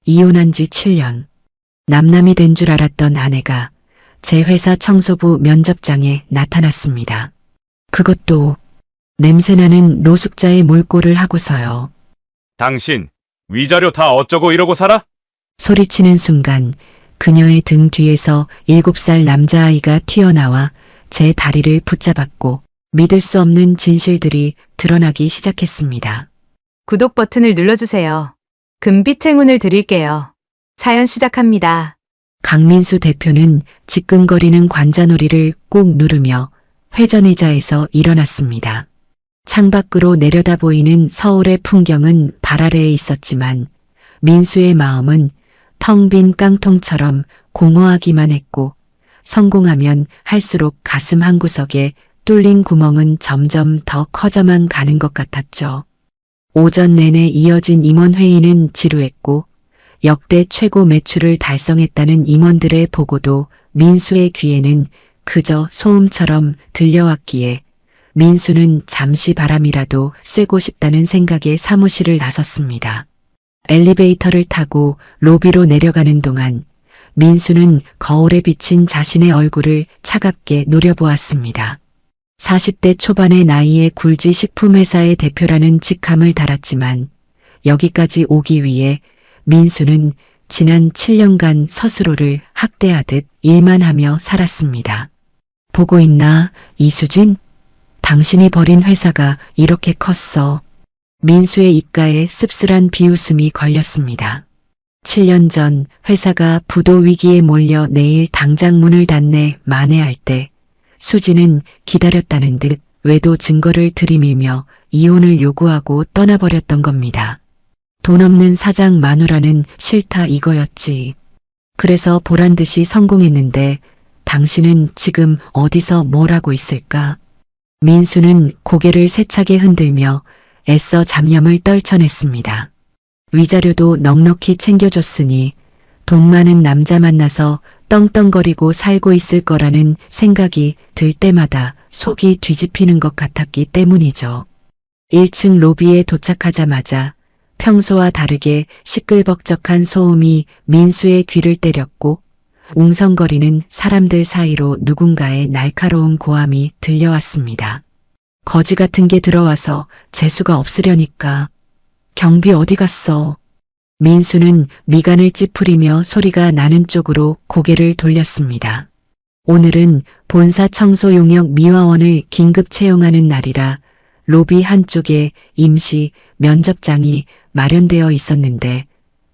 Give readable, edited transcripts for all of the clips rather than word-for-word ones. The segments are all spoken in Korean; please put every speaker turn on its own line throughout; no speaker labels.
이혼한 지 7년. 남남이 된 줄 알았던 아내가 제 회사 청소부 면접장에 나타났습니다. 그것도 냄새나는 노숙자의 몰골을 하고서요.
당신 위자료 다 어쩌고 이러고 살아?
소리치는 순간 그녀의 등 뒤에서 7살 남자아이가 튀어나와 제 다리를 붙잡았고 믿을 수 없는 진실들이 드러나기 시작했습니다.
구독 버튼을 눌러주세요. 금빛 행운을 드릴게요. 사연 시작합니다.
강민수 대표는 지끈거리는 관자놀이를 꾹 누르며 회전의자에서 일어났습니다. 창밖으로 내려다 보이는 서울의 풍경은 발 아래에 있었지만 민수의 마음은 텅 빈 깡통처럼 공허하기만 했고 성공하면 할수록 가슴 한구석에 뚫린 구멍은 점점 더 커져만 가는 것 같았죠. 오전 내내 이어진 임원회의는 지루했고 역대 최고 매출을 달성했다는 임원들의 보고도 민수의 귀에는 그저 소음처럼 들려왔기에 민수는 잠시 바람이라도 쐬고 싶다는 생각에 사무실을 나섰습니다. 엘리베이터를 타고 로비로 내려가는 동안 민수는 거울에 비친 자신의 얼굴을 차갑게 노려보았습니다. 40대 초반의 나이에 굴지 식품회사의 대표라는 직함을 달았지만 여기까지 오기 위해 민수는 지난 7년간 스스로를 학대하듯 일만 하며 살았습니다. 보고 있나, 이수진? 당신이 버린 회사가 이렇게 컸어. 민수의 입가에 씁쓸한 비웃음이 걸렸습니다. 7년 전 회사가 부도 위기에 몰려 내일 당장 문을 닫네 만회할 때 수지는 기다렸다는 듯 외도 증거를 들이밀며 이혼을 요구하고 떠나버렸던 겁니다. 돈 없는 사장 마누라는 싫다 이거였지. 그래서 보란듯이 성공했는데 당신은 지금 어디서 뭘 하고 있을까? 민수는 고개를 세차게 흔들며 애써 잡념을 떨쳐냈습니다. 위자료도 넉넉히 챙겨줬으니 돈 많은 남자 만나서 떵떵거리고 살고 있을 거라는 생각이 들 때마다 속이 뒤집히는 것 같았기 때문이죠. 1층 로비에 도착하자마자 평소와 다르게 시끌벅적한 소음이 민수의 귀를 때렸고 웅성거리는 사람들 사이로 누군가의 날카로운 고함이 들려왔습니다. 거지 같은 게 들어와서 재수가 없으려니까. 경비 어디 갔어? 민수는 미간을 찌푸리며 소리가 나는 쪽으로 고개를 돌렸습니다. 오늘은 본사 청소 용역 미화원을 긴급 채용하는 날이라 로비 한쪽에 임시 면접장이 마련되어 있었는데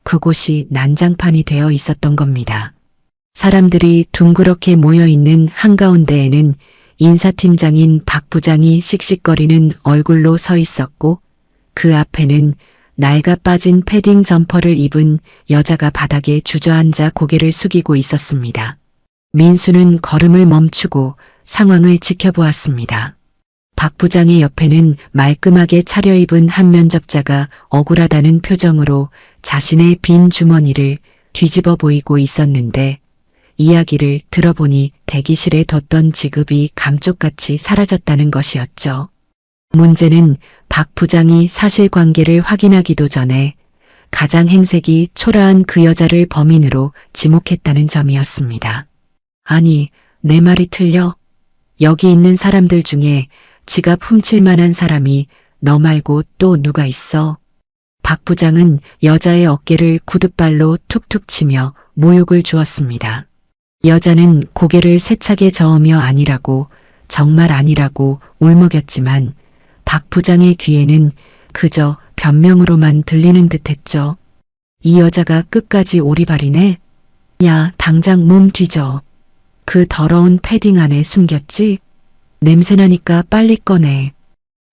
그곳이 난장판이 되어 있었던 겁니다. 사람들이 둥그렇게 모여있는 한가운데에는 인사팀장인 박 부장이 씩씩거리는 얼굴로 서 있었고 그 앞에는 낡아 빠진 패딩 점퍼를 입은 여자가 바닥에 주저앉아 고개를 숙이고 있었습니다. 민수는 걸음을 멈추고 상황을 지켜보았습니다. 박 부장의 옆에는 말끔하게 차려입은 한 면접자가 억울하다는 표정으로 자신의 빈 주머니를 뒤집어 보이고 있었는데 이야기를 들어보니 대기실에 뒀던 지급이 감쪽같이 사라졌다는 것이었죠. 문제는 박 부장이 사실관계를 확인하기도 전에 가장 행색이 초라한 그 여자를 범인으로 지목했다는 점이었습니다. 아니, 내 말이 틀려? 여기 있는 사람들 중에 지갑 훔칠 만한 사람이 너 말고 또 누가 있어? 박 부장은 여자의 어깨를 구둣발로 툭툭 치며 모욕을 주었습니다. 여자는 고개를 세차게 저으며 아니라고, 정말 아니라고 울먹였지만 박 부장의 귀에는 그저 변명으로만 들리는 듯했죠. 이 여자가 끝까지 오리발이네. 야, 당장 몸 뒤져. 그 더러운 패딩 안에 숨겼지? 냄새나니까 빨리 꺼내.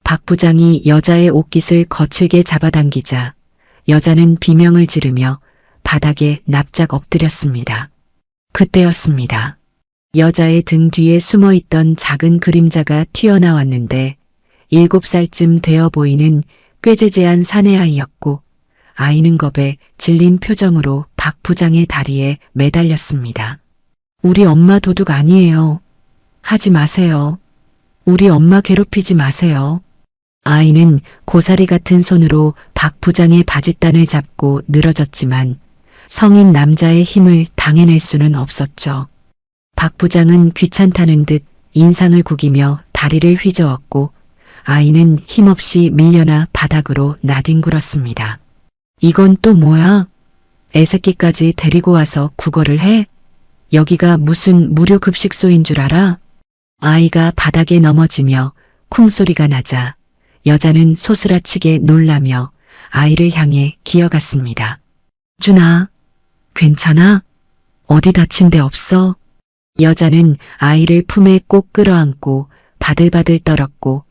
박 부장이 여자의 옷깃을 거칠게 잡아당기자 여자는 비명을 지르며 바닥에 납작 엎드렸습니다. 그때였습니다. 여자의 등 뒤에 숨어있던 작은 그림자가 튀어나왔는데 7살쯤 되어 보이는 꾀재재한 사내아이였고 아이는 겁에 질린 표정으로 박 부장의 다리에 매달렸습니다. 우리 엄마 도둑 아니에요. 하지 마세요. 우리 엄마 괴롭히지 마세요. 아이는 고사리 같은 손으로 박 부장의 바짓단을 잡고 늘어졌지만 성인 남자의 힘을 당해낼 수는 없었죠. 박 부장은 귀찮다는 듯 인상을 구기며 다리를 휘저었고 아이는 힘없이 밀려나 바닥으로 나뒹굴었습니다. 이건 또 뭐야? 애새끼까지 데리고 와서 구걸을 해? 여기가 무슨 무료 급식소인 줄 알아? 아이가 바닥에 넘어지며 쿵소리가 나자 여자는 소스라치게 놀라며 아이를 향해 기어갔습니다. 준아, 괜찮아? 어디 다친 데 없어? 여자는 아이를 품에 꼭 끌어안고 바들바들 떨었고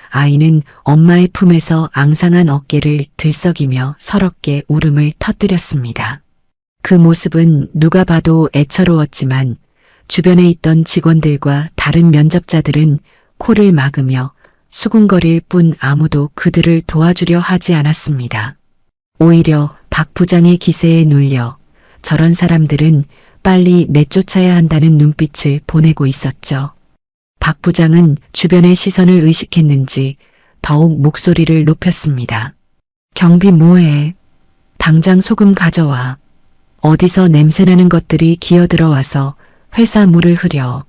아이는 엄마의 품에서 앙상한 어깨를 들썩이며 서럽게 울음을 터뜨렸습니다. 그 모습은 누가 봐도 애처로웠지만 주변에 있던 직원들과 다른 면접자들은 코를 막으며 수군거릴 뿐 아무도 그들을 도와주려 하지 않았습니다. 오히려 박 부장의 기세에 눌려 저런 사람들은 빨리 내쫓아야 한다는 눈빛을 보내고 있었죠. 박 부장은 주변의 시선을 의식했는지 더욱 목소리를 높였습니다. 경비 뭐해? 당장 소금 가져와. 어디서 냄새나는 것들이 기어들어와서 회사 물을 흐려.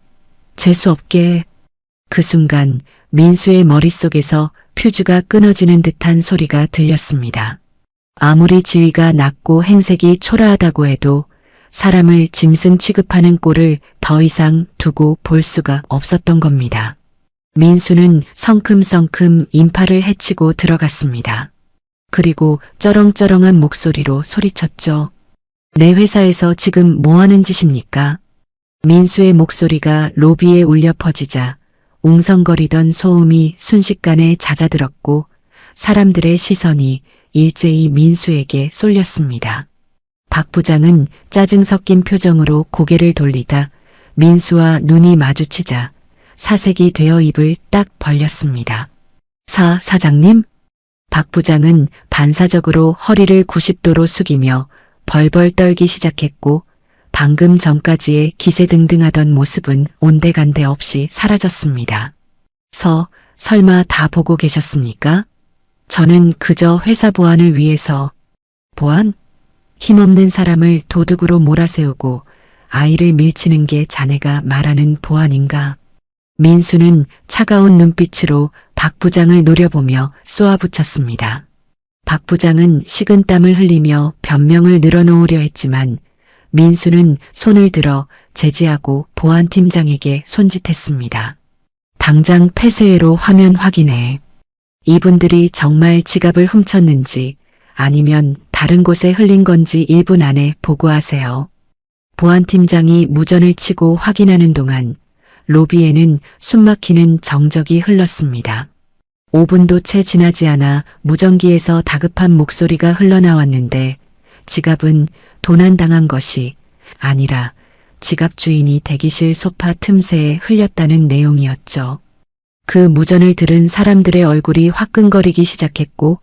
재수없게. 그 순간 민수의 머릿속에서 퓨즈가 끊어지는 듯한 소리가 들렸습니다. 아무리 지위가 낮고 행색이 초라하다고 해도 사람을 짐승 취급하는 꼴을 더 이상 두고 볼 수가 없었던 겁니다. 민수는 성큼성큼 인파를 헤치고 들어갔습니다. 그리고 쩌렁쩌렁한 목소리로 소리쳤죠. 내 회사에서 지금 뭐 하는 짓입니까? 민수의 목소리가 로비에 울려 퍼지자 웅성거리던 소음이 순식간에 잦아들었고 사람들의 시선이 일제히 민수에게 쏠렸습니다. 박 부장은 짜증 섞인 표정으로 고개를 돌리다 민수와 눈이 마주치자 사색이 되어 입을 딱 벌렸습니다. 사장님? 박 부장은 반사적으로 허리를 90도로 숙이며 벌벌 떨기 시작했고 방금 전까지의 기세등등하던 모습은 온데간데 없이 사라졌습니다. 설마 다 보고 계셨습니까? 저는 그저 회사 보안을 위해서. 보안? 힘없는 사람을 도둑으로 몰아세우고 아이를 밀치는 게 자네가 말하는 보안인가? 민수는 차가운 눈빛으로 박 부장을 노려보며 쏘아붙였습니다. 박 부장은 식은땀을 흘리며 변명을 늘어놓으려 했지만 민수는 손을 들어 제지하고 보안팀장에게 손짓했습니다. 당장 폐쇄회로 화면 확인해. 이분들이 정말 지갑을 훔쳤는지 아니면 다른 곳에 흘린 건지 1분 안에 보고하세요. 보안팀장이 무전을 치고 확인하는 동안 로비에는 숨막히는 정적이 흘렀습니다. 5분도 채 지나지 않아 무전기에서 다급한 목소리가 흘러나왔는데 지갑은 도난당한 것이 아니라 지갑 주인이 대기실 소파 틈새에 흘렸다는 내용이었죠. 그 무전을 들은 사람들의 얼굴이 화끈거리기 시작했고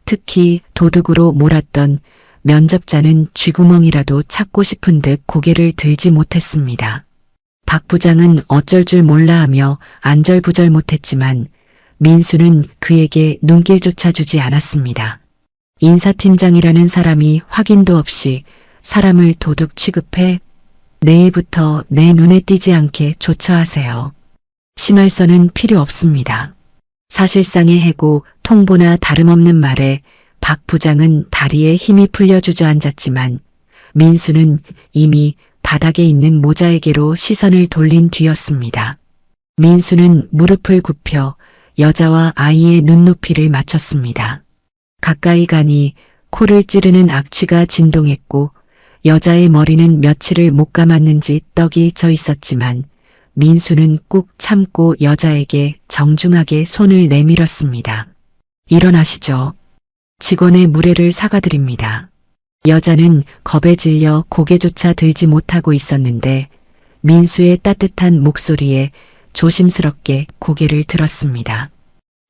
특히 도둑으로 몰았던 면접자는 쥐구멍이라도 찾고 싶은 듯 고개를 들지 못했습니다. 박 부장은 어쩔 줄 몰라 하며 안절부절 못했지만 민수는 그에게 눈길조차 주지 않았습니다. 인사팀장이라는 사람이 확인도 없이 사람을 도둑 취급해? 내일부터 내 눈에 띄지 않게 조처하세요. 심할서는 필요 없습니다. 사실상의 해고 통보나 다름없는 말에 박 부장은 다리에 힘이 풀려 주저앉았지만 민수는 이미 바닥에 있는 모자에게로 시선을 돌린 뒤였습니다. 민수는 무릎을 굽혀 여자와 아이의 눈높이를 맞췄습니다. 가까이 가니 코를 찌르는 악취가 진동했고 여자의 머리는 며칠을 못 감았는지 떡이 져 있었지만 민수는 꾹 참고 여자에게 정중하게 손을 내밀었습니다. 일어나시죠. 직원의 무례를 사과드립니다. 여자는 겁에 질려 고개조차 들지 못하고 있었는데 민수의 따뜻한 목소리에 조심스럽게 고개를 들었습니다.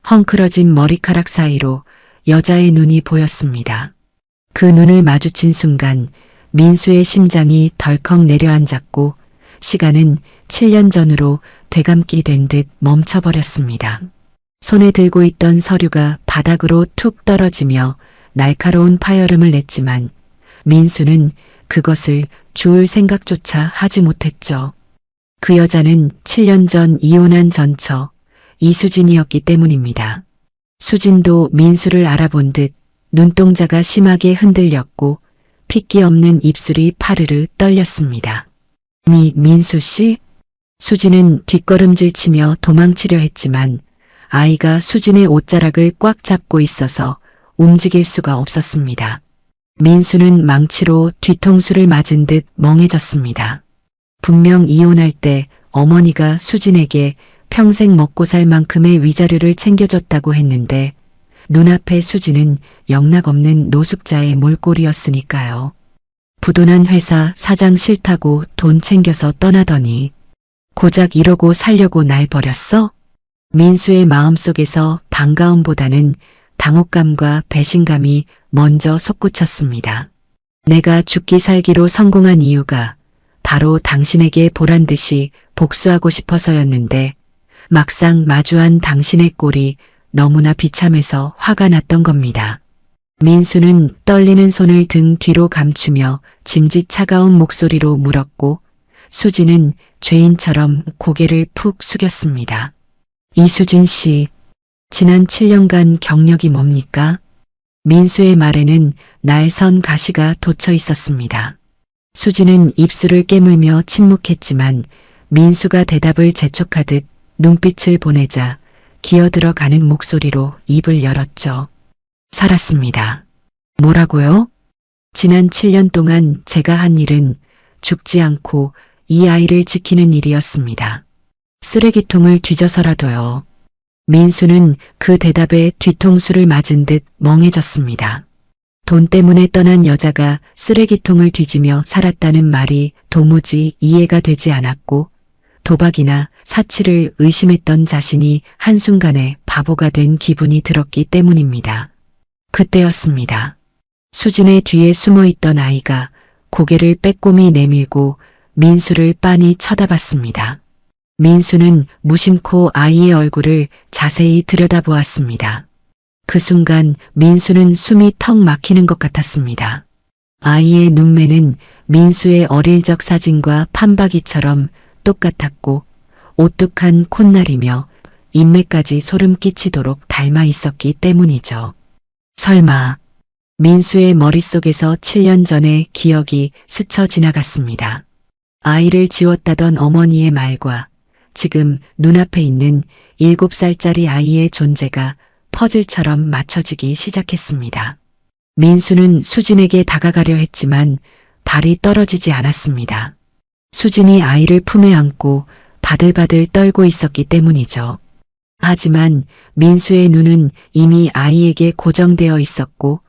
헝클어진 머리카락 사이로 여자의 눈이 보였습니다. 그 눈을 마주친 순간 민수의 심장이 덜컥 내려앉았고 시간은 7년 전으로 되감기 된 듯 멈춰버렸습니다. 손에 들고 있던 서류가 바닥으로 툭 떨어지며 날카로운 파열음을 냈지만 민수는 그것을 주울 생각조차 하지 못했죠. 그 여자는 7년 전 이혼한 전처 이수진이었기 때문입니다. 수진도 민수를 알아본 듯 눈동자가 심하게 흔들렸고 핏기 없는 입술이 파르르 떨렸습니다. 민수 씨? 수진은 뒷걸음질 치며 도망치려 했지만 아이가 수진의 옷자락을 꽉 잡고 있어서 움직일 수가 없었습니다. 민수는 망치로 뒤통수를 맞은 듯 멍해졌습니다. 분명 이혼할 때 어머니가 수진에게 평생 먹고 살 만큼의 위자료를 챙겨줬다고 했는데 눈앞에 수진은 영락없는 노숙자의 몰골이었으니까요. 부도난 회사 사장 싫다고 돈 챙겨서 떠나더니 고작 이러고 살려고 날 버렸어? 민수의 마음속에서 반가움보다는 당혹감과 배신감이 먼저 솟구쳤습니다. 내가 죽기 살기로 성공한 이유가 바로 당신에게 보란 듯이 복수하고 싶어서였는데 막상 마주한 당신의 꼴이 너무나 비참해서 화가 났던 겁니다. 민수는 떨리는 손을 등 뒤로 감추며 짐짓 차가운 목소리로 물었고 수진은 죄인처럼 고개를 푹 숙였습니다. 이수진 씨, 지난 7년간 경력이 뭡니까? 민수의 말에는 날선 가시가 돋쳐 있었습니다. 수진은 입술을 깨물며 침묵했지만 민수가 대답을 재촉하듯 눈빛을 보내자 기어들어가는 목소리로 입을 열었죠. 살았습니다. 뭐라고요? 지난 7년 동안 제가 한 일은 죽지 않고 이 아이를 지키는 일이었습니다. 쓰레기통을 뒤져서라도요. 민수는 그 대답에 뒤통수를 맞은 듯 멍해졌습니다. 돈 때문에 떠난 여자가 쓰레기통을 뒤지며 살았다는 말이 도무지 이해가 되지 않았고 도박이나 사치를 의심했던 자신이 한순간에 바보가 된 기분이 들었기 때문입니다. 그때였습니다. 수진의 뒤에 숨어있던 아이가 고개를 빼꼼히 내밀고 민수를 빤히 쳐다봤습니다. 민수는 무심코 아이의 얼굴을 자세히 들여다보았습니다. 그 순간 민수는 숨이 턱 막히는 것 같았습니다. 아이의 눈매는 민수의 어릴 적 사진과 판박이처럼 똑같았고 오뚝한 콧날이며 인매까지 소름 끼치도록 닮아 있었기 때문이죠. 설마 민수의 머릿속에서 7년 전의 기억이 스쳐 지나갔습니다. 아이를 지웠다던 어머니의 말과 지금 눈앞에 있는 7살짜리 아이의 존재가 퍼즐처럼 맞춰지기 시작했습니다. 민수는 수진에게 다가가려 했지만 발이 떨어지지 않았습니다. 수진이 아이를 품에 안고 바들바들 떨고 있었기 때문이죠. 하지만 민수의 눈은 이미 아이에게 고정되어 있었고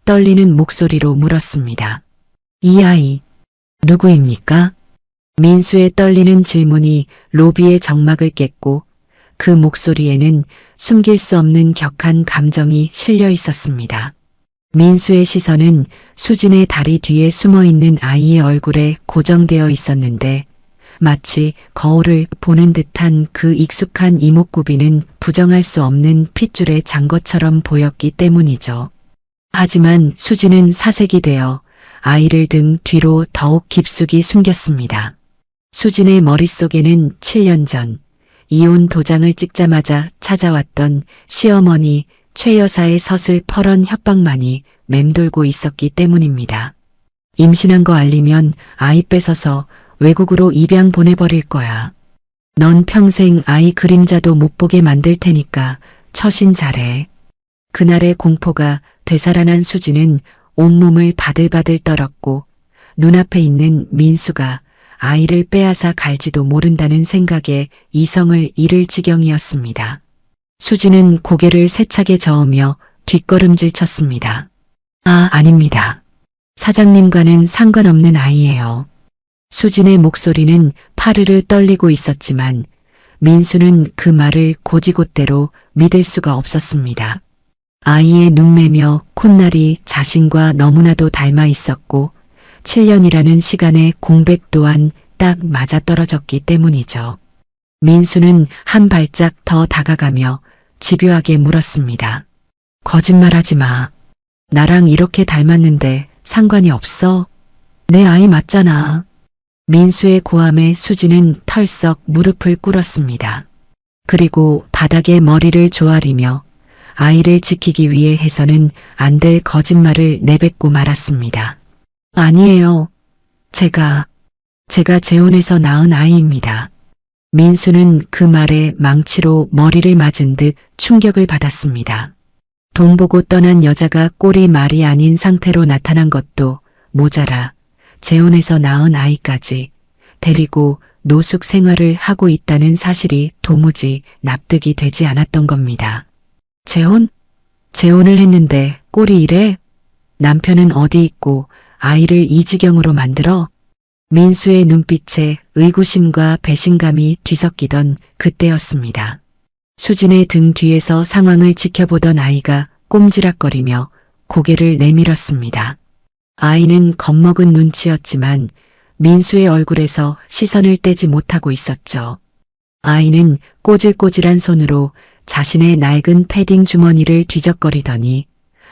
떨리는 목소리로 물었습니다. 이 아이 누구입니까? 민수의 떨리는 질문이 로비의 정막을 깼고 그 목소리에는 숨길 수 없는 격한 감정이 실려 있었습니다. 민수의 시선은 수진의 다리 뒤에 숨어있는 아이의 얼굴에 고정되어 있었는데 마치 거울을 보는 듯한 그 익숙한 이목구비는 부정할 수 없는 핏줄의 잔 것처럼 보였기 때문이죠. 하지만 수진은 사색이 되어 아이를 등 뒤로 더욱 깊숙이 숨겼습니다. 수진의 머릿속에는 7년 전 이혼 도장을 찍자마자 찾아왔던 시어머니 최 여사의 서슬퍼런 협박만이 맴돌고 있었기 때문입니다. 임신한 거 알리면 아이 뺏어서 외국으로 입양 보내버릴 거야. 넌 평생 아이 그림자도 못 보게 만들 테니까 처신 잘해. 그날의 공포가 되살아난 수지는 온몸을 바들바들 떨었고 눈앞에 있는 민수가 아이를 빼앗아 갈지도 모른다는 생각에 이성을 잃을 지경이었습니다. 수지는 고개를 세차게 저으며 뒷걸음질 쳤습니다. 아닙니다. 사장님과는 상관없는 아이예요. 수진의 목소리는 파르르 떨리고 있었지만 민수는 그 말을 곧이곧대로 믿을 수가 없었습니다. 아이의 눈매며 콧날이 자신과 너무나도 닮아 있었고 7년이라는 시간의 공백 또한 딱 맞아떨어졌기 때문이죠. 민수는 한 발짝 더 다가가며 집요하게 물었습니다. 거짓말하지 마. 나랑 이렇게 닮았는데 상관이 없어? 내 아이 맞잖아. 민수의 고함에 수지는 털썩 무릎을 꿇었습니다. 그리고 바닥에 머리를 조아리며 아이를 지키기 위해 해서는 안 될 거짓말을 내뱉고 말았습니다. 아니에요. 제가 재혼해서 낳은 아이입니다. 민수는 그 말에 망치로 머리를 맞은 듯 충격을 받았습니다. 돈 보고 떠난 여자가 꼴이 말이 아닌 상태로 나타난 것도 모자라 재혼해서 낳은 아이까지 데리고 노숙 생활을 하고 있다는 사실이 도무지 납득이 되지 않았던 겁니다. 재혼을 했는데 꼴이 이래? 남편은 어디 있고 아이를 이 지경으로 만들어? 민수의 눈빛에 의구심과 배신감이 뒤섞이던 그때였습니다. 수진의 등 뒤에서 상황을 지켜보던 아이가 꼼지락거리며 고개를 내밀었습니다. 아이는 겁먹은 눈치였지만 민수의 얼굴에서 시선을 떼지 못하고 있었죠. 아이는 꼬질꼬질한 손으로 자신의 낡은 패딩 주머니를 뒤적거리더니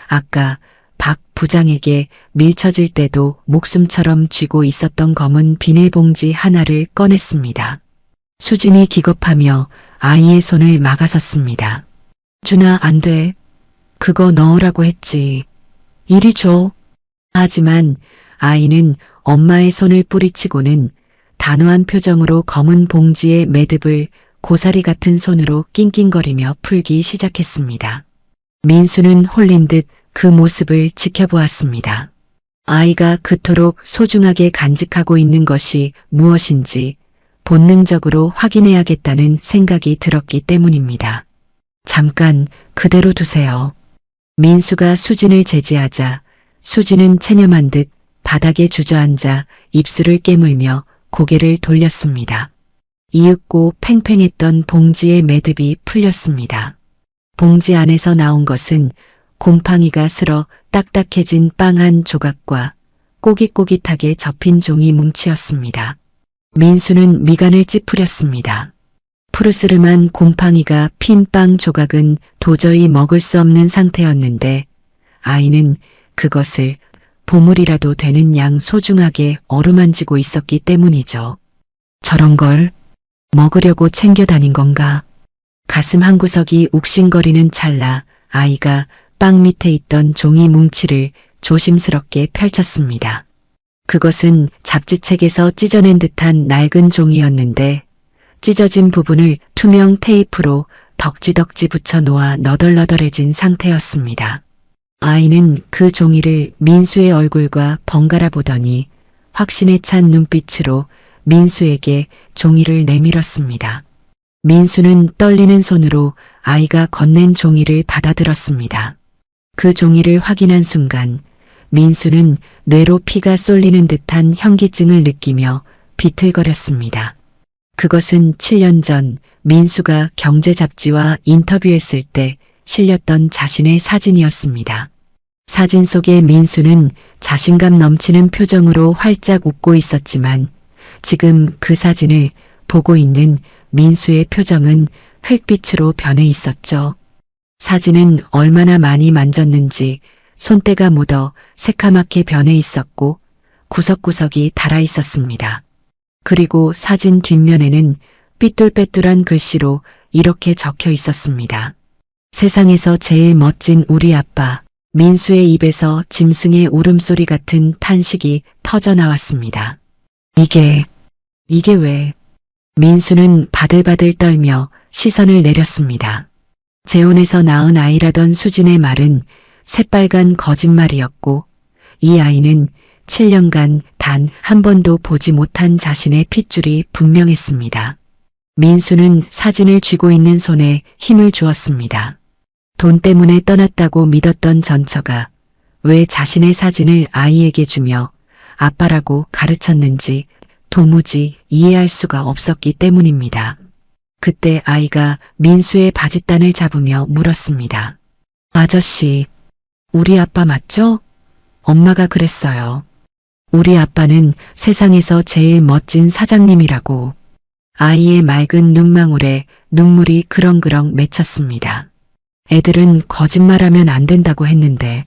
아까 박 부장에게 밀쳐질 때도 목숨처럼 쥐고 있었던 검은 비닐봉지 하나를 꺼냈습니다. 수진이 기겁하며 아이의 손을 막아섰습니다. 준아, 안 돼. 그거 넣으라고 했지. 이리 줘. 하지만 아이는 엄마의 손을 뿌리치고는 단호한 표정으로 검은 봉지의 매듭을 고사리 같은 손으로 낑낑거리며 풀기 시작했습니다. 민수는 홀린 듯 그 모습을 지켜보았습니다. 아이가 그토록 소중하게 간직하고 있는 것이 무엇인지 본능적으로 확인해야겠다는 생각이 들었기 때문입니다. 잠깐 그대로 두세요. 민수가 수진을 제지하자 수진은 체념한 듯 바닥에 주저앉아 입술을 깨물며 고개를 돌렸습니다. 이윽고 팽팽했던 봉지의 매듭이 풀렸습니다. 봉지 안에서 나온 것은 곰팡이가 슬어 딱딱해진 빵 한 조각과 꼬깃꼬깃하게 접힌 종이 뭉치였습니다. 민수는 미간을 찌푸렸습니다. 푸르스름한 곰팡이가 핀 빵 조각은 도저히 먹을 수 없는 상태였는데 아이는 그것을 보물이라도 되는 양 소중하게 어루만지고 있었기 때문이죠. 저런 걸 먹으려고 챙겨 다닌 건가? 가슴 한구석이 욱신거리는 찰나 아이가 빵 밑에 있던 종이 뭉치를 조심스럽게 펼쳤습니다. 그것은 잡지책에서 찢어낸 듯한 낡은 종이였는데 찢어진 부분을 투명 테이프로 덕지덕지 붙여 놓아 너덜너덜해진 상태였습니다. 아이는 그 종이를 민수의 얼굴과 번갈아 보더니 확신에 찬 눈빛으로 민수에게 종이를 내밀었습니다. 민수는 떨리는 손으로 아이가 건넨 종이를 받아들었습니다. 그 종이를 확인한 순간 민수는 뇌로 피가 쏠리는 듯한 현기증을 느끼며 비틀거렸습니다. 그것은 7년 전 민수가 경제 잡지와 인터뷰했을 때 실렸던 자신의 사진이었습니다. 사진 속의 민수는 자신감 넘치는 표정으로 활짝 웃고 있었지만 지금 그 사진을 보고 있는 민수의 표정은 흙빛으로 변해 있었죠. 사진은 얼마나 많이 만졌는지 손때가 묻어 새카맣게 변해 있었고 구석구석이 달아 있었습니다. 그리고 사진 뒷면에는 삐뚤빼뚤한 글씨로 이렇게 적혀 있었습니다. 세상에서 제일 멋진 우리 아빠. 민수의 입에서 짐승의 울음소리 같은 탄식이 터져 나왔습니다. 이게 왜? 민수는 바들바들 떨며 시선을 내렸습니다. 재혼해서 낳은 아이라던 수진의 말은 새빨간 거짓말이었고 이 아이는 7년간 단 한 번도 보지 못한 자신의 핏줄이 분명했습니다. 민수는 사진을 쥐고 있는 손에 힘을 주었습니다. 돈 때문에 떠났다고 믿었던 전처가 왜 자신의 사진을 아이에게 주며 아빠라고 가르쳤는지 도무지 이해할 수가 없었기 때문입니다. 그때 아이가 민수의 바짓단을 잡으며 물었습니다. 아저씨, 우리 아빠 맞죠? 엄마가 그랬어요. 우리 아빠는 세상에서 제일 멋진 사장님이라고. 아이의 맑은 눈망울에 눈물이 그렁그렁 맺혔습니다. 애들은 거짓말하면 안 된다고 했는데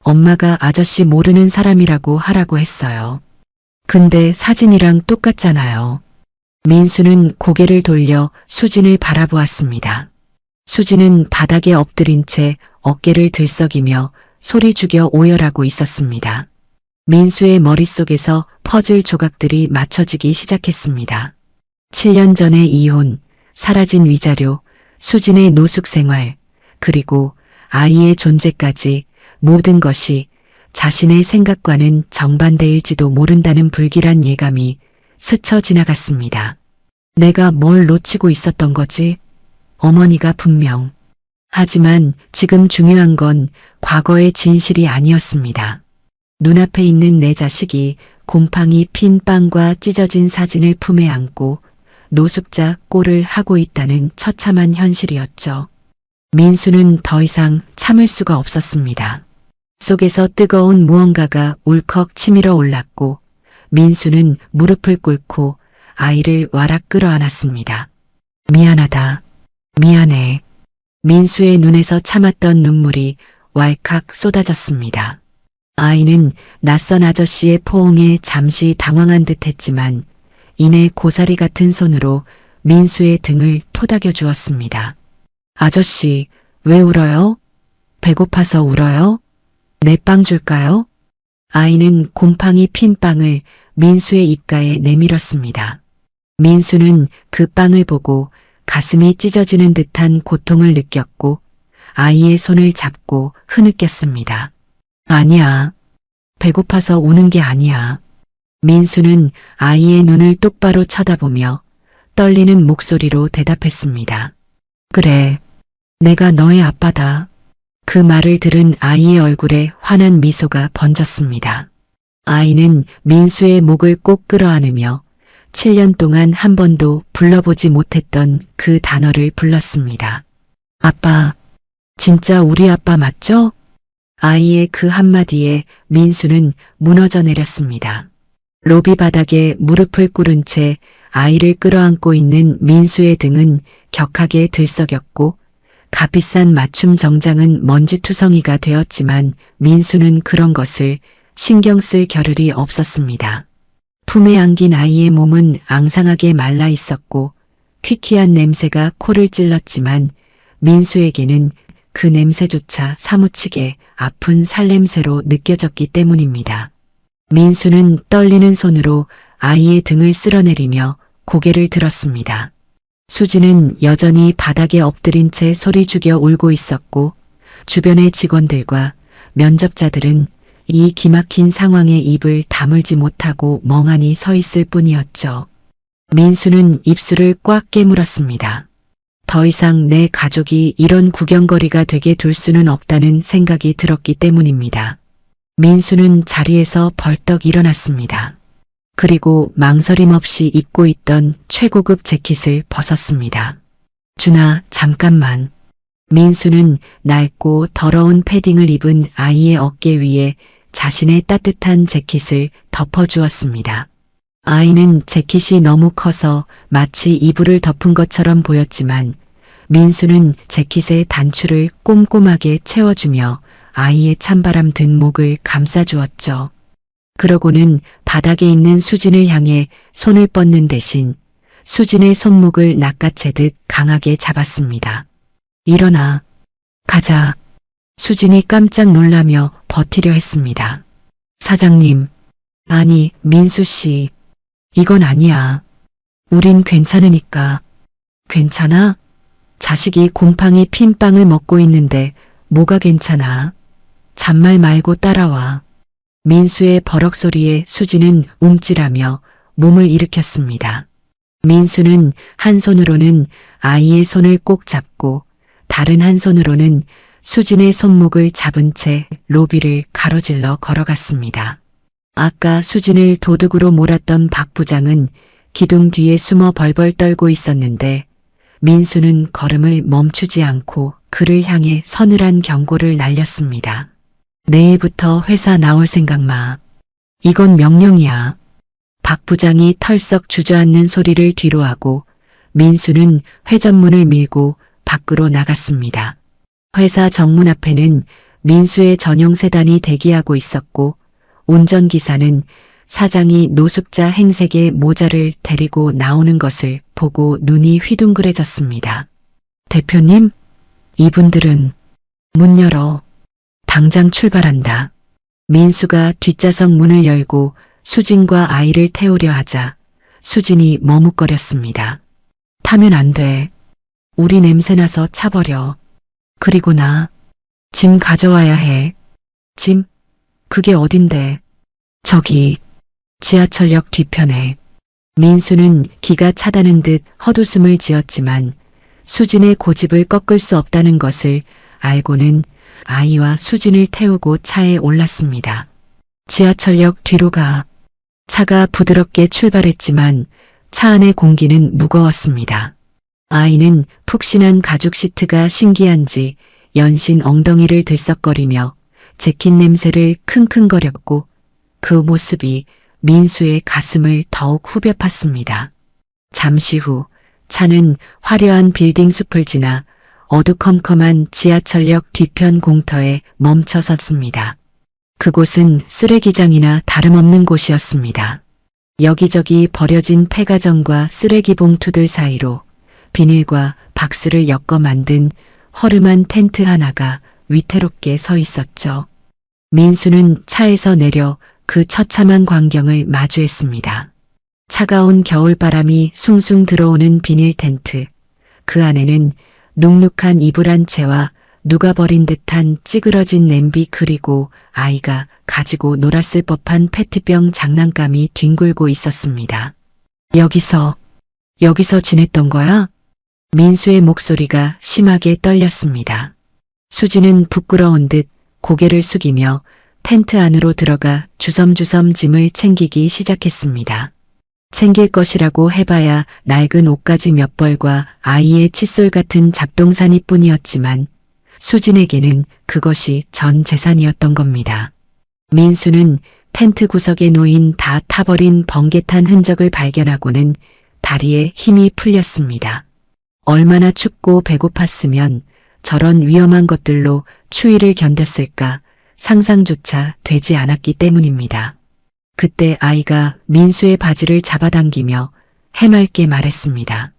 엄마가 아저씨 모르는 사람이라고 하라고 했어요. 근데 사진이랑 똑같잖아요. 민수는 고개를 돌려 수진을 바라보았습니다. 수진은 바닥에 엎드린 채 어깨를 들썩이며 소리 죽여 오열하고 있었습니다. 민수의 머릿속에서 퍼즐 조각들이 맞춰지기 시작했습니다. 7년 전의 이혼, 사라진 위자료, 수진의 노숙 생활, 그리고 아이의 존재까지 모든 것이 자신의 생각과는 정반대일지도 모른다는 불길한 예감이 스쳐 지나갔습니다. 내가 뭘 놓치고 있었던 거지? 어머니가 분명. 하지만 지금 중요한 건 과거의 진실이 아니었습니다. 눈앞에 있는 내 자식이 곰팡이 핀 빵과 찢어진 사진을 품에 안고 노숙자 꼴을 하고 있다는 처참한 현실이었죠. 민수는 더 이상 참을 수가 없었습니다. 속에서 뜨거운 무언가가 울컥 치밀어 올랐고 민수는 무릎을 꿇고 아이를 와락 끌어안았습니다. 미안하다. 미안해. 민수의 눈에서 참았던 눈물이 왈칵 쏟아졌습니다. 아이는 낯선 아저씨의 포옹에 잠시 당황한 듯 했지만 이내 고사리 같은 손으로 민수의 등을 토닥여 주었습니다. 아저씨, 왜 울어요? 배고파서 울어요? 내 빵 줄까요? 아이는 곰팡이 핀 빵을 민수의 입가에 내밀었습니다. 민수는 그 빵을 보고 가슴이 찢어지는 듯한 고통을 느꼈고 아이의 손을 잡고 흐느꼈습니다. 아니야. 배고파서 우는 게 아니야. 민수는 아이의 눈을 똑바로 쳐다보며 떨리는 목소리로 대답했습니다. 그래, 내가 너의 아빠다. 그 말을 들은 아이의 얼굴에 환한 미소가 번졌습니다. 아이는 민수의 목을 꼭 끌어안으며 7년 동안 한 번도 불러보지 못했던 그 단어를 불렀습니다. 아빠, 진짜 우리 아빠 맞죠? 아이의 그 한마디에 민수는 무너져 내렸습니다. 로비 바닥에 무릎을 꿇은 채 아이를 끌어안고 있는 민수의 등은 격하게 들썩였고 값비싼 맞춤 정장은 먼지투성이가 되었지만 민수는 그런 것을 신경 쓸 겨를이 없었습니다. 품에 안긴 아이의 몸은 앙상하게 말라 있었고 퀴퀴한 냄새가 코를 찔렀지만 민수에게는 그 냄새조차 사무치게 아픈 살냄새로 느껴졌기 때문입니다. 민수는 떨리는 손으로 아이의 등을 쓸어내리며 고개를 들었습니다. 수지는 여전히 바닥에 엎드린 채 소리 죽여 울고 있었고 주변의 직원들과 면접자들은 이 기막힌 상황에 입을 다물지 못하고 멍하니 서 있을 뿐이었죠. 민수는 입술을 꽉 깨물었습니다. 더 이상 내 가족이 이런 구경거리가 되게 둘 수는 없다는 생각이 들었기 때문입니다. 민수는 자리에서 벌떡 일어났습니다. 그리고 망설임 없이 입고 있던 최고급 재킷을 벗었습니다. 준아, 잠깐만. 민수는 낡고 더러운 패딩을 입은 아이의 어깨 위에 자신의 따뜻한 재킷을 덮어주었습니다. 아이는 재킷이 너무 커서 마치 이불을 덮은 것처럼 보였지만 민수는 재킷의 단추를 꼼꼼하게 채워주며 아이의 찬바람 든 목을 감싸주었죠. 그러고는 바닥에 있는 수진을 향해 손을 뻗는 대신 수진의 손목을 낚아채듯 강하게 잡았습니다. 일어나. 가자. 수진이 깜짝 놀라며 버티려 했습니다. 사장님. 아니, 민수 씨. 이건 아니야. 우린 괜찮으니까. 괜찮아? 자식이 곰팡이 핀 빵을 먹고 있는데 뭐가 괜찮아? 잔말 말고 따라와. 민수의 버럭 소리에 수지는 움찔하며 몸을 일으켰습니다. 민수는 한 손으로는 아이의 손을 꼭 잡고 다른 한 손으로는 수진의 손목을 잡은 채 로비를 가로질러 걸어갔습니다. 아까 수진을 도둑으로 몰았던 박 부장은 기둥 뒤에 숨어 벌벌 떨고 있었는데 민수는 걸음을 멈추지 않고 그를 향해 서늘한 경고를 날렸습니다. 내일부터 회사 나올 생각 마. 이건 명령이야. 박 부장이 털썩 주저앉는 소리를 뒤로하고 민수는 회전문을 밀고 밖으로 나갔습니다. 회사 정문 앞에는 민수의 전용 세단이 대기하고 있었고 운전기사는 사장이 노숙자 행색의 모자를 데리고 나오는 것을 보고 눈이 휘둥그레졌습니다. 대표님, 이분들은 문 열어. 당장 출발한다. 민수가 뒷좌석 문을 열고 수진과 아이를 태우려 하자 수진이 머뭇거렸습니다. 타면 안 돼. 우리 냄새나서 차버려. 그리고 나 짐 가져와야 해. 짐? 그게 어딘데? 저기 지하철역 뒤편에. 민수는 기가 차다는 듯 헛웃음을 지었지만 수진의 고집을 꺾을 수 없다는 것을 알고는 아이와 수진을 태우고 차에 올랐습니다. 지하철역 뒤로 가. 차가 부드럽게 출발했지만 차 안의 공기는 무거웠습니다. 아이는 푹신한 가죽 시트가 신기한지 연신 엉덩이를 들썩거리며 재킷 냄새를 킁킁거렸고 그 모습이 민수의 가슴을 더욱 후벼 팠습니다. 잠시 후 차는 화려한 빌딩 숲을 지나 어두컴컴한 지하철역 뒤편 공터에 멈춰 섰습니다. 그곳은 쓰레기장이나 다름없는 곳이었습니다. 여기저기 버려진 폐가정과 쓰레기 봉투들 사이로 비닐과 박스를 엮어 만든 허름한 텐트 하나가 위태롭게 서 있었죠. 민수는 차에서 내려 그 처참한 광경을 마주했습니다. 차가운 겨울바람이 숭숭 들어오는 비닐 텐트. 그 안에는 눅눅한 이불 한 채와 누가 버린 듯한 찌그러진 냄비 그리고 아이가 가지고 놀았을 법한 페트병 장난감이 뒹굴고 있었습니다. 여기서 지냈던 거야? 민수의 목소리가 심하게 떨렸습니다. 수지는 부끄러운 듯 고개를 숙이며 텐트 안으로 들어가 주섬주섬 짐을 챙기기 시작했습니다. 챙길 것이라고 해봐야 낡은 옷가지 몇 벌과 아이의 칫솔 같은 잡동사니 뿐이었지만 수진에게는 그것이 전 재산이었던 겁니다. 민수는 텐트 구석에 놓인 다 타버린 번개탄 흔적을 발견하고는 다리에 힘이 풀렸습니다. 얼마나 춥고 배고팠으면 저런 위험한 것들로 추위를 견뎠을까 상상조차 되지 않았기 때문입니다. 그때 아이가 민수의 바지를 잡아당기며 해맑게 말했습니다.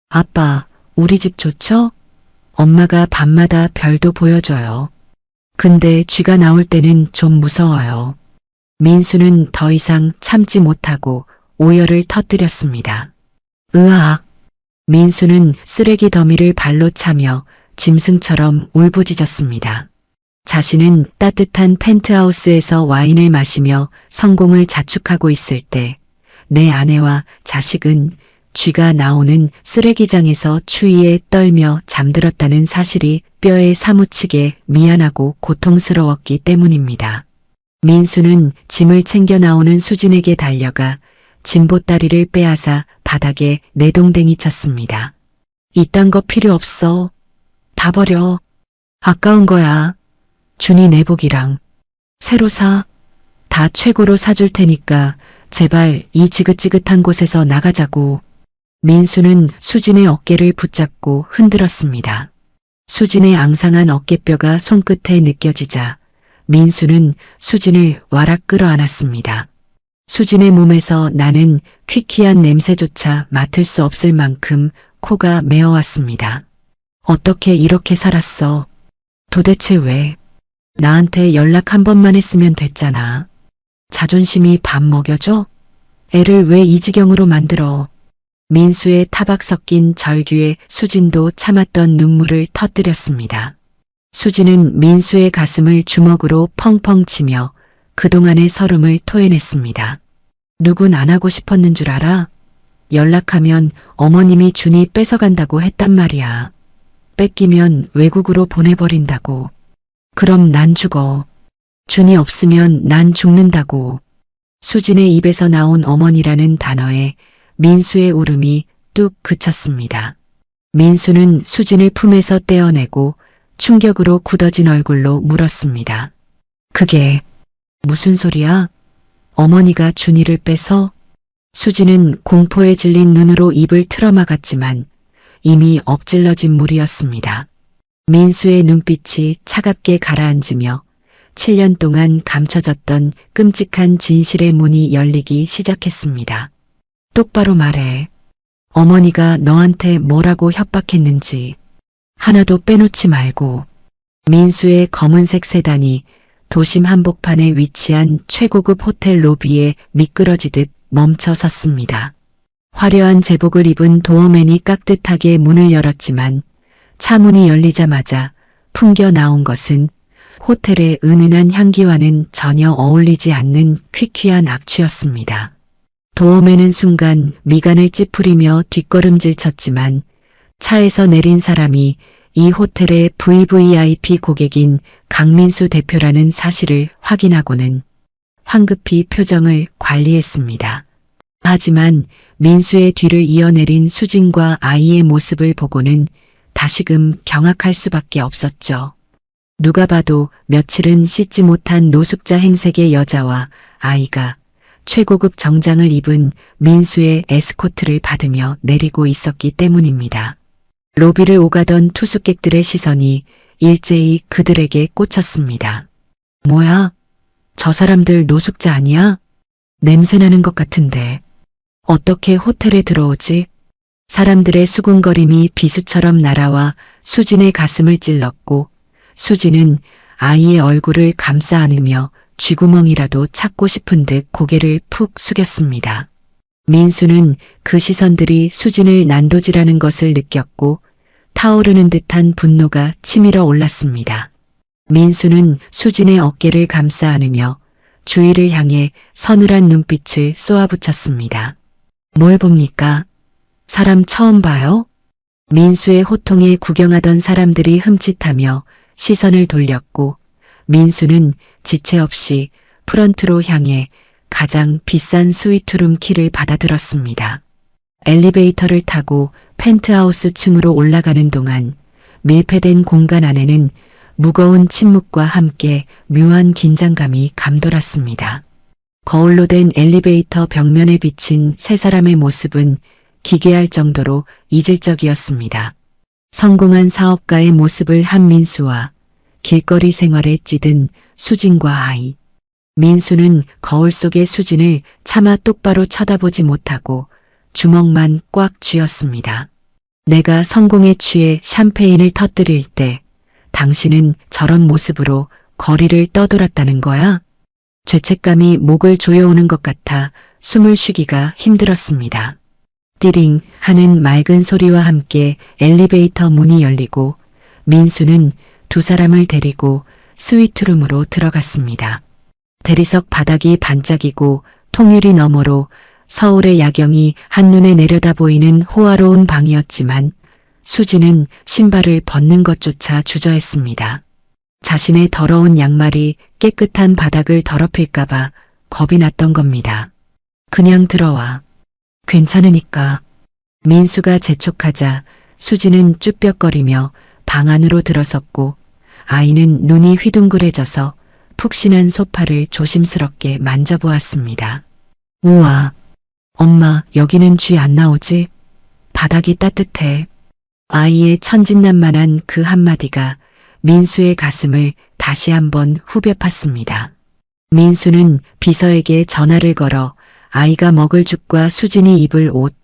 아빠, 우리 집 좋죠? 엄마가 밤마다 별도 보여줘요. 근데 쥐가 나올 때는 좀 무서워요. 민수는 더 이상 참지 못하고 오열을 터뜨렸습니다. 으악! 민수는 쓰레기 더미를 발로 차며 짐승처럼 울부짖었습니다. 자신은 따뜻한 펜트하우스에서 와인을 마시며 성공을 자축하고 있을 때 내 아내와 자식은 쥐가 나오는 쓰레기장에서 추위에 떨며 잠들었다는 사실이 뼈에 사무치게 미안하고 고통스러웠기 때문입니다. 민수는 짐을 챙겨 나오는 수진에게 달려가 짐보따리를 빼앗아 바닥에 내동댕이 쳤습니다. 이딴 거 필요 없어. 다 버려. 아까운 거야. 준이 내복이랑 새로 사. 다 최고로 사줄 테니까 제발 이 지긋지긋한 곳에서 나가자고. 민수는 수진의 어깨를 붙잡고 흔들었습니다. 수진의 앙상한 어깨뼈가 손끝에 느껴지자 민수는 수진을 와락 끌어안았습니다. 수진의 몸에서 나는 퀴퀴한 냄새조차 맡을 수 없을 만큼 코가 메어왔습니다. 어떻게 이렇게 살았어? 도대체 왜? 나한테 연락 한 번만 했으면 됐잖아. 자존심이 밥 먹여줘? 애를 왜 이 지경으로 만들어? 민수의 타박 섞인 절규에 수진도 참았던 눈물을 터뜨렸습니다. 수진은 민수의 가슴을 주먹으로 펑펑 치며 그동안의 서름을 토해냈습니다. 누군 안 하고 싶었는 줄 알아? 연락하면 어머님이 준이 뺏어간다고 했단 말이야. 뺏기면 외국으로 보내버린다고. 그럼 난 죽어. 준이 없으면 난 죽는다고. 수진의 입에서 나온 어머니라는 단어에 민수의 울음이 뚝 그쳤습니다. 민수는 수진을 품에서 떼어내고 충격으로 굳어진 얼굴로 물었습니다. 그게 무슨 소리야? 어머니가 준이를 빼서? 수진은 공포에 질린 눈으로 입을 틀어막았지만 이미 엎질러진 물이었습니다. 민수의 눈빛이 차갑게 가라앉으며 7년 동안 감춰졌던 끔찍한 진실의 문이 열리기 시작했습니다. 똑바로 말해. 어머니가 너한테 뭐라고 협박했는지 하나도 빼놓지 말고. 민수의 검은색 세단이 도심 한복판에 위치한 최고급 호텔 로비에 미끄러지듯 멈춰 섰습니다. 화려한 제복을 입은 도어맨이 깍듯하게 문을 열었지만 차 문이 열리자마자 풍겨 나온 것은 호텔의 은은한 향기와는 전혀 어울리지 않는 퀴퀴한 악취였습니다. 도어맨은 순간 미간을 찌푸리며 뒷걸음질 쳤지만 차에서 내린 사람이 이 호텔의 VVIP 고객인 강민수 대표라는 사실을 확인하고는 황급히 표정을 관리했습니다. 하지만 민수의 뒤를 이어내린 수진과 아이의 모습을 보고는 다시금 경악할 수밖에 없었죠. 누가 봐도 며칠은 씻지 못한 노숙자 행색의 여자와 아이가 최고급 정장을 입은 민수의 에스코트를 받으며 내리고 있었기 때문입니다. 로비를 오가던 투숙객들의 시선이 일제히 그들에게 꽂혔습니다. 뭐야? 저 사람들 노숙자 아니야? 냄새나는 것 같은데. 어떻게 호텔에 들어오지? 사람들의 수군거림이 비수처럼 날아와 수진의 가슴을 찔렀고 수진은 아이의 얼굴을 감싸 안으며 쥐구멍이라도 찾고 싶은 듯 고개를 푹 숙였습니다. 민수는 그 시선들이 수진을 난도질하는 것을 느꼈고 타오르는 듯한 분노가 치밀어 올랐습니다. 민수는 수진의 어깨를 감싸 안으며 주위를 향해 서늘한 눈빛을 쏘아붙였습니다. 뭘 봅니까? 사람 처음 봐요? 민수의 호통에 구경하던 사람들이 흠칫하며 시선을 돌렸고 민수는 지체 없이 프런트로 향해 가장 비싼 스위트룸 키를 받아들었습니다. 엘리베이터를 타고 펜트하우스 층으로 올라가는 동안 밀폐된 공간 안에는 무거운 침묵과 함께 묘한 긴장감이 감돌았습니다. 거울로 된 엘리베이터 벽면에 비친 세 사람의 모습은 기괴할 정도로 이질적이었습니다. 성공한 사업가의 모습을 한 민수와 길거리 생활에 찌든 수진과 아이. 민수는 거울 속의 수진을 차마 똑바로 쳐다보지 못하고 주먹만 꽉 쥐었습니다. 내가 성공에 취해 샴페인을 터뜨릴 때 당신은 저런 모습으로 거리를 떠돌았다는 거야? 죄책감이 목을 조여오는 것 같아 숨을 쉬기가 힘들었습니다. 띠링 하는 맑은 소리와 함께 엘리베이터 문이 열리고 민수는 두 사람을 데리고 스위트룸으로 들어갔습니다. 대리석 바닥이 반짝이고 통유리 너머로 서울의 야경이 한눈에 내려다 보이는 호화로운 방이었지만 수지는 신발을 벗는 것조차 주저했습니다. 자신의 더러운 양말이 깨끗한 바닥을 더럽힐까봐 겁이 났던 겁니다. 그냥 들어와. 괜찮으니까. 민수가 재촉하자 수지는 쭈뼛거리며 방 안으로 들어섰고 아이는 눈이 휘둥그레져서 푹신한 소파를 조심스럽게 만져보았습니다. 우와, 엄마 여기는 쥐 안 나오지? 바닥이 따뜻해. 아이의 천진난만한 그 한마디가 민수의 가슴을 다시 한번 후벼 팠습니다. 민수는 비서에게 전화를 걸어 아이가 먹을 죽과 수진이 입을 옷,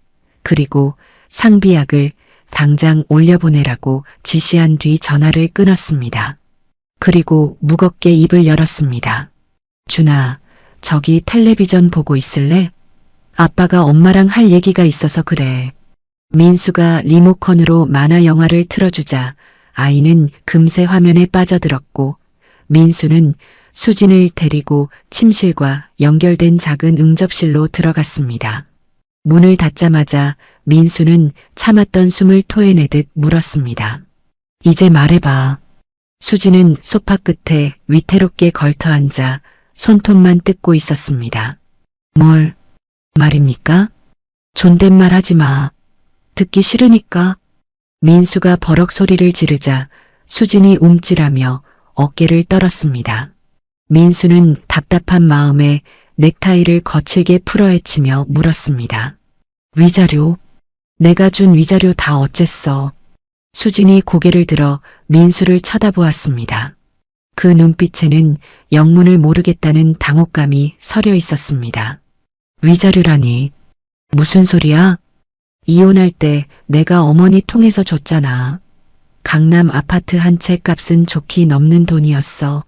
그리고 상비약을 당장 올려보내라고 지시한 뒤 전화를 끊었습니다. 그리고 무겁게 입을 열었습니다. 준아, 저기 텔레비전 보고 있을래? 아빠가 엄마랑 할 얘기가 있어서 그래. 민수가 리모컨으로 만화 영화를 틀어주자 아이는 금세 화면에 빠져들었고 민수는 수진을 데리고 침실과 연결된 작은 응접실로 들어갔습니다. 문을 닫자마자 민수는 참았던 숨을 토해내듯 물었습니다. 이제 말해봐. 수진은 소파 끝에 위태롭게 걸터앉아 손톱만 뜯고 있었습니다. 뭘 말입니까? 존댓말 하지 마. 듣기 싫으니까. 민수가 버럭 소리를 지르자 수진이 움찔하며 어깨를 떨었습니다. 민수는 답답한 마음에 넥타이를 거칠게 풀어헤치며 물었습니다. 위자료? 내가 준 위자료 다 어쨌어? 수진이 고개를 들어 민수를 쳐다보았습니다. 그 눈빛에는 영문을 모르겠다는 당혹감이 서려 있었습니다. 위자료라니. 무슨 소리야? 이혼할 때 내가 어머니 통해서 줬잖아. 강남 아파트 한 채 값은 좋게 넘는 돈이었어.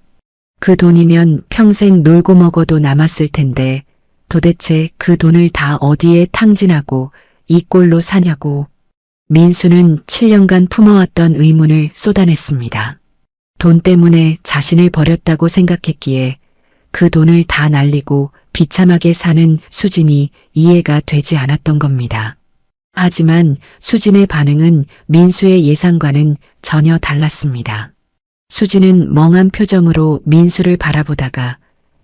그 돈이면 평생 놀고 먹어도 남았을 텐데 도대체 그 돈을 다 어디에 탕진하고 이 꼴로 사냐고. 민수는 7년간 품어왔던 의문을 쏟아냈습니다. 돈 때문에 자신을 버렸다고 생각했기에 그 돈을 다 날리고 비참하게 사는 수진이 이해가 되지 않았던 겁니다. 하지만 수진의 반응은 민수의 예상과는 전혀 달랐습니다. 수진은 멍한 표정으로 민수를 바라보다가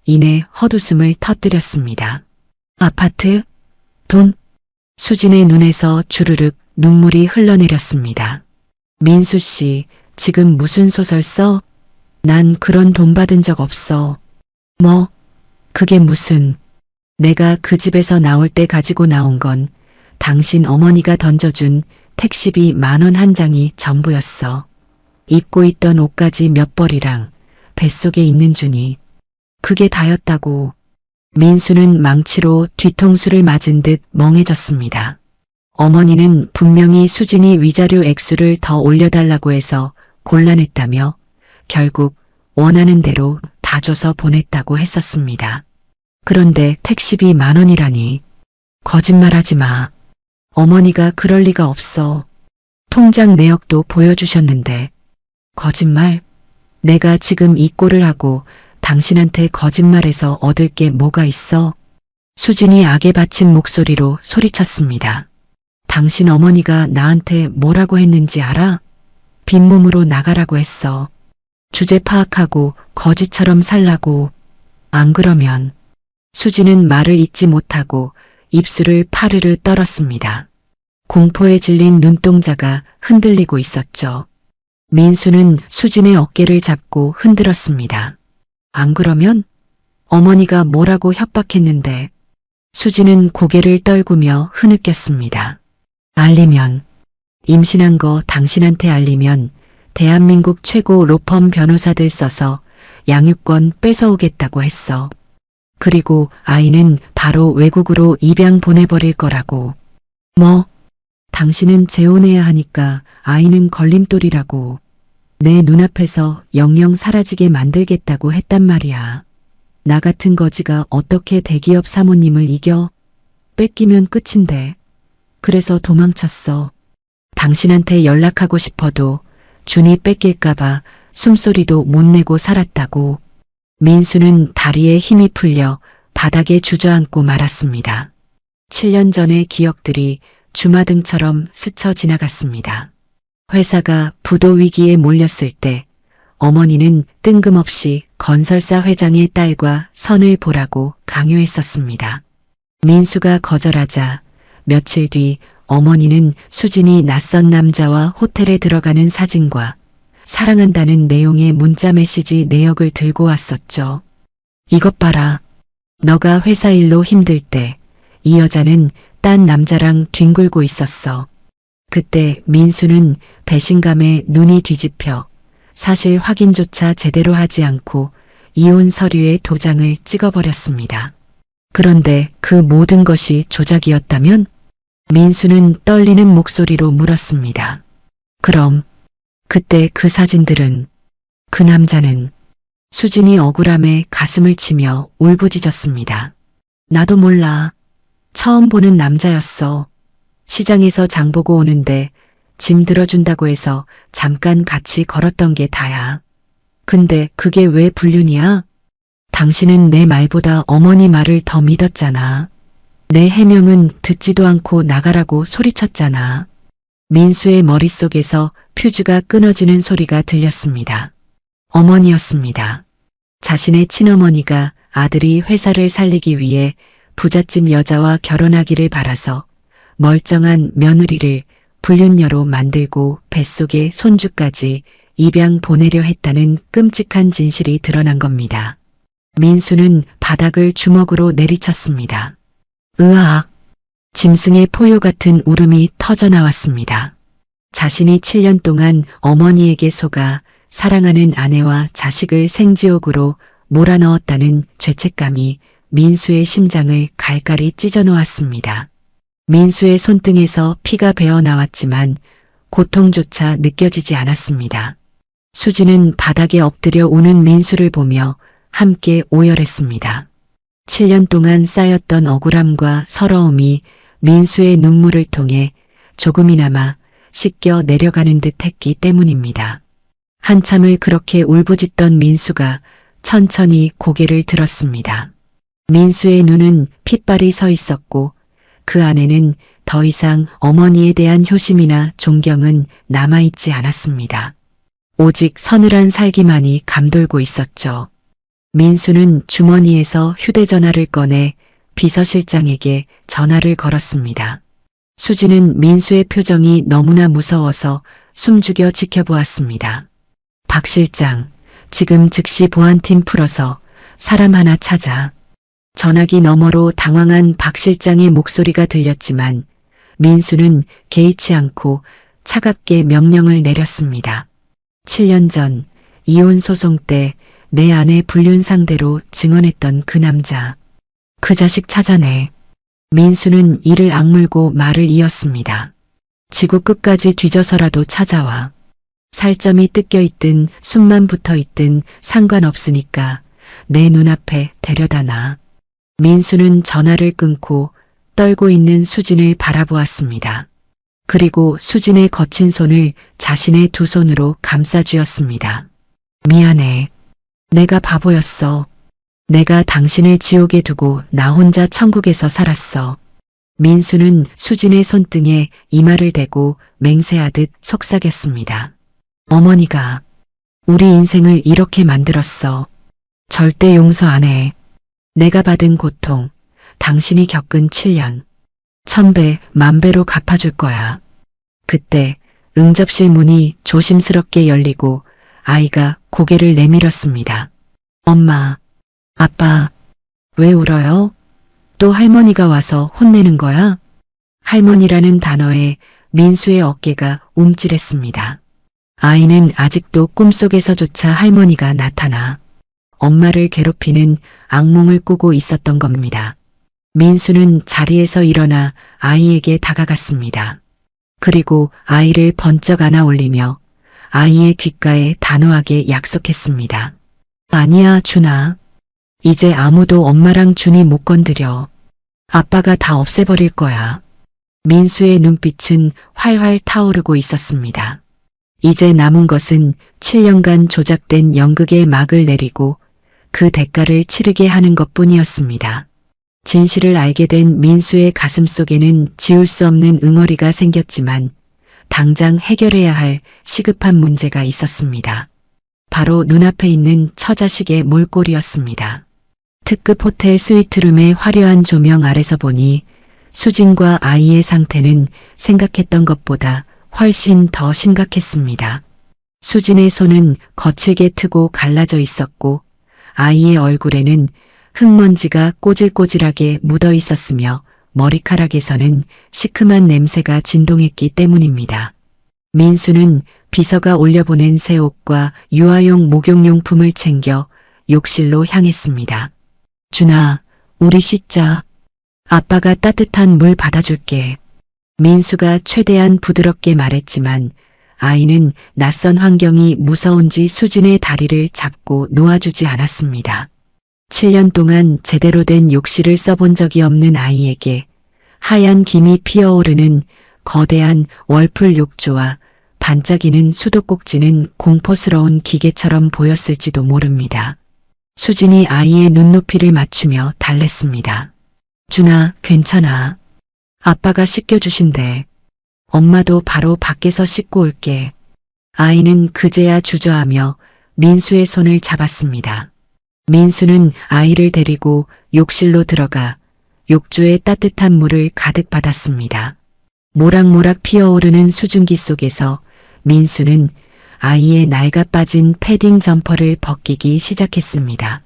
이내 헛웃음을 터뜨렸습니다. 아파트? 돈? 수진의 눈에서 주르륵 눈물이 흘러내렸습니다. 민수 씨, 지금 무슨 소설 써? 난 그런 돈 받은 적 없어. 뭐? 그게 무슨? 내가 그 집에서 나올 때 가지고 나온 건 당신 어머니가 던져준 택시비 10,000원 한 장이 전부였어. 입고 있던 옷까지 몇 벌이랑 뱃속에 있는 주니 그게 다였다고. 민수는 망치로 뒤통수를 맞은 듯 멍해졌습니다. 어머니는 분명히 수진이 위자료 액수를 더 올려달라고 해서 곤란했다며 결국 원하는 대로 다 줘서 보냈다고 했었습니다. 그런데 택시비 10,000원이라니. 거짓말하지 마. 어머니가 그럴 리가 없어. 통장 내역도 보여주셨는데. 거짓말? 내가 지금 이 꼴을 하고 당신한테 거짓말해서 얻을 게 뭐가 있어? 수진이 악에 받친 목소리로 소리쳤습니다. 당신 어머니가 나한테 뭐라고 했는지 알아? 빈몸으로 나가라고 했어. 주제 파악하고 거지처럼 살라고. 안 그러면. 수진은 말을 잇지 못하고 입술을 파르르 떨었습니다. 공포에 질린 눈동자가 흔들리고 있었죠. 민수는 수진의 어깨를 잡고 흔들었습니다. 안 그러면? 어머니가 뭐라고 협박했는데. 수진은 고개를 떨구며 흐느꼈습니다. 알리면. 임신한 거 당신한테 알리면 대한민국 최고 로펌 변호사들 써서 양육권 뺏어오겠다고 했어. 그리고 아이는 바로 외국으로 입양 보내버릴 거라고. 뭐? 당신은 재혼해야 하니까 아이는 걸림돌이라고. 내 눈앞에서 영영 사라지게 만들겠다고 했단 말이야. 나 같은 거지가 어떻게 대기업 사모님을 이겨? 뺏기면 끝인데. 그래서 도망쳤어. 당신한테 연락하고 싶어도 준이 뺏길까봐 숨소리도 못 내고 살았다고. 민수는 다리에 힘이 풀려 바닥에 주저앉고 말았습니다. 7년 전의 기억들이 주마등처럼 스쳐 지나갔습니다. 회사가 부도 위기에 몰렸을 때 어머니는 뜬금없이 건설사 회장의 딸과 선을 보라고 강요했었습니다. 민수가 거절하자 며칠 뒤 어머니는 수진이 낯선 남자와 호텔에 들어가는 사진과 사랑한다는 내용의 문자 메시지 내역을 들고 왔었죠. 이것 봐라. 너가 회사 일로 힘들 때 이 여자는 딴 남자랑 뒹굴고 있었어. 그때 민수는 배신감에 눈이 뒤집혀 사실 확인조차 제대로 하지 않고 이혼 서류에 도장을 찍어버렸습니다. 그런데 그 모든 것이 조작이었다면? 민수는 떨리는 목소리로 물었습니다. 그럼 그때 그 사진들은, 그 남자는. 수진이 억울함에 가슴을 치며 울부짖었습니다. 나도 몰라. 처음 보는 남자였어. 시장에서 장 보고 오는데 짐 들어준다고 해서 잠깐 같이 걸었던 게 다야. 근데 그게 왜 불륜이야? 당신은 내 말보다 어머니 말을 더 믿었잖아. 내 해명은 듣지도 않고 나가라고 소리쳤잖아. 민수의 머릿속에서 퓨즈가 끊어지는 소리가 들렸습니다. 어머니였습니다. 자신의 친어머니가 아들이 회사를 살리기 위해 부잣집 여자와 결혼하기를 바라서 멀쩡한 며느리를 불륜녀로 만들고 뱃속에 손주까지 입양 보내려 했다는 끔찍한 진실이 드러난 겁니다. 민수는 바닥을 주먹으로 내리쳤습니다. 으악! 짐승의 포효 같은 울음이 터져 나왔습니다. 자신이 7년 동안 어머니에게 속아 사랑하는 아내와 자식을 생지옥으로 몰아넣었다는 죄책감이 민수의 심장을 갈갈이 찢어 놓았습니다. 민수의 손등에서 피가 배어 나왔지만 고통조차 느껴지지 않았습니다. 수지는 바닥에 엎드려 우는 민수를 보며 함께 오열했습니다. 7년 동안 쌓였던 억울함과 서러움이 민수의 눈물을 통해 조금이나마 씻겨 내려가는 듯 했기 때문입니다. 한참을 그렇게 울부짖던 민수가 천천히 고개를 들었습니다. 민수의 눈은 핏발이 서 있었고 그 안에는 더 이상 어머니에 대한 효심이나 존경은 남아있지 않았습니다. 오직 서늘한 살기만이 감돌고 있었죠. 민수는 주머니에서 휴대전화를 꺼내 비서실장에게 전화를 걸었습니다. 수지는 민수의 표정이 너무나 무서워서 숨죽여 지켜보았습니다. 박 실장, 지금 즉시 보안팀 풀어서 사람 하나 찾아. 전화기 너머로 당황한 박 실장의 목소리가 들렸지만 민수는 개의치 않고 차갑게 명령을 내렸습니다. 7년 전 이혼 소송 때 내 아내 불륜 상대로 증언했던 그 남자. 그 자식 찾아내. 민수는 이를 악물고 말을 이었습니다. 지구 끝까지 뒤져서라도 찾아와. 살점이 뜯겨 있든 숨만 붙어 있든 상관없으니까 내 눈앞에 데려다 놔. 민수는 전화를 끊고 떨고 있는 수진을 바라보았습니다. 그리고 수진의 거친 손을 자신의 두 손으로 감싸쥐었습니다. 미안해. 내가 바보였어. 내가 당신을 지옥에 두고 나 혼자 천국에서 살았어. 민수는 수진의 손등에 이마를 대고 맹세하듯 속삭였습니다. 어머니가 우리 인생을 이렇게 만들었어. 절대 용서 안 해. 내가 받은 고통, 당신이 겪은 7년, 1000배, 10,000배로 갚아줄 거야. 그때 응접실 문이 조심스럽게 열리고 아이가 고개를 내밀었습니다. 엄마, 아빠, 왜 울어요? 또 할머니가 와서 혼내는 거야? 할머니라는 단어에 민수의 어깨가 움찔했습니다. 아이는 아직도 꿈속에서조차 할머니가 나타나 엄마를 괴롭히는 악몽을 꾸고 있었던 겁니다. 민수는 자리에서 일어나 아이에게 다가갔습니다. 그리고 아이를 번쩍 안아 올리며 아이의 귓가에 단호하게 약속했습니다. 아니야, 준아. 이제 아무도 엄마랑 준이 못 건드려. 아빠가 다 없애버릴 거야. 민수의 눈빛은 활활 타오르고 있었습니다. 이제 남은 것은 7년간 조작된 연극의 막을 내리고 그 대가를 치르게 하는 것뿐이었습니다. 진실을 알게 된 민수의 가슴속에는 지울 수 없는 응어리가 생겼지만 당장 해결해야 할 시급한 문제가 있었습니다. 바로 눈앞에 있는 처자식의 몰골이었습니다. 특급 호텔 스위트룸의 화려한 조명 아래서 보니 수진과 아이의 상태는 생각했던 것보다 훨씬 더 심각했습니다. 수진의 손은 거칠게 트고 갈라져 있었고 아이의 얼굴에는 흙먼지가 꼬질꼬질하게 묻어 있었으며 머리카락에서는 시큼한 냄새가 진동했기 때문입니다. 민수는 비서가 올려보낸 새 옷과 유아용 목욕용품을 챙겨 욕실로 향했습니다. 준아, 우리 씻자. 아빠가 따뜻한 물 받아줄게. 민수가 최대한 부드럽게 말했지만 아이는 낯선 환경이 무서운지 수진의 다리를 잡고 놓아주지 않았습니다. 7년 동안 제대로 된 욕실을 써본 적이 없는 아이에게 하얀 김이 피어오르는 거대한 월풀 욕조와 반짝이는 수도꼭지는 공포스러운 기계처럼 보였을지도 모릅니다. 수진이 아이의 눈높이를 맞추며 달랬습니다. 준아, 괜찮아. 아빠가 씻겨주신대. 엄마도 바로 밖에서 씻고 올게. 아이는 그제야 주저하며 민수의 손을 잡았습니다. 민수는 아이를 데리고 욕실로 들어가 욕조에 따뜻한 물을 가득 받았습니다. 모락모락 피어오르는 수증기 속에서 민수는 아이의 낡아 빠진 패딩 점퍼를 벗기기 시작했습니다.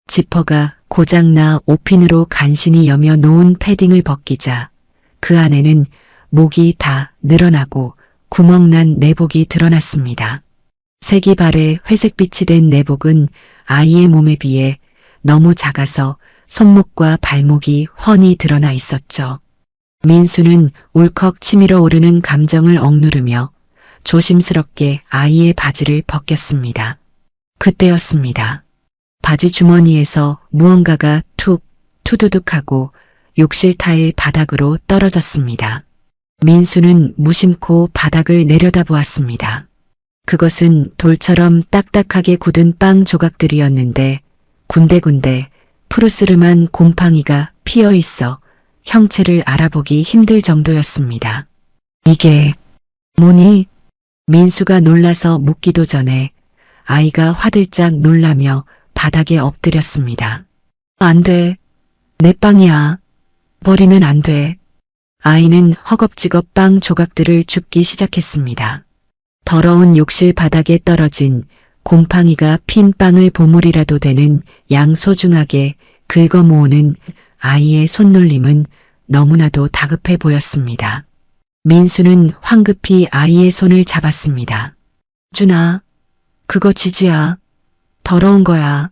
지퍼가 고장나 옷핀으로 간신히 여며 놓은 패딩을 벗기자 그 안에는 목이 다 늘어나고 구멍난 내복이 드러났습니다. 색이 바래 회색빛이 된 내복은 아이의 몸에 비해 너무 작아서 손목과 발목이 훤히 드러나 있었죠. 민수는 울컥 치밀어 오르는 감정을 억누르며 조심스럽게 아이의 바지를 벗겼습니다. 그때였습니다. 바지 주머니에서 무언가가 툭 투두둑하고 욕실 타일 바닥으로 떨어졌습니다. 민수는 무심코 바닥을 내려다보았습니다. 그것은 돌처럼 딱딱하게 굳은 빵 조각들이었는데 군데군데 푸르스름한 곰팡이가 피어 있어 형체를 알아보기 힘들 정도였습니다. 이게 뭐니? 민수가 놀라서 묻기도 전에 아이가 화들짝 놀라며 바닥에 엎드렸습니다. 안 돼. 내 빵이야. 버리면 안 돼. 아이는 허겁지겁 빵 조각들을 줍기 시작했습니다. 더러운 욕실 바닥에 떨어진 곰팡이가 핀 빵을 보물이라도 되는 양소중하게 긁어 모으는 아이의 손놀림은 너무나도 다급해 보였습니다. 민수는 황급히 아이의 손을 잡았습니다. 준아, 그거 지지야. 더러운 거야.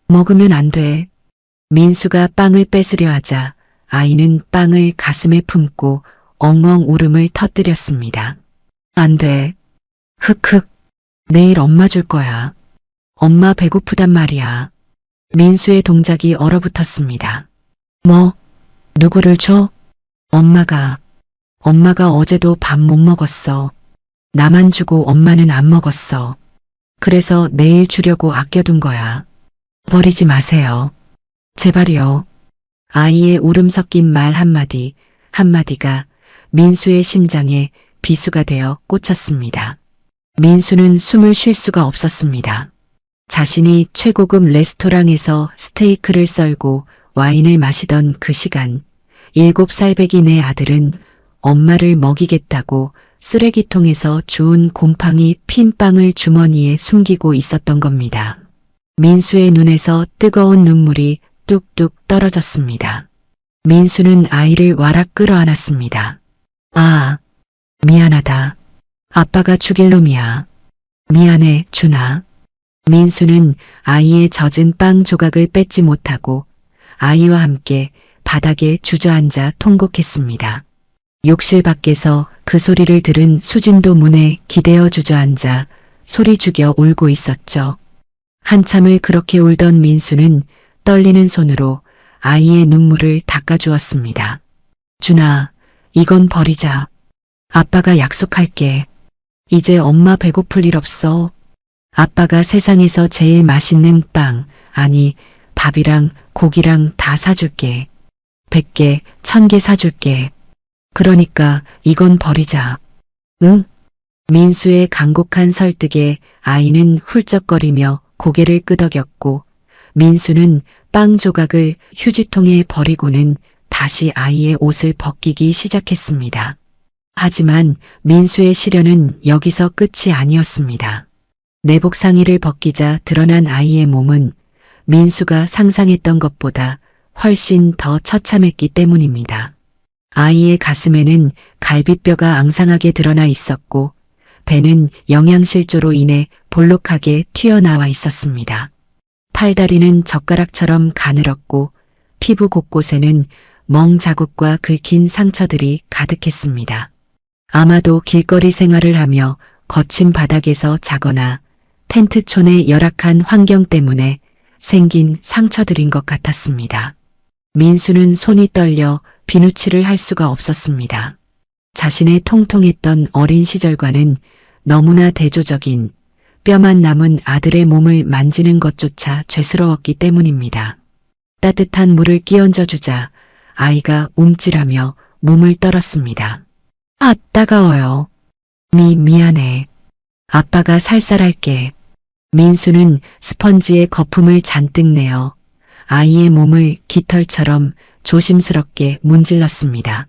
먹으면 안 돼. 민수가 빵을 뺏으려 하자 아이는 빵을 가슴에 품고 엉엉 울음을 터뜨렸습니다. 안 돼. 흑흑. 내일 엄마 줄 거야. 엄마 배고프단 말이야. 민수의 동작이 얼어붙었습니다. 뭐? 누구를 줘? 엄마가 어제도 밥 못 먹었어. 나만 주고 엄마는 안 먹었어. 그래서 내일 주려고 아껴둔 거야. 버리지 마세요. 제발요. 아이의 울음 섞인 말 한마디, 한마디가 민수의 심장에 비수가 되어 꽂혔습니다. 민수는 숨을 쉴 수가 없었습니다. 자신이 최고급 레스토랑에서 스테이크를 썰고 와인을 마시던 그 시간, 7살 배기 내 아들은 엄마를 먹이겠다고 쓰레기통에서 주운 곰팡이 핀 빵을 주머니에 숨기고 있었던 겁니다. 민수의 눈에서 뜨거운 눈물이 뚝뚝 떨어졌습니다. 민수는 아이를 와락 끌어안았습니다. 아, 미안하다. 아빠가 죽일 놈이야. 미안해, 준아. 민수는 아이의 젖은 빵 조각을 뺏지 못하고 아이와 함께 바닥에 주저앉아 통곡했습니다. 욕실 밖에서 그 소리를 들은 수진도 문에 기대어 주저앉아 소리 죽여 울고 있었죠. 한참을 그렇게 울던 민수는 떨리는 손으로 아이의 눈물을 닦아주었습니다. 준아, 이건 버리자. 아빠가 약속할게. 이제 엄마 배고플 일 없어. 아빠가 세상에서 제일 맛있는 빵, 아니 밥이랑 고기랑 다 사줄게. 100개, 1000개 사줄게. 그러니까 이건 버리자. 응? 민수의 간곡한 설득에 아이는 훌쩍거리며 고개를 끄덕였고 민수는 빵 조각을 휴지통에 버리고는 다시 아이의 옷을 벗기기 시작했습니다. 하지만 민수의 시련은 여기서 끝이 아니었습니다. 내복 상의를 벗기자 드러난 아이의 몸은 민수가 상상했던 것보다 훨씬 더 처참했기 때문입니다. 아이의 가슴에는 갈비뼈가 앙상하게 드러나 있었고 배는 영양실조로 인해 볼록하게 튀어나와 있었습니다. 팔다리는 젓가락처럼 가늘었고 피부 곳곳에는 멍 자국과 긁힌 상처들이 가득했습니다. 아마도 길거리 생활을 하며 거친 바닥에서 자거나 텐트촌의 열악한 환경 때문에 생긴 상처들인 것 같았습니다. 민수는 손이 떨려 비누칠을 할 수가 없었습니다. 자신의 통통했던 어린 시절과는 너무나 대조적인 뼈만 남은 아들의 몸을 만지는 것조차 죄스러웠기 때문입니다. 따뜻한 물을 끼얹어 주자 아이가 움찔하며 몸을 떨었습니다. 아, 따가워요. 미안해. 아빠가 살살할게. 민수는 스펀지에 거품을 잔뜩 내어 아이의 몸을 깃털처럼 조심스럽게 문질렀습니다.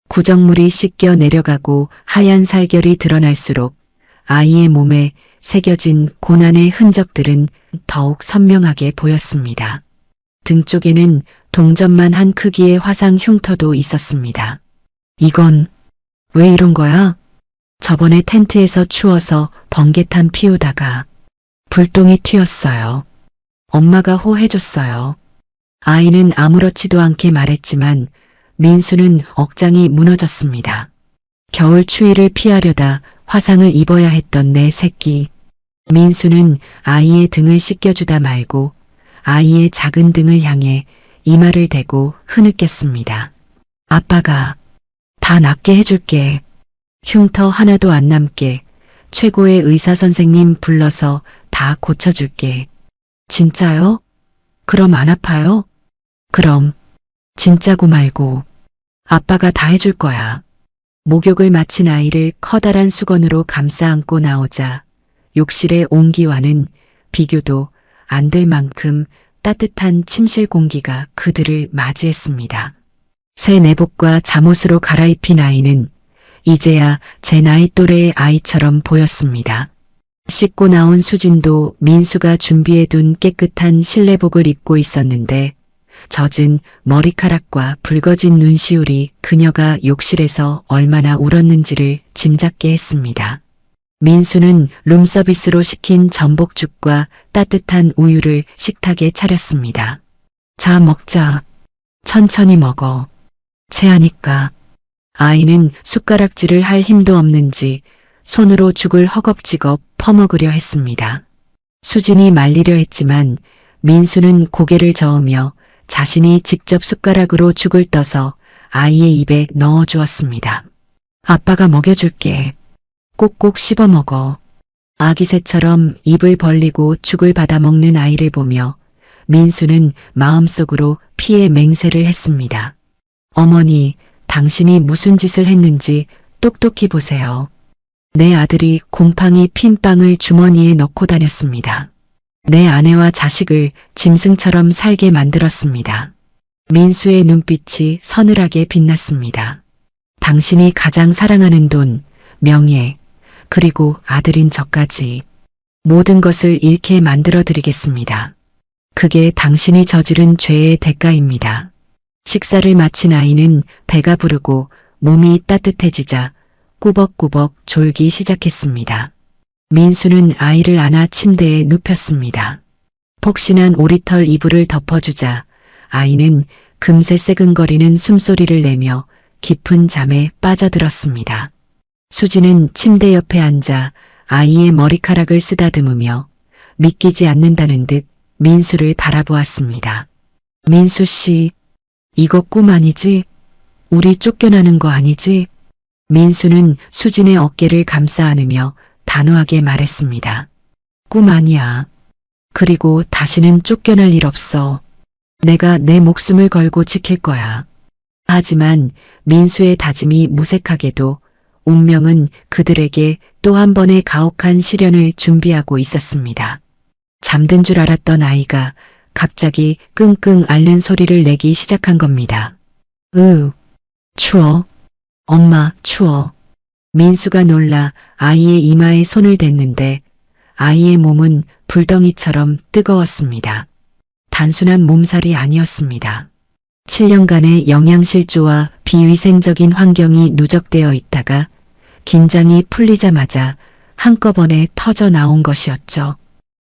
구정물이 씻겨 내려가고 하얀 살결이 드러날수록 아이의 몸에 새겨진 고난의 흔적들은 더욱 선명하게 보였습니다. 등 쪽에는 동전만 한 크기의 화상 흉터도 있었습니다. 이건 왜 이런 거야? 저번에 텐트에서 추워서 번개탄 피우다가 불똥이 튀었어요. 엄마가 호해줬어요. 아이는 아무렇지도 않게 말했지만 민수는 억장이 무너졌습니다. 겨울 추위를 피하려다 화상을 입어야 했던 내 새끼. 민수는 아이의 등을 씻겨주다 말고 아이의 작은 등을 향해 이마를 대고 흐느꼈습니다. 아빠가 다 낫게 해줄게. 흉터 하나도 안 남게 최고의 의사 선생님 불러서 다 고쳐줄게. 진짜요? 그럼 안 아파요? 그럼 진짜고 말고 아빠가 다 해줄 거야. 목욕을 마친 아이를 커다란 수건으로 감싸 안고 나오자 욕실의 온기와는 비교도 안 될 만큼 따뜻한 침실 공기가 그들을 맞이했습니다. 새 내복과 잠옷으로 갈아입힌 아이는 이제야 제 나이 또래의 아이처럼 보였습니다. 씻고 나온 수진도 민수가 준비해둔 깨끗한 실내복을 입고 있었는데 젖은 머리카락과 붉어진 눈시울이 그녀가 욕실에서 얼마나 울었는지를 짐작게 했습니다. 민수는 룸서비스로 시킨 전복죽과 따뜻한 우유를 식탁에 차렸습니다. 자, 먹자. 천천히 먹어. 체하니까. 아이는 숟가락질을 할 힘도 없는지 손으로 죽을 허겁지겁 퍼먹으려 했습니다. 수진이 말리려 했지만 민수는 고개를 저으며 자신이 직접 숟가락으로 죽을 떠서 아이의 입에 넣어 주었습니다. 아빠가 먹여줄게. 꼭꼭 씹어 먹어. 아기 새처럼 입을 벌리고 죽을 받아 먹는 아이를 보며 민수는 마음속으로 피의 맹세를 했습니다. 어머니, 당신이 무슨 짓을 했는지 똑똑히 보세요. 내 아들이 곰팡이 핀빵을 주머니에 넣고 다녔습니다. 내 아내와 자식을 짐승처럼 살게 만들었습니다. 민수의 눈빛이 서늘하게 빛났습니다. 당신이 가장 사랑하는 돈, 명예, 그리고 아들인 저까지 모든 것을 잃게 만들어 드리겠습니다. 그게 당신이 저지른 죄의 대가입니다. 식사를 마친 아이는 배가 부르고 몸이 따뜻해지자 꾸벅꾸벅 졸기 시작했습니다. 민수는 아이를 안아 침대에 눕혔습니다. 폭신한 오리털 이불을 덮어주자 아이는 금세 새근거리는 숨소리를 내며 깊은 잠에 빠져들었습니다. 수지는 침대 옆에 앉아 아이의 머리카락을 쓰다듬으며 믿기지 않는다는 듯 민수를 바라보았습니다. 민수 씨, 이거 꿈 아니지? 우리 쫓겨나는 거 아니지? 민수는 수진의 어깨를 감싸 안으며 단호하게 말했습니다. 꿈 아니야. 그리고 다시는 쫓겨날 일 없어. 내가 내 목숨을 걸고 지킬 거야. 하지만 민수의 다짐이 무색하게도 운명은 그들에게 또 한 번의 가혹한 시련을 준비하고 있었습니다. 잠든 줄 알았던 아이가 갑자기 끙끙 앓는 소리를 내기 시작한 겁니다. 추워. 엄마, 추워. 민수가 놀라 아이의 이마에 손을 댔는데 아이의 몸은 불덩이처럼 뜨거웠습니다. 단순한 몸살이 아니었습니다. 7년간의 영양실조와 비위생적인 환경이 누적되어 있다가 긴장이 풀리자마자 한꺼번에 터져 나온 것이었죠.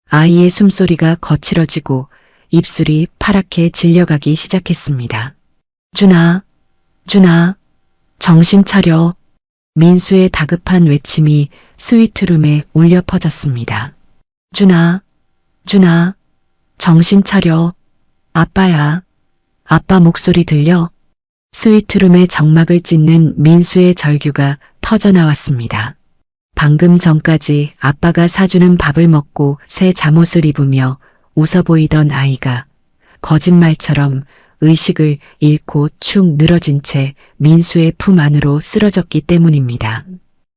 아이의 숨소리가 거칠어지고 입술이 파랗게 질려가기 시작했습니다. 준아, 정신 차려. 민수의 다급한 외침이 스위트룸에 울려 퍼졌습니다. 준아, 정신 차려. 아빠야. 아빠 목소리 들려? 스위트룸의 정막을 찢는 민수의 절규가 터져나왔습니다. 방금 전까지 아빠가 사주는 밥을 먹고 새 잠옷을 입으며 웃어 보이던 아이가 거짓말처럼 의식을 잃고 축 늘어진 채 민수의 품 안으로 쓰러졌기 때문입니다.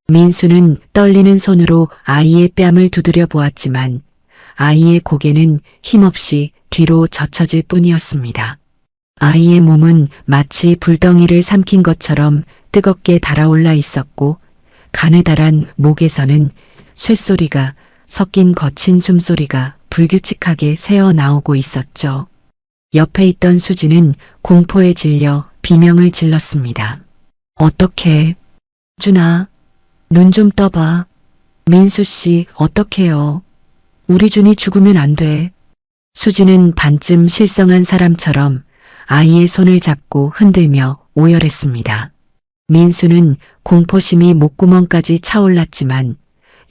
민수는 떨리는 손으로 아이의 뺨을 두드려 보았지만 아이의 고개는 힘없이 뒤로 젖혀질 뿐이었습니다. 아이의 몸은 마치 불덩이를 삼킨 것처럼 뜨겁게 달아올라 있었고 가느다란 목에서는 쇳소리가 섞인 거친 숨소리가 불규칙하게 새어 나오고 있었죠. 옆에 있던 수지는 공포에 질려 비명을 질렀습니다. 어떡해. 준아, 눈 좀 떠봐. 민수 씨, 어떡해요? 우리 준이 죽으면 안 돼. 수지는 반쯤 실성한 사람처럼 아이의 손을 잡고 흔들며 오열했습니다. 민수는 공포심이 목구멍까지 차올랐지만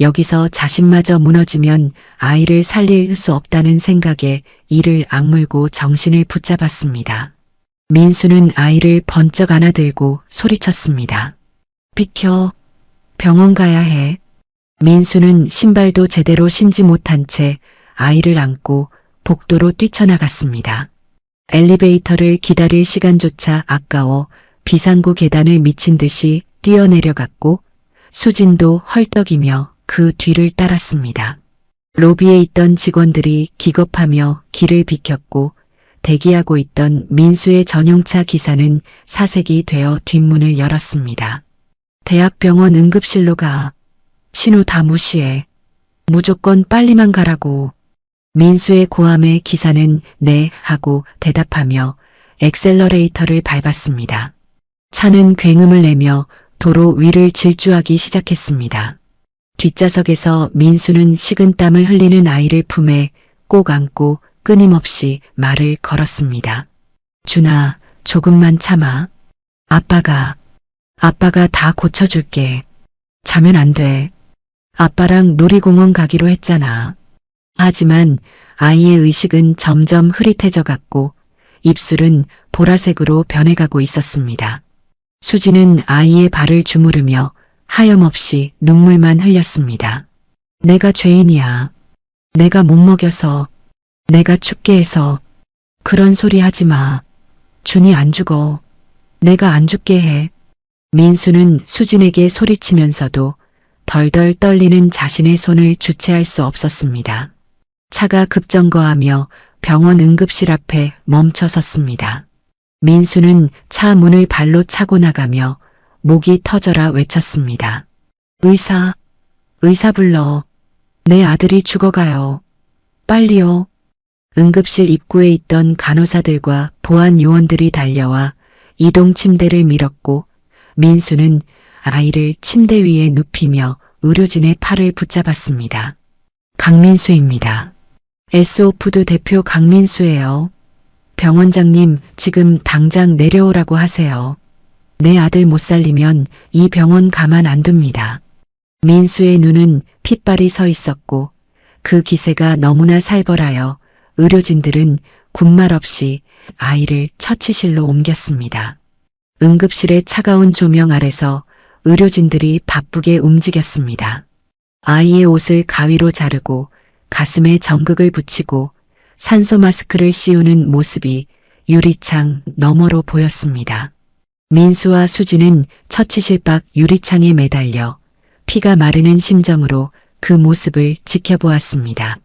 여기서 자신마저 무너지면 아이를 살릴 수 없다는 생각에 이를 악물고 정신을 붙잡았습니다. 민수는 아이를 번쩍 안아들고 소리쳤습니다. 비켜. 병원 가야 해. 민수는 신발도 제대로 신지 못한 채 아이를 안고 복도로 뛰쳐나갔습니다. 엘리베이터를 기다릴 시간조차 아까워 비상구 계단을 미친 듯이 뛰어내려갔고 수진도 헐떡이며 그 뒤를 따랐습니다. 로비에 있던 직원들이 기겁하며 길을 비켰고 대기하고 있던 민수의 전용차 기사는 사색이 되어 뒷문을 열었습니다. 대학병원 응급실로 가. 신호 다 무시해. 무조건 빨리만 가라고. 민수의 고함에 기사는 네 하고 대답하며 엑셀러레이터를 밟았습니다. 차는 굉음을 내며 도로 위를 질주하기 시작했습니다. 뒷좌석에서 민수는 식은땀을 흘리는 아이를 품에 꼭 안고 끊임없이 말을 걸었습니다. 준아, 조금만 참아. 아빠가 다 고쳐줄게. 자면 안 돼. 아빠랑 놀이공원 가기로 했잖아. 하지만 아이의 의식은 점점 흐릿해져 갔고 입술은 보라색으로 변해가고 있었습니다. 수지는 아이의 발을 주무르며 하염없이 눈물만 흘렸습니다. 내가 죄인이야. 내가 못 먹여서, 내가 죽게 해서. 그런 소리 하지 마. 준이 안 죽어. 내가 안 죽게 해. 민수는 수진에게 소리치면서도 덜덜 떨리는 자신의 손을 주체할 수 없었습니다. 차가 급정거하며 병원 응급실 앞에 멈춰 섰습니다. 민수는 차 문을 발로 차고 나가며 목이 터져라 외쳤습니다. 의사 불러. 내 아들이 죽어가요. 빨리요. 응급실 입구에 있던 간호사들과 보안 요원들이 달려와 이동 침대를 밀었고 민수는 아이를 침대 위에 눕히며 의료진의 팔을 붙잡았습니다. 강민수입니다. S오푸드 대표 강민수예요. 병원장님, 지금 당장 내려오라고 하세요. 내 아들 못 살리면 이 병원 가만 안 둡니다. 민수의 눈은 핏발이 서 있었고 그 기세가 너무나 살벌하여 의료진들은 군말 없이 아이를 처치실로 옮겼습니다. 응급실의 차가운 조명 아래서 의료진들이 바쁘게 움직였습니다. 아이의 옷을 가위로 자르고 가슴에 정극을 붙이고 산소 마스크를 씌우는 모습이 유리창 너머로 보였습니다. 민수와 수지는 처치실 밖 유리창에 매달려 피가 마르는 심정으로 그 모습을 지켜보았습니다.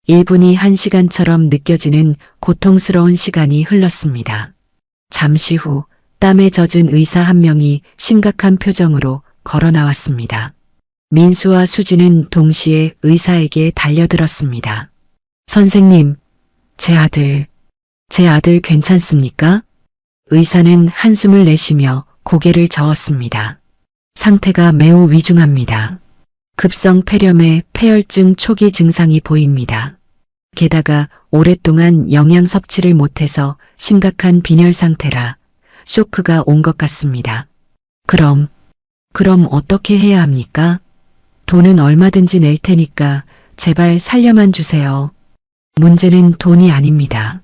1분이 1시간처럼 느껴지는 고통스러운 시간이 흘렀습니다. 잠시 후 땀에 젖은 의사 한 명이 심각한 표정으로 걸어 나왔습니다. 민수와 수지는 동시에 의사에게 달려들었습니다. 선생님, 제 아들 괜찮습니까? 의사는 한숨을 내쉬며 고개를 저었습니다. 상태가 매우 위중합니다. 급성 폐렴의 폐혈증 초기 증상이 보입니다. 게다가 오랫동안 영양 섭취를 못해서 심각한 빈혈 상태라 쇼크가 온 것 같습니다. 그럼 어떻게 해야 합니까? 돈은 얼마든지 낼 테니까 제발 살려만 주세요. 문제는 돈이 아닙니다.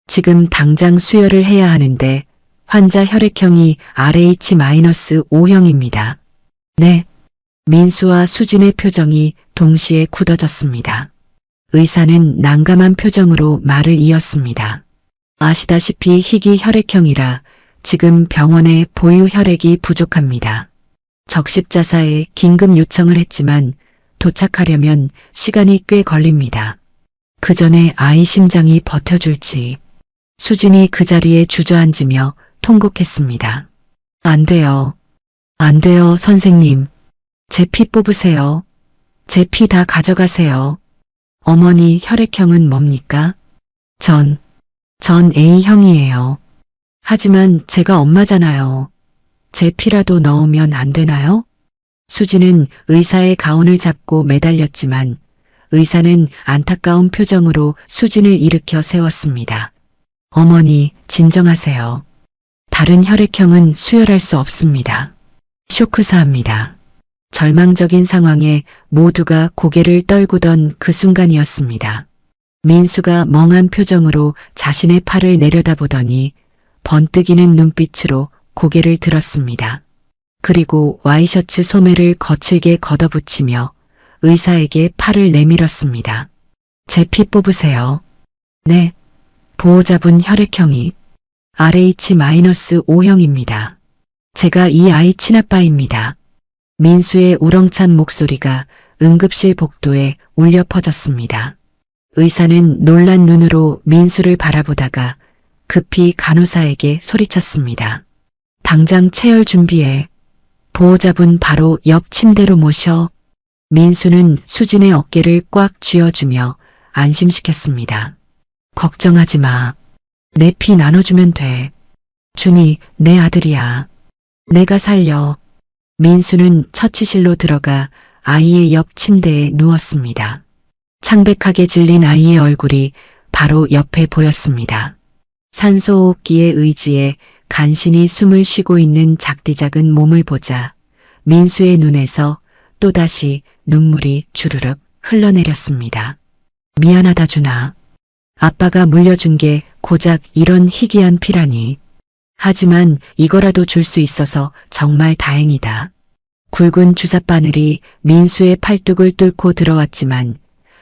지금 당장 수혈을 해야 하는데 환자 혈액형이 RH-5형입니다. 네. 민수와 수진의 표정이 동시에 굳어졌습니다. 의사는 난감한 표정으로 말을 이었습니다. 아시다시피 희귀 혈액형이라 지금 병원에 보유 혈액이 부족합니다. 적십자사에 긴급 요청을 했지만 도착하려면 시간이 꽤 걸립니다. 그 전에 아이 심장이 버텨줄지. 수진이 그 자리에 주저앉으며 통곡했습니다. 안 돼요. 안 돼요, 선생님. 제 피 뽑으세요. 제 피 다 가져가세요. 어머니 혈액형은 뭡니까? 전 A형이에요. 하지만 제가 엄마잖아요. 제 피라도 넣으면 안 되나요? 수지는 의사의 가운을 잡고 매달렸지만 의사는 안타까운 표정으로 수진을 일으켜 세웠습니다. 어머니, 진정하세요. 다른 혈액형은 수혈할 수 없습니다. 쇼크사합니다. 절망적인 상황에 모두가 고개를 떨구던 그 순간이었습니다. 민수가 멍한 표정으로 자신의 팔을 내려다보더니 번뜩이는 눈빛으로 고개를 들었습니다. 그리고 와이셔츠 소매를 거칠게 걷어붙이며 의사에게 팔을 내밀었습니다. 제 피 뽑으세요. 네. 보호자분 혈액형이 RH-5형입니다. 제가 이 아이 친아빠입니다. 민수의 우렁찬 목소리가 응급실 복도에 울려 퍼졌습니다. 의사는 놀란 눈으로 민수를 바라보다가 급히 간호사에게 소리쳤습니다. 당장 체열 준비해. 보호자분 바로 옆 침대로 모셔. 민수는 수진의 어깨를 꽉 쥐어주며 안심시켰습니다. 걱정하지 마. 내 피 나눠주면 돼. 준이 내 아들이야. 내가 살려. 민수는 처치실로 들어가 아이의 옆 침대에 누웠습니다. 창백하게 질린 아이의 얼굴이 바로 옆에 보였습니다. 산소호흡기의 의지에 간신히 숨을 쉬고 있는 작디작은 몸을 보자 민수의 눈에서 또다시 눈물이 주르륵 흘러내렸습니다. 미안하다 준아. 아빠가 물려준 게 고작 이런 희귀한 피라니. 하지만 이거라도 줄 수 있어서 정말 다행이다. 굵은 주사바늘이 민수의 팔뚝을 뚫고 들어왔지만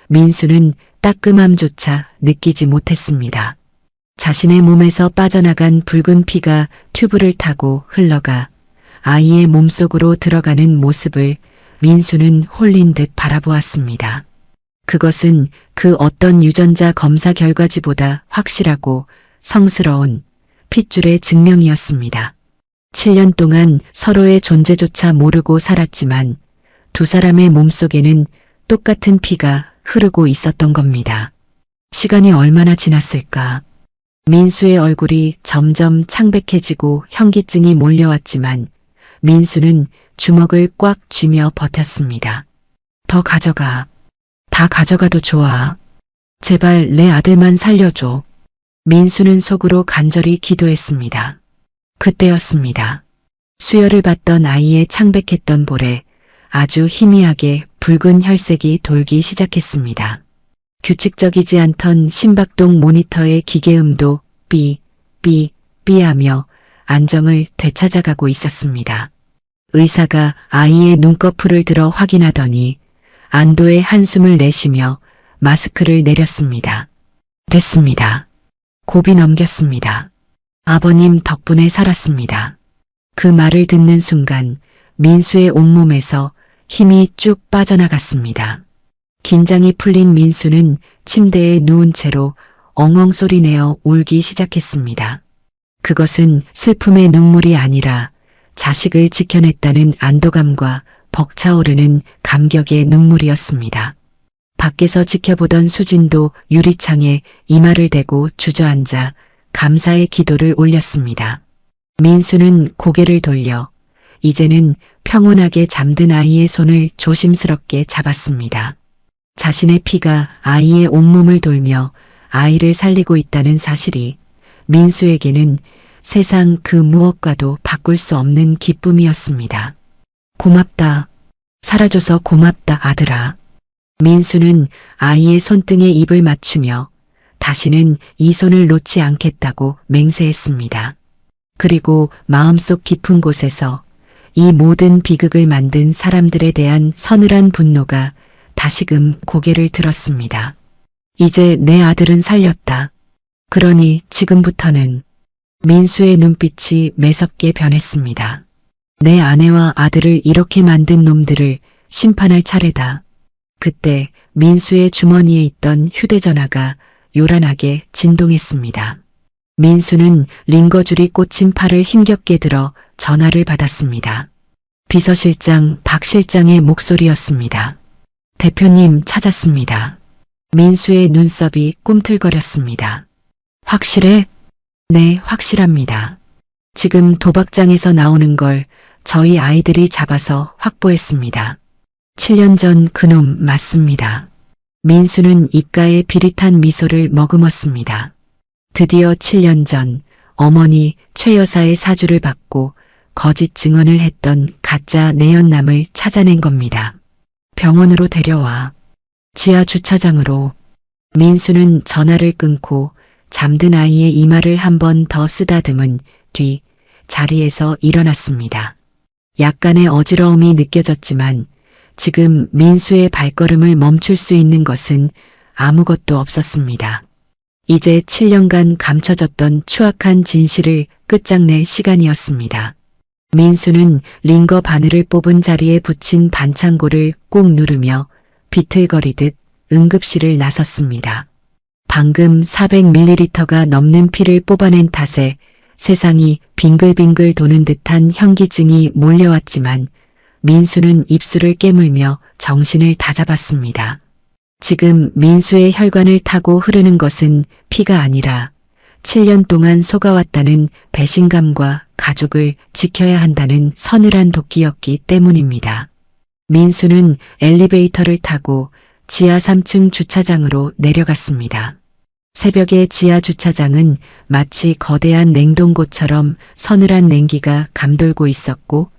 민수는 따끔함조차 느끼지 못했습니다. 자신의 몸에서 빠져나간 붉은 피가 튜브를 타고 흘러가 아이의 몸속으로 들어가는 모습을 민수는 홀린 듯 바라보았습니다. 그것은 그 어떤 유전자 검사 결과지보다 확실하고 성스러운 핏줄의 증명이었습니다. 7년 동안 서로의 존재조차 모르고 살았지만 두 사람의 몸속에는 똑같은 피가 흐르고 있었던 겁니다. 시간이 얼마나 지났을까? 민수의 얼굴이 점점 창백해지고 현기증이 몰려왔지만 민수는 주먹을 꽉 쥐며 버텼습니다. 더 가져가. 다 가져가도 좋아. 제발 내 아들만 살려줘. 민수는 속으로 간절히 기도했습니다. 그때였습니다. 수혈을 받던 아이의 창백했던 볼에 아주 희미하게 붉은 혈색이 돌기 시작했습니다. 규칙적이지 않던 심박동 모니터의 기계음도 삐, 삐, 삐하며 안정을 되찾아가고 있었습니다. 의사가 아이의 눈꺼풀을 들어 확인하더니 안도의 한숨을 내쉬며 마스크를 내렸습니다. 됐습니다. 고비 넘겼습니다. 아버님 덕분에 살았습니다. 그 말을 듣는 순간 민수의 온몸에서 힘이 쭉 빠져나갔습니다. 긴장이 풀린 민수는 침대에 누운 채로 엉엉 소리내어 울기 시작했습니다. 그것은 슬픔의 눈물이 아니라 자식을 지켜냈다는 안도감과 벅차오르는 감격의 눈물이었습니다. 밖에서 지켜보던 수진도 유리창에 이마를 대고 주저앉아 감사의 기도를 올렸습니다. 민수는 고개를 돌려 이제는 평온하게 잠든 아이의 손을 조심스럽게 잡았습니다. 자신의 피가 아이의 온몸을 돌며 아이를 살리고 있다는 사실이 민수에게는 세상 그 무엇과도 바꿀 수 없는 기쁨이었습니다. 고맙다. 살아줘서 고맙다 아들아. 민수는 아이의 손등에 입을 맞추며 다시는 이 손을 놓지 않겠다고 맹세했습니다. 그리고 마음속 깊은 곳에서 이 모든 비극을 만든 사람들에 대한 서늘한 분노가 다시금 고개를 들었습니다. 이제 내 아들은 살렸다. 그러니 지금부터는 민수의 눈빛이 매섭게 변했습니다. 내 아내와 아들을 이렇게 만든 놈들을 심판할 차례다. 그때 민수의 주머니에 있던 휴대전화가 요란하게 진동했습니다. 민수는 링거줄이 꽂힌 팔을 힘겹게 들어 전화를 받았습니다. 비서실장 박 실장의 목소리였습니다. 대표님 찾았습니다. 민수의 눈썹이 꿈틀거렸습니다. 확실해? 네, 확실합니다. 지금 도박장에서 나오는 걸 저희 아이들이 잡아서 확보했습니다. 7년 전 그놈 맞습니다. 민수는 입가에 비릿한 미소를 머금었습니다. 드디어 7년 전 어머니 최 여사의 사주를 받고 거짓 증언을 했던 가짜 내연남을 찾아낸 겁니다. 병원으로 데려와. 지하 주차장으로. 민수는 전화를 끊고 잠든 아이의 이마를 한 번 더 쓰다듬은 뒤 자리에서 일어났습니다. 약간의 어지러움이 느껴졌지만 지금 민수의 발걸음을 멈출 수 있는 것은 아무것도 없었습니다. 이제 7년간 감춰졌던 추악한 진실을 끝장낼 시간이었습니다. 민수는 링거 바늘을 뽑은 자리에 붙인 반창고를 꾹 누르며 비틀거리듯 응급실을 나섰습니다. 방금 400ml가 넘는 피를 뽑아낸 탓에 세상이 빙글빙글 도는 듯한 현기증이 몰려왔지만 민수는 입술을 깨물며 정신을 다잡았습니다. 지금 민수의 혈관을 타고 흐르는 것은 피가 아니라 7년 동안 속아왔다는 배신감과 가족을 지켜야 한다는 서늘한 도끼였기 때문입니다. 민수는 엘리베이터를 타고 지하 3층 주차장으로 내려갔습니다. 새벽의 지하 주차장은 마치 거대한 냉동고처럼 서늘한 냉기가 감돌고 있었고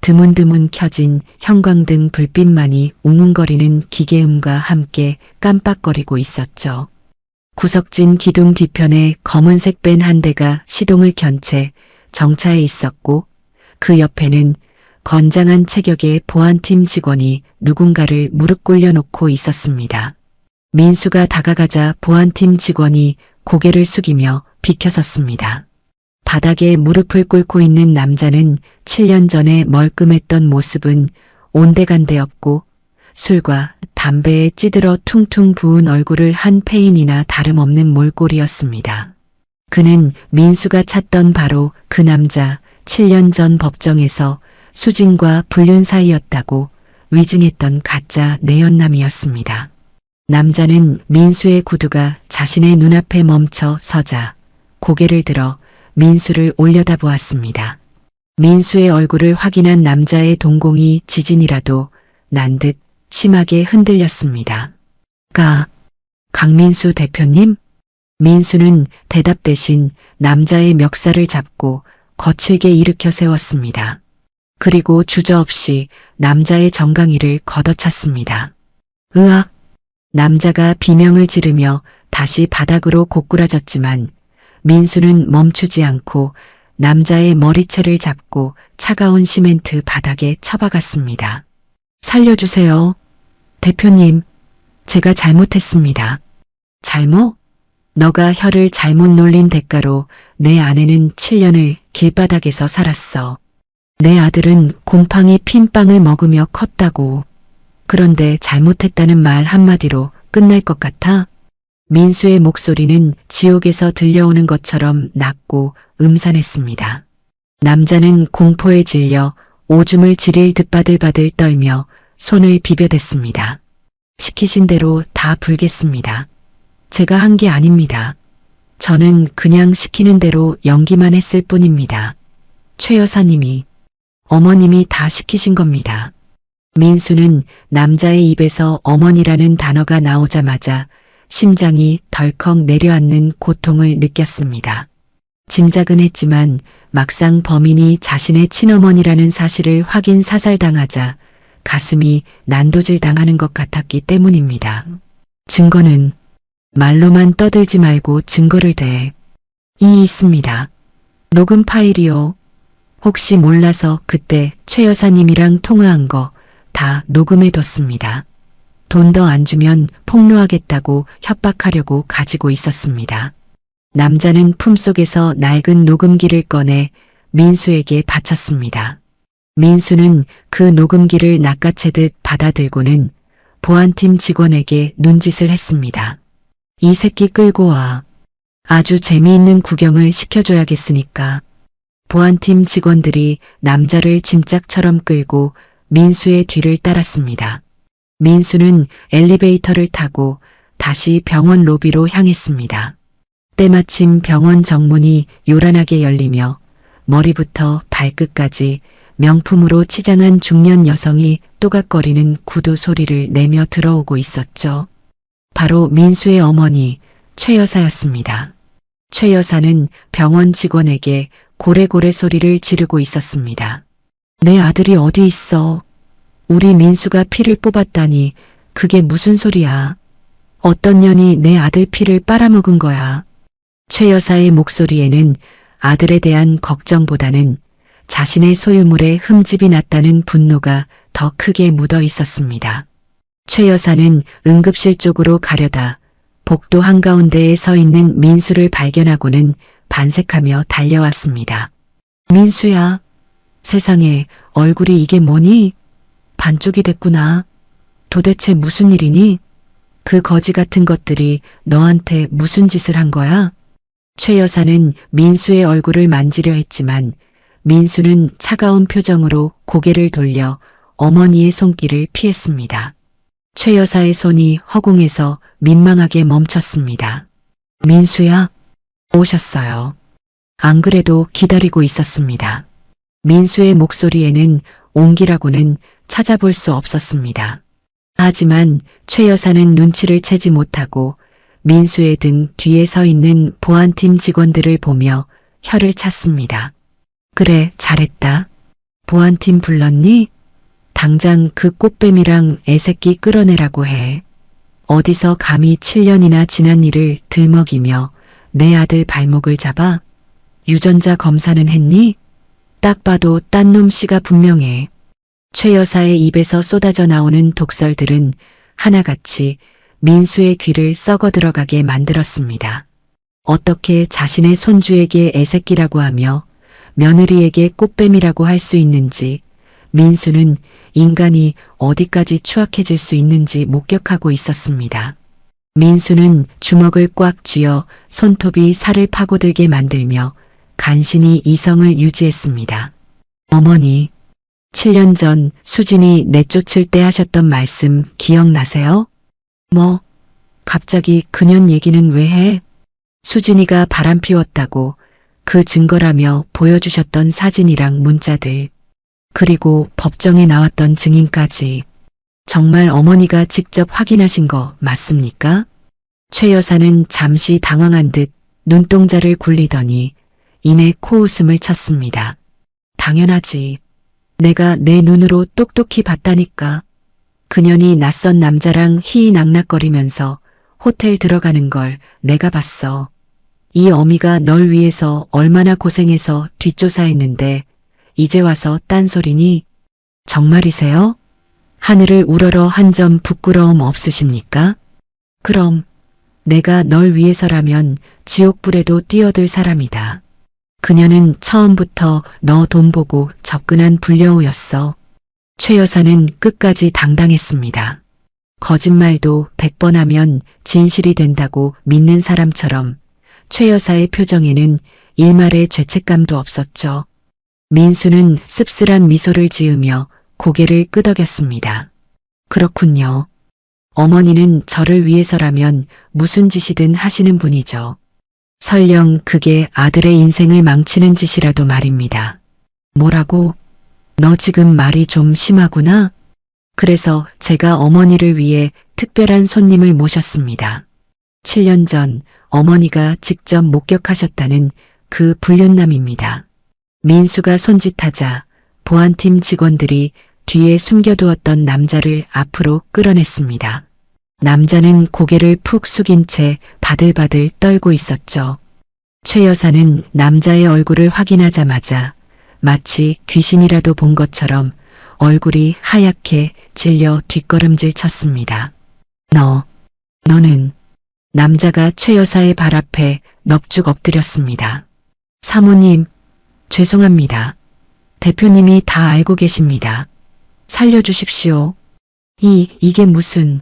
드문드문 켜진 형광등 불빛만이 웅웅거리는 기계음과 함께 깜빡거리고 있었죠. 구석진 기둥 뒤편에 검은색 밴 한 대가 시동을 켠 채 정차해 있었고 그 옆에는 건장한 체격의 보안팀 직원이 누군가를 무릎 꿇려 놓고 있었습니다. 민수가 다가가자 보안팀 직원이 고개를 숙이며 비켜섰습니다. 바닥에 무릎을 꿇고 있는 남자는 7년 전에 멀끔했던 모습은 온데간데 없고 술과 담배에 찌들어 퉁퉁 부은 얼굴을 한 폐인이나 다름없는 몰골이었습니다. 그는 민수가 찾던 바로 그 남자 7년 전 법정에서 수진과 불륜 사이였다고 위증했던 가짜 내연남이었습니다. 남자는 민수의 구두가 자신의 눈앞에 멈춰 서자 고개를 들어 민수를 올려다보았습니다. 민수의 얼굴을 확인한 남자의 동공이 지진이라도 난 듯 심하게 흔들렸습니다. 강민수 대표님? 민수는 대답 대신 남자의 멱살을 잡고 거칠게 일으켜 세웠습니다. 그리고 주저없이 남자의 정강이를 걷어찼습니다. 으악! 남자가 비명을 지르며 다시 바닥으로 고꾸라졌지만 민수는 멈추지 않고 남자의 머리채를 잡고 차가운 시멘트 바닥에 처박았습니다. 살려주세요. 대표님, 제가 잘못했습니다. 잘못? 너가 혀를 잘못 놀린 대가로 내 아내는 7년을 길바닥에서 살았어. 내 아들은 곰팡이 핀빵을 먹으며 컸다고. 그런데 잘못했다는 말 한마디로 끝날 것 같아? 민수의 목소리는 지옥에서 들려오는 것처럼 낮고 음산했습니다. 남자는 공포에 질려 오줌을 지릴 듯 바들바들 떨며 손을 비벼댔습니다. 시키신 대로 다 불겠습니다. 제가 한 게 아닙니다. 저는 그냥 시키는 대로 연기만 했을 뿐입니다. 최 여사님이, 어머님이 다 시키신 겁니다. 민수는 남자의 입에서 어머니라는 단어가 나오자마자 심장이 덜컥 내려앉는 고통을 느꼈습니다. 짐작은 했지만 막상 범인이 자신의 친어머니라는 사실을 확인 사살당하자 가슴이 난도질 당하는 것 같았기 때문입니다. 증거는 말로만 떠들지 말고 증거를 대. 있습니다. 녹음 파일이요. 혹시 몰라서 그때 최 여사님이랑 통화한 거 다 녹음해뒀습니다. 돈 더 안 주면 폭로하겠다고 협박하려고 가지고 있었습니다. 남자는 품속에서 낡은 녹음기를 꺼내 민수에게 바쳤습니다. 민수는 그 녹음기를 낚아채듯 받아들고는 보안팀 직원에게 눈짓을 했습니다. 이 새끼 끌고 와. 아주 재미있는 구경을 시켜줘야겠으니까. 보안팀 직원들이 남자를 짐짝처럼 끌고 민수의 뒤를 따랐습니다. 민수는 엘리베이터를 타고 다시 병원 로비로 향했습니다. 때마침 병원 정문이 요란하게 열리며 머리부터 발끝까지 명품으로 치장한 중년 여성이 또각거리는 구두 소리를 내며 들어오고 있었죠. 바로 민수의 어머니 최 여사였습니다. 최 여사는 병원 직원에게 고래고래 소리를 지르고 있었습니다. 내 아들이 어디 있어? 우리 민수가 피를 뽑았다니 그게 무슨 소리야? 어떤 년이 내 아들 피를 빨아먹은 거야? 최 여사의 목소리에는 아들에 대한 걱정보다는 자신의 소유물에 흠집이 났다는 분노가 더 크게 묻어 있었습니다. 최 여사는 응급실 쪽으로 가려다 복도 한가운데에 서 있는 민수를 발견하고는 반색하며 달려왔습니다. 민수야, 세상에 얼굴이 이게 뭐니? 반쪽이 됐구나. 도대체 무슨 일이니? 그 거지 같은 것들이 너한테 무슨 짓을 한 거야? 최 여사는 민수의 얼굴을 만지려 했지만 민수는 차가운 표정으로 고개를 돌려 어머니의 손길을 피했습니다. 최 여사의 손이 허공에서 민망하게 멈췄습니다. 민수야, 오셨어요. 안 그래도 기다리고 있었습니다. 민수의 목소리에는 온기라고는 찾아볼 수 없었습니다. 하지만 최 여사는 눈치를 채지 못하고 민수의 등 뒤에 서 있는 보안팀 직원들을 보며 혀를 찼습니다. 그래, 잘했다. 보안팀 불렀니? 당장 그 꽃뱀이랑 애새끼 끌어내라고 해. 어디서 감히 7년이나 지난 일을 들먹이며 내 아들 발목을 잡아? 유전자 검사는 했니? 딱 봐도 딴 놈 씨가 분명해. 최 여사의 입에서 쏟아져 나오는 독설들은 하나같이 민수의 귀를 썩어 들어가게 만들었습니다. 어떻게 자신의 손주에게 애새끼라고 하며 며느리에게 꽃뱀이라고 할 수 있는지 민수는 인간이 어디까지 추악해질 수 있는지 목격하고 있었습니다. 민수는 주먹을 꽉 쥐어 손톱이 살을 파고들게 만들며 간신히 이성을 유지했습니다. 어머니, 7년 전 수진이 내쫓을 때 하셨던 말씀 기억나세요? 뭐, 갑자기 그년 얘기는 왜 해? 수진이가 바람 피웠다고 그 증거라며 보여주셨던 사진이랑 문자들, 그리고 법정에 나왔던 증인까지 정말 어머니가 직접 확인하신 거 맞습니까? 최 여사는 잠시 당황한 듯 눈동자를 굴리더니 이내 코웃음을 쳤습니다. 당연하지. 내가 내 눈으로 똑똑히 봤다니까. 그년이 낯선 남자랑 희희낙낙거리면서 호텔 들어가는 걸 내가 봤어. 이 어미가 널 위해서 얼마나 고생해서 뒷조사했는데 이제 와서 딴소리니? 정말이세요? 하늘을 우러러 한 점 부끄러움 없으십니까? 그럼 내가 널 위해서라면 지옥불에도 뛰어들 사람이다. 그녀는 처음부터 너 돈 보고 접근한 불려우였어. 최 여사는 끝까지 당당했습니다. 거짓말도 100번 하면 진실이 된다고 믿는 사람처럼 최 여사의 표정에는 일말의 죄책감도 없었죠. 민수는 씁쓸한 미소를 지으며 고개를 끄덕였습니다. 그렇군요. 어머니는 저를 위해서라면 무슨 짓이든 하시는 분이죠. 설령 그게 아들의 인생을 망치는 짓이라도 말입니다. 뭐라고? 너 지금 말이 좀 심하구나? 그래서 제가 어머니를 위해 특별한 손님을 모셨습니다. 7년 전 어머니가 직접 목격하셨다는 그 불륜남입니다. 민수가 손짓하자 보안팀 직원들이 뒤에 숨겨두었던 남자를 앞으로 끌어냈습니다. 남자는 고개를 푹 숙인 채 바들바들 떨고 있었죠. 최 여사는 남자의 얼굴을 확인하자마자 마치 귀신이라도 본 것처럼 얼굴이 하얗게 질려 뒷걸음질 쳤습니다. 너는 남자가 최 여사의 발 앞에 넙죽 엎드렸습니다. 사모님, 죄송합니다. 대표님이 다 알고 계십니다. 살려주십시오. 이게 무슨...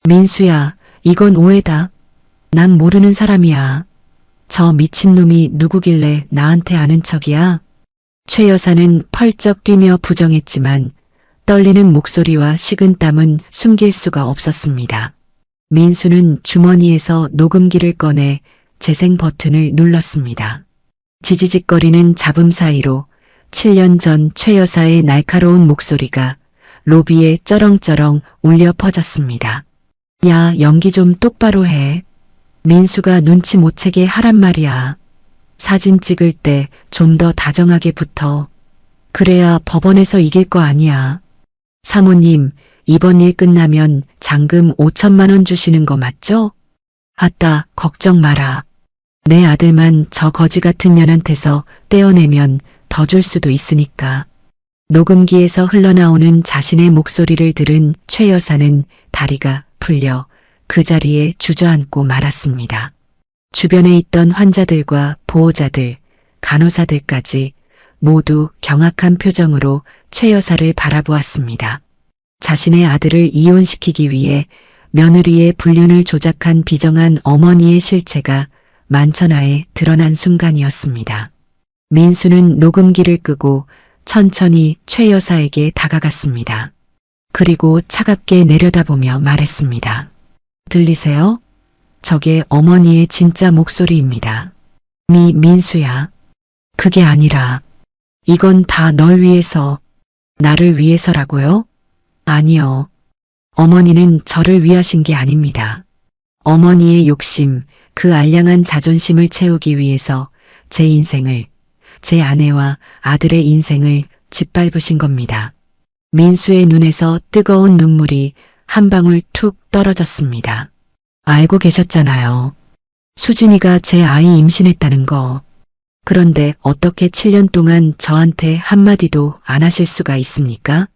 민수야, 이건 오해다. 난 모르는 사람이야. 저 미친놈이 누구길래 나한테 아는 척이야? 최 여사는 펄쩍 뛰며 부정했지만 떨리는 목소리와 식은땀은 숨길 수가 없었습니다. 민수는 주머니에서 녹음기를 꺼내 재생 버튼을 눌렀습니다. 지지직거리는 잡음 사이로 7년 전 최 여사의 날카로운 목소리가 로비에 쩌렁쩌렁 울려 퍼졌습니다. 야, 연기 좀 똑바로 해. 민수가 눈치 못 채게 하란 말이야. 사진 찍을 때 좀 더 다정하게 붙어. 그래야 법원에서 이길 거 아니야. 사모님, 이번 일 끝나면 잔금 5천만 원 주시는 거 맞죠? 아따, 걱정 마라. 내 아들만 저 거지 같은 년한테서 떼어내면 더 줄 수도 있으니까. 녹음기에서 흘러나오는 자신의 목소리를 들은 최 여사는 다리가 풀려 그 자리에 주저앉고 말았습니다. 주변에 있던 환자들과 보호자들, 간호사들까지 모두 경악한 표정으로 최 여사를 바라보았습니다. 자신의 아들을 이혼시키기 위해 며느리의 불륜을 조작한 비정한 어머니의 실체가 만천하에 드러난 순간이었습니다. 민수는 녹음기를 끄고 천천히 최 여사에게 다가갔습니다. 그리고 차갑게 내려다보며 말했습니다. 들리세요? 저게 어머니의 진짜 목소리입니다. 민수야. 그게 아니라 이건 다 널 위해서, 나를 위해서라고요? 아니요. 어머니는 저를 위하신 게 아닙니다. 어머니의 욕심, 그 알량한 자존심을 채우기 위해서 제 인생을, 제 아내와 아들의 인생을 짓밟으신 겁니다. 민수의 눈에서 뜨거운 눈물이 한 방울 툭 떨어졌습니다. 알고 계셨잖아요. 수진이가 제 아이 임신했다는 거. 그런데 어떻게 7년 동안 저한테 한마디도 안 하실 수가 있습니까?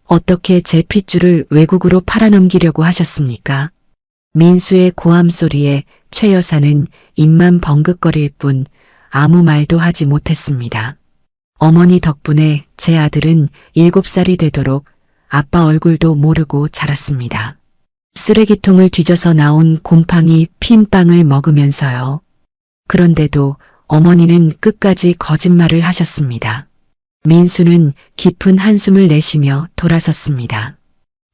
어떻게 제 핏줄을 외국으로 팔아넘기려고 하셨습니까? 민수의 고함 소리에 최 여사는 입만 벙긋거릴 뿐 아무 말도 하지 못했습니다. 어머니 덕분에 제 아들은 7살이 되도록 아빠 얼굴도 모르고 자랐습니다. 쓰레기통을 뒤져서 나온 곰팡이 핀 빵을 먹으면서요. 그런데도 어머니는 끝까지 거짓말을 하셨습니다. 민수는 깊은 한숨을 내쉬며 돌아섰습니다.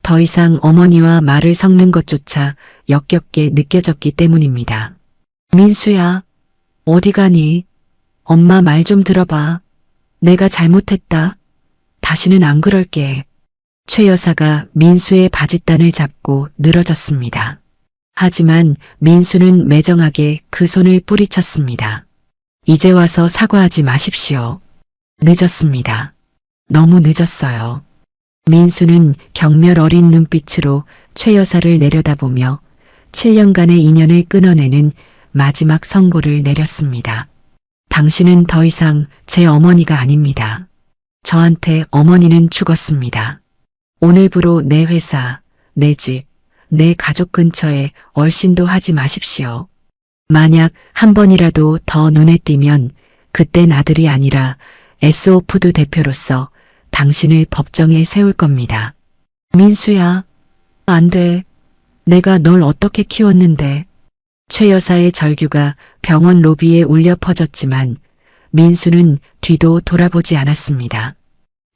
더 이상 어머니와 말을 섞는 것조차 역겹게 느껴졌기 때문입니다. 민수야, 어디 가니? 엄마 말 좀 들어봐. 내가 잘못했다. 다시는 안 그럴게. 최 여사가 민수의 바짓단을 잡고 늘어졌습니다. 하지만 민수는 매정하게 그 손을 뿌리쳤습니다. 이제 와서 사과하지 마십시오. 늦었습니다. 너무 늦었어요. 민수는 경멸 어린 눈빛으로 최 여사를 내려다보며 7년간의 인연을 끊어내는 마지막 선고를 내렸습니다. 당신은 더 이상 제 어머니가 아닙니다. 저한테 어머니는 죽었습니다. 오늘부로 내 회사, 내 집, 내 가족 근처에 얼씬도 하지 마십시오. 만약 한 번이라도 더 눈에 띄면 그땐 아들이 아니라 SO푸드 대표로서 당신을 법정에 세울 겁니다. 민수야, 안 돼. 내가 널 어떻게 키웠는데. 최 여사의 절규가 병원 로비에 울려 퍼졌지만 민수는 뒤도 돌아보지 않았습니다.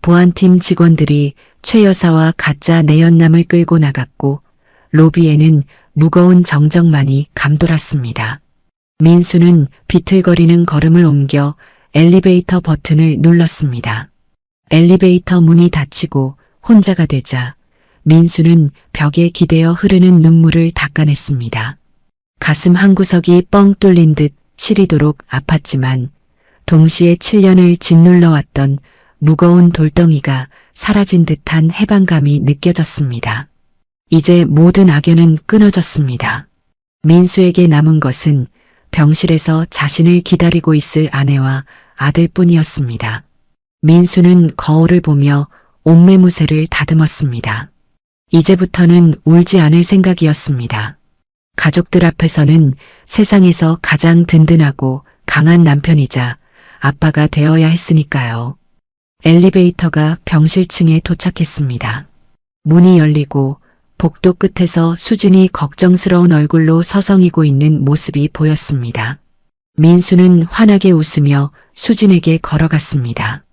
보안팀 직원들이 최 여사와 가짜 내연남을 끌고 나갔고 로비에는 무거운 정적만이 감돌았습니다. 민수는 비틀거리는 걸음을 옮겨 엘리베이터 버튼을 눌렀습니다. 엘리베이터 문이 닫히고 혼자가 되자 민수는 벽에 기대어 흐르는 눈물을 닦아냈습니다. 가슴 한구석이 뻥 뚫린 듯 시리도록 아팠지만 동시에 7년을 짓눌러왔던 무거운 돌덩이가 사라진 듯한 해방감이 느껴졌습니다. 이제 모든 악연은 끊어졌습니다. 민수에게 남은 것은 병실에서 자신을 기다리고 있을 아내와 아들뿐이었습니다. 민수는 거울을 보며 옷매무새를 다듬었습니다. 이제부터는 울지 않을 생각이었습니다. 가족들 앞에서는 세상에서 가장 든든하고 강한 남편이자 아빠가 되어야 했으니까요. 엘리베이터가 병실층에 도착했습니다. 문이 열리고 복도 끝에서 수진이 걱정스러운 얼굴로 서성이고 있는 모습이 보였습니다. 민수는 환하게 웃으며 수진에게 걸어갔습니다.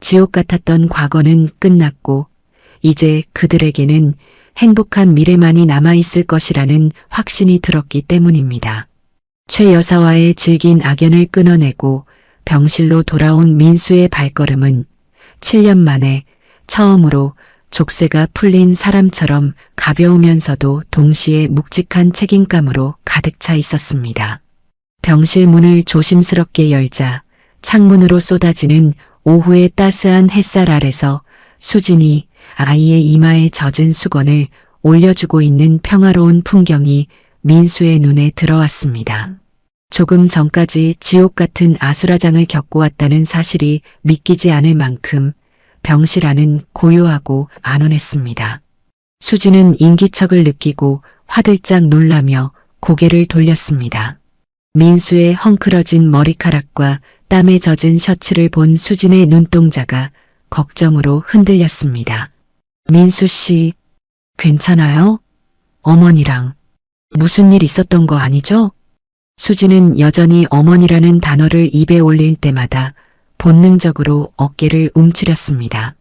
지옥 같았던 과거는 끝났고 이제 그들에게는 행복한 미래만이 남아있을 것이라는 확신이 들었기 때문입니다. 최 여사와의 질긴 악연을 끊어내고 병실로 돌아온 민수의 발걸음은 7년 만에 처음으로 족쇄가 풀린 사람처럼 가벼우면서도 동시에 묵직한 책임감으로 가득 차 있었습니다. 병실 문을 조심스럽게 열자 창문으로 쏟아지는 오후의 따스한 햇살 아래서 수진이 아이의 이마에 젖은 수건을 올려주고 있는 평화로운 풍경이 민수의 눈에 들어왔습니다. 조금 전까지 지옥 같은 아수라장을 겪고 왔다는 사실이 믿기지 않을 만큼 병실 안은 고요하고 안온했습니다. 수지는 인기척을 느끼고 화들짝 놀라며 고개를 돌렸습니다. 민수의 헝클어진 머리카락과 땀에 젖은 셔츠를 본 수진의 눈동자가 걱정으로 흔들렸습니다. 민수 씨, 괜찮아요? 어머니랑 무슨 일 있었던 거 아니죠? 수지는 여전히 어머니라는 단어를 입에 올릴 때마다 본능적으로 어깨를 움츠렸습니다.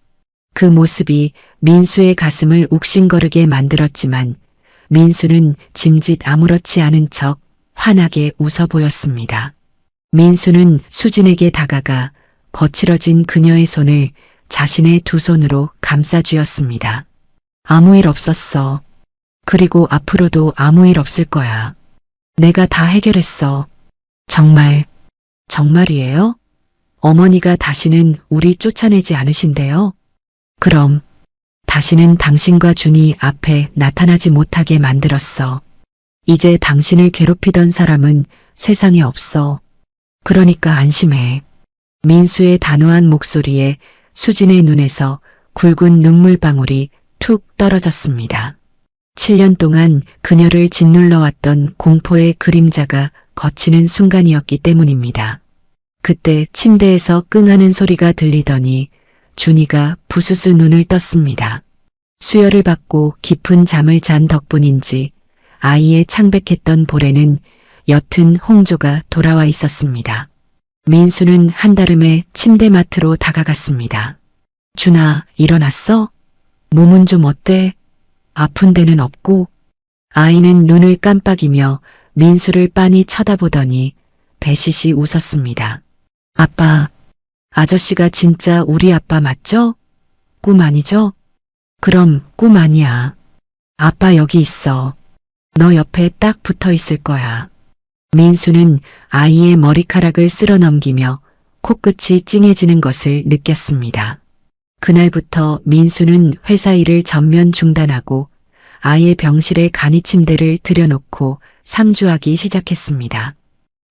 그 모습이 민수의 가슴을 욱신거리게 만들었지만 민수는 짐짓 아무렇지 않은 척 환하게 웃어 보였습니다. 민수는 수진에게 다가가 거칠어진 그녀의 손을 자신의 두 손으로 감싸쥐었습니다. 아무 일 없었어. 그리고 앞으로도 아무 일 없을 거야. 내가 다 해결했어. 정말이에요? 어머니가 다시는 우리 쫓아내지 않으신대요? 그럼 다시는 당신과 준이 앞에 나타나지 못하게 만들었어. 이제 당신을 괴롭히던 사람은 세상에 없어. 그러니까 안심해. 민수의 단호한 목소리에 수진의 눈에서 굵은 눈물방울이 툭 떨어졌습니다. 7년 동안 그녀를 짓눌러왔던 공포의 그림자가 걷히는 순간이었기 때문입니다. 그때 침대에서 끙하는 소리가 들리더니 준이가 부스스 눈을 떴습니다. 수혈을 받고 깊은 잠을 잔 덕분인지 아이의 창백했던 볼에는 옅은 홍조가 돌아와 있었습니다. 민수는 한달음에 침대맡으로 다가갔습니다. 준아, 일어났어? 몸은 좀 어때? 아픈 데는 없고? 아이는 눈을 깜빡이며 민수를 빤히 쳐다보더니 배시시 웃었습니다. 아빠, 아저씨가 진짜 우리 아빠 맞죠? 꿈 아니죠? 그럼 꿈 아니야. 아빠 여기 있어. 너 옆에 딱 붙어 있을 거야. 민수는 아이의 머리카락을 쓸어 넘기며 코끝이 찡해지는 것을 느꼈습니다. 그날부터 민수는 회사 일을 전면 중단하고 아이의 병실에 간이 침대를 들여놓고 상주하기 시작했습니다.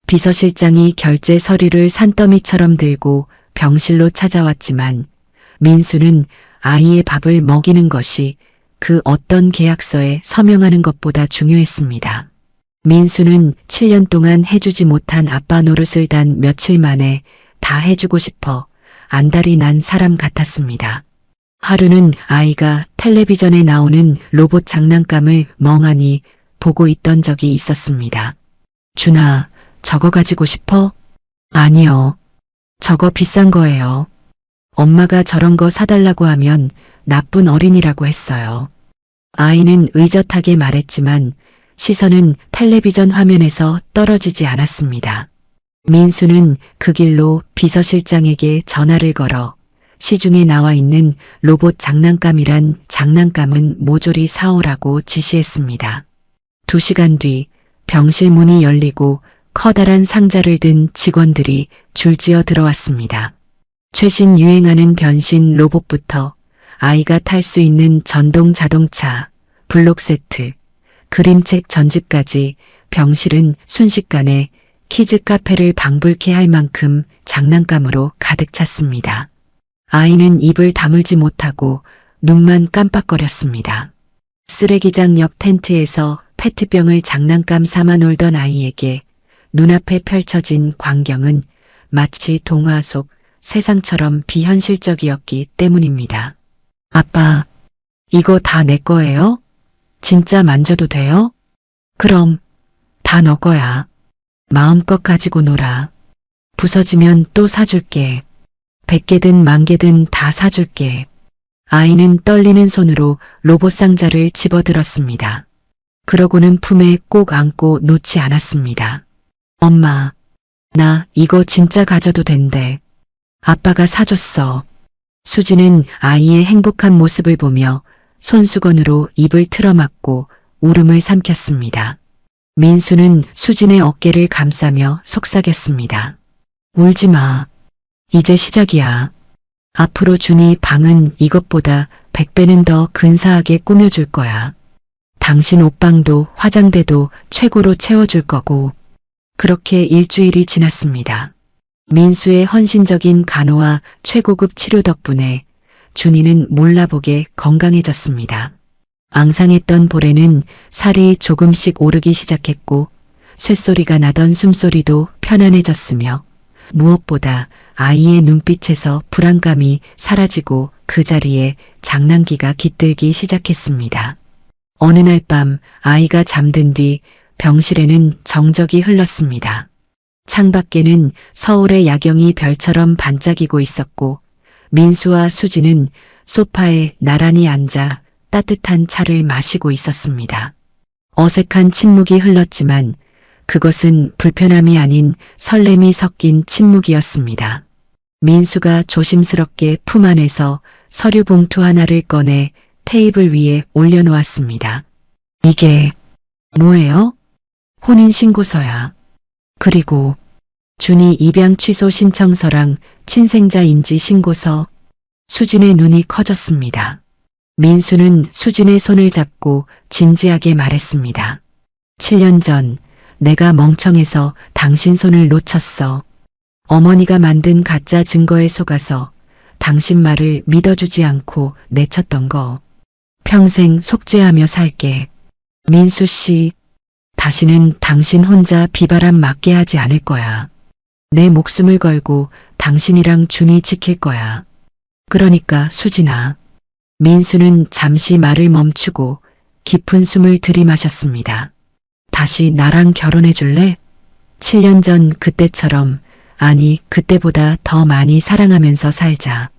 비서실장이 결제 서류를 산더미처럼 들고 병실로 찾아왔지만 민수는 아이의 밥을 먹이는 것이 그 어떤 계약서에 서명하는 것보다 중요했습니다. 민수는 7년 동안 해주지 못한 아빠 노릇을 단 며칠 만에 다 해주고 싶어 안달이 난 사람 같았습니다. 하루는 아이가 텔레비전에 나오는 로봇 장난감을 멍하니 보고 있던 적이 있었습니다. 준아, 저거 가지고 싶어? 아니요. 저거 비싼 거예요. 엄마가 저런 거 사달라고 하면 나쁜 어린이라고 했어요. 아이는 의젓하게 말했지만 시선은 텔레비전 화면에서 떨어지지 않았습니다. 민수는 그 길로 비서실장에게 전화를 걸어 시중에 나와 있는 로봇 장난감이란 장난감은 모조리 사오라고 지시했습니다. 2시간 뒤 병실 문이 열리고 커다란 상자를 든 직원들이 줄지어 들어왔습니다. 최신 유행하는 변신 로봇부터 아이가 탈 수 있는 전동 자동차, 블록 세트, 그림책 전집까지 병실은 순식간에 키즈 카페를 방불케 할 만큼 장난감으로 가득 찼습니다. 아이는 입을 다물지 못하고 눈만 깜빡거렸습니다. 쓰레기장 옆 텐트에서 페트병을 장난감 삼아 놀던 아이에게 눈앞에 펼쳐진 광경은 마치 동화 속 세상처럼 비현실적이었기 때문입니다. 아빠, 이거 다 내 거예요? 진짜 만져도 돼요? 그럼 다 너 거야. 마음껏 가지고 놀아. 부서지면 또 사줄게. 100개든 10,000개든 다 사줄게. 아이는 떨리는 손으로 로봇 상자를 집어들었습니다. 그러고는 품에 꼭 안고 놓지 않았습니다. 엄마, 나 이거 진짜 가져도 된대. 아빠가 사줬어. 수지는 아이의 행복한 모습을 보며 손수건으로 입을 틀어막고 울음을 삼켰습니다. 민수는 수진의 어깨를 감싸며 속삭였습니다. 울지 마. 이제 시작이야. 앞으로 준이 방은 이것보다 100배는 더 근사하게 꾸며줄 거야. 당신 옷방도 화장대도 최고로 채워줄 거고. 그렇게 일주일이 지났습니다. 민수의 헌신적인 간호와 최고급 치료 덕분에 준이는 몰라보게 건강해졌습니다. 앙상했던 볼에는 살이 조금씩 오르기 시작했고 쇳소리가 나던 숨소리도 편안해졌으며 무엇보다 아이의 눈빛에서 불안감이 사라지고 그 자리에 장난기가 깃들기 시작했습니다. 어느 날 밤 아이가 잠든 뒤 병실에는 정적이 흘렀습니다. 창밖에는 서울의 야경이 별처럼 반짝이고 있었고 민수와 수지는 소파에 나란히 앉아 따뜻한 차를 마시고 있었습니다. 어색한 침묵이 흘렀지만 그것은 불편함이 아닌 설렘이 섞인 침묵이었습니다. 민수가 조심스럽게 품 안에서 서류 봉투 하나를 꺼내 테이블 위에 올려놓았습니다. 이게 뭐예요? 혼인신고서야. 그리고 준이 입양 취소 신청서랑 친생자 인지 신고서. 수진의 눈이 커졌습니다. 민수는 수진의 손을 잡고 진지하게 말했습니다. 7년 전 내가 멍청해서 당신 손을 놓쳤어. 어머니가 만든 가짜 증거에 속아서 당신 말을 믿어주지 않고 내쳤던 거. 평생 속죄하며 살게. 민수 씨, 다시는 당신 혼자 비바람 맞게 하지 않을 거야. 내 목숨을 걸고 당신이랑 준이 지킬 거야. 그러니까 수진아. 민수는 잠시 말을 멈추고 깊은 숨을 들이마셨습니다. 다시 나랑 결혼해 줄래? 7년 전 그때처럼, 아니 그때보다 더 많이 사랑하면서 살자.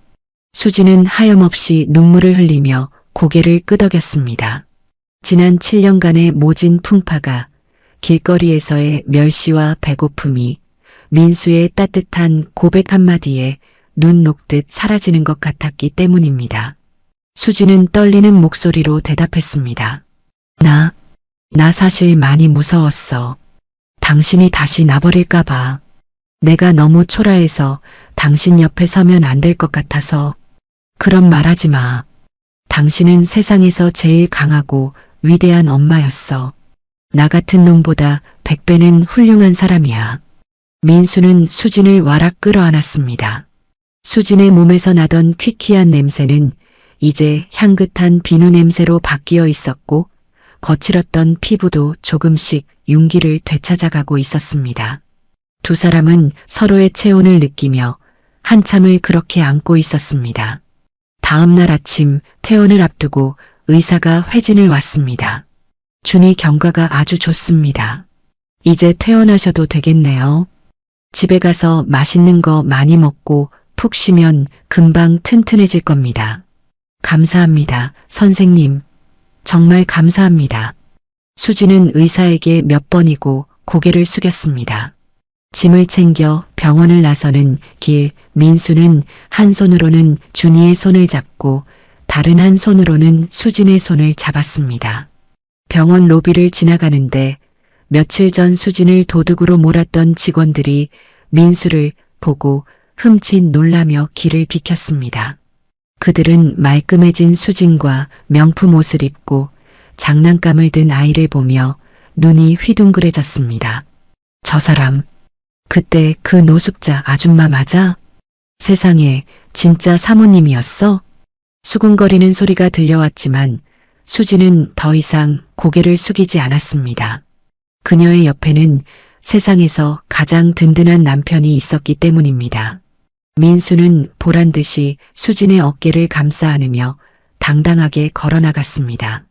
수지는 하염없이 눈물을 흘리며 고개를 끄덕였습니다. 지난 7년간의 모진 풍파가, 길거리에서의 멸시와 배고픔이 민수의 따뜻한 고백 한마디에 눈 녹듯 사라지는 것 같았기 때문입니다. 수지는 떨리는 목소리로 대답했습니다. 나 사실 많이 무서웠어. 당신이 다시 나버릴까봐. 내가 너무 초라해서 당신 옆에 서면 안 될 것 같아서. 그런 말하지 마. 당신은 세상에서 제일 강하고 위대한 엄마였어. 나 같은 놈보다 100배는 훌륭한 사람이야. 민수는 수진을 와락 끌어안았습니다. 수진의 몸에서 나던 퀴퀴한 냄새는 이제 향긋한 비누 냄새로 바뀌어 있었고 거칠었던 피부도 조금씩 윤기를 되찾아가고 있었습니다. 두 사람은 서로의 체온을 느끼며 한참을 그렇게 안고 있었습니다. 다음 날 아침 퇴원을 앞두고 의사가 회진을 왔습니다. 준이 경과가 아주 좋습니다. 이제 퇴원하셔도 되겠네요. 집에 가서 맛있는 거 많이 먹고 푹 쉬면 금방 튼튼해질 겁니다. 감사합니다, 선생님. 정말 감사합니다. 수지는 의사에게 몇 번이고 고개를 숙였습니다. 짐을 챙겨 병원을 나서는 길, 민수는 한 손으로는 준이의 손을 잡고 다른 한 손으로는 수진의 손을 잡았습니다. 병원 로비를 지나가는데 며칠 전 수진을 도둑으로 몰았던 직원들이 민수를 보고 흠칫 놀라며 길을 비켰습니다. 그들은 말끔해진 수진과 명품 옷을 입고 장난감을 든 아이를 보며 눈이 휘둥그레졌습니다. 저 사람, 그때 그 노숙자 아줌마 맞아? 세상에, 진짜 사모님이었어? 수근거리는 소리가 들려왔지만 수지는 더 이상 고개를 숙이지 않았습니다. 그녀의 옆에는 세상에서 가장 든든한 남편이 있었기 때문입니다. 민수는 보란듯이 수진의 어깨를 감싸 안으며 당당하게 걸어나갔습니다.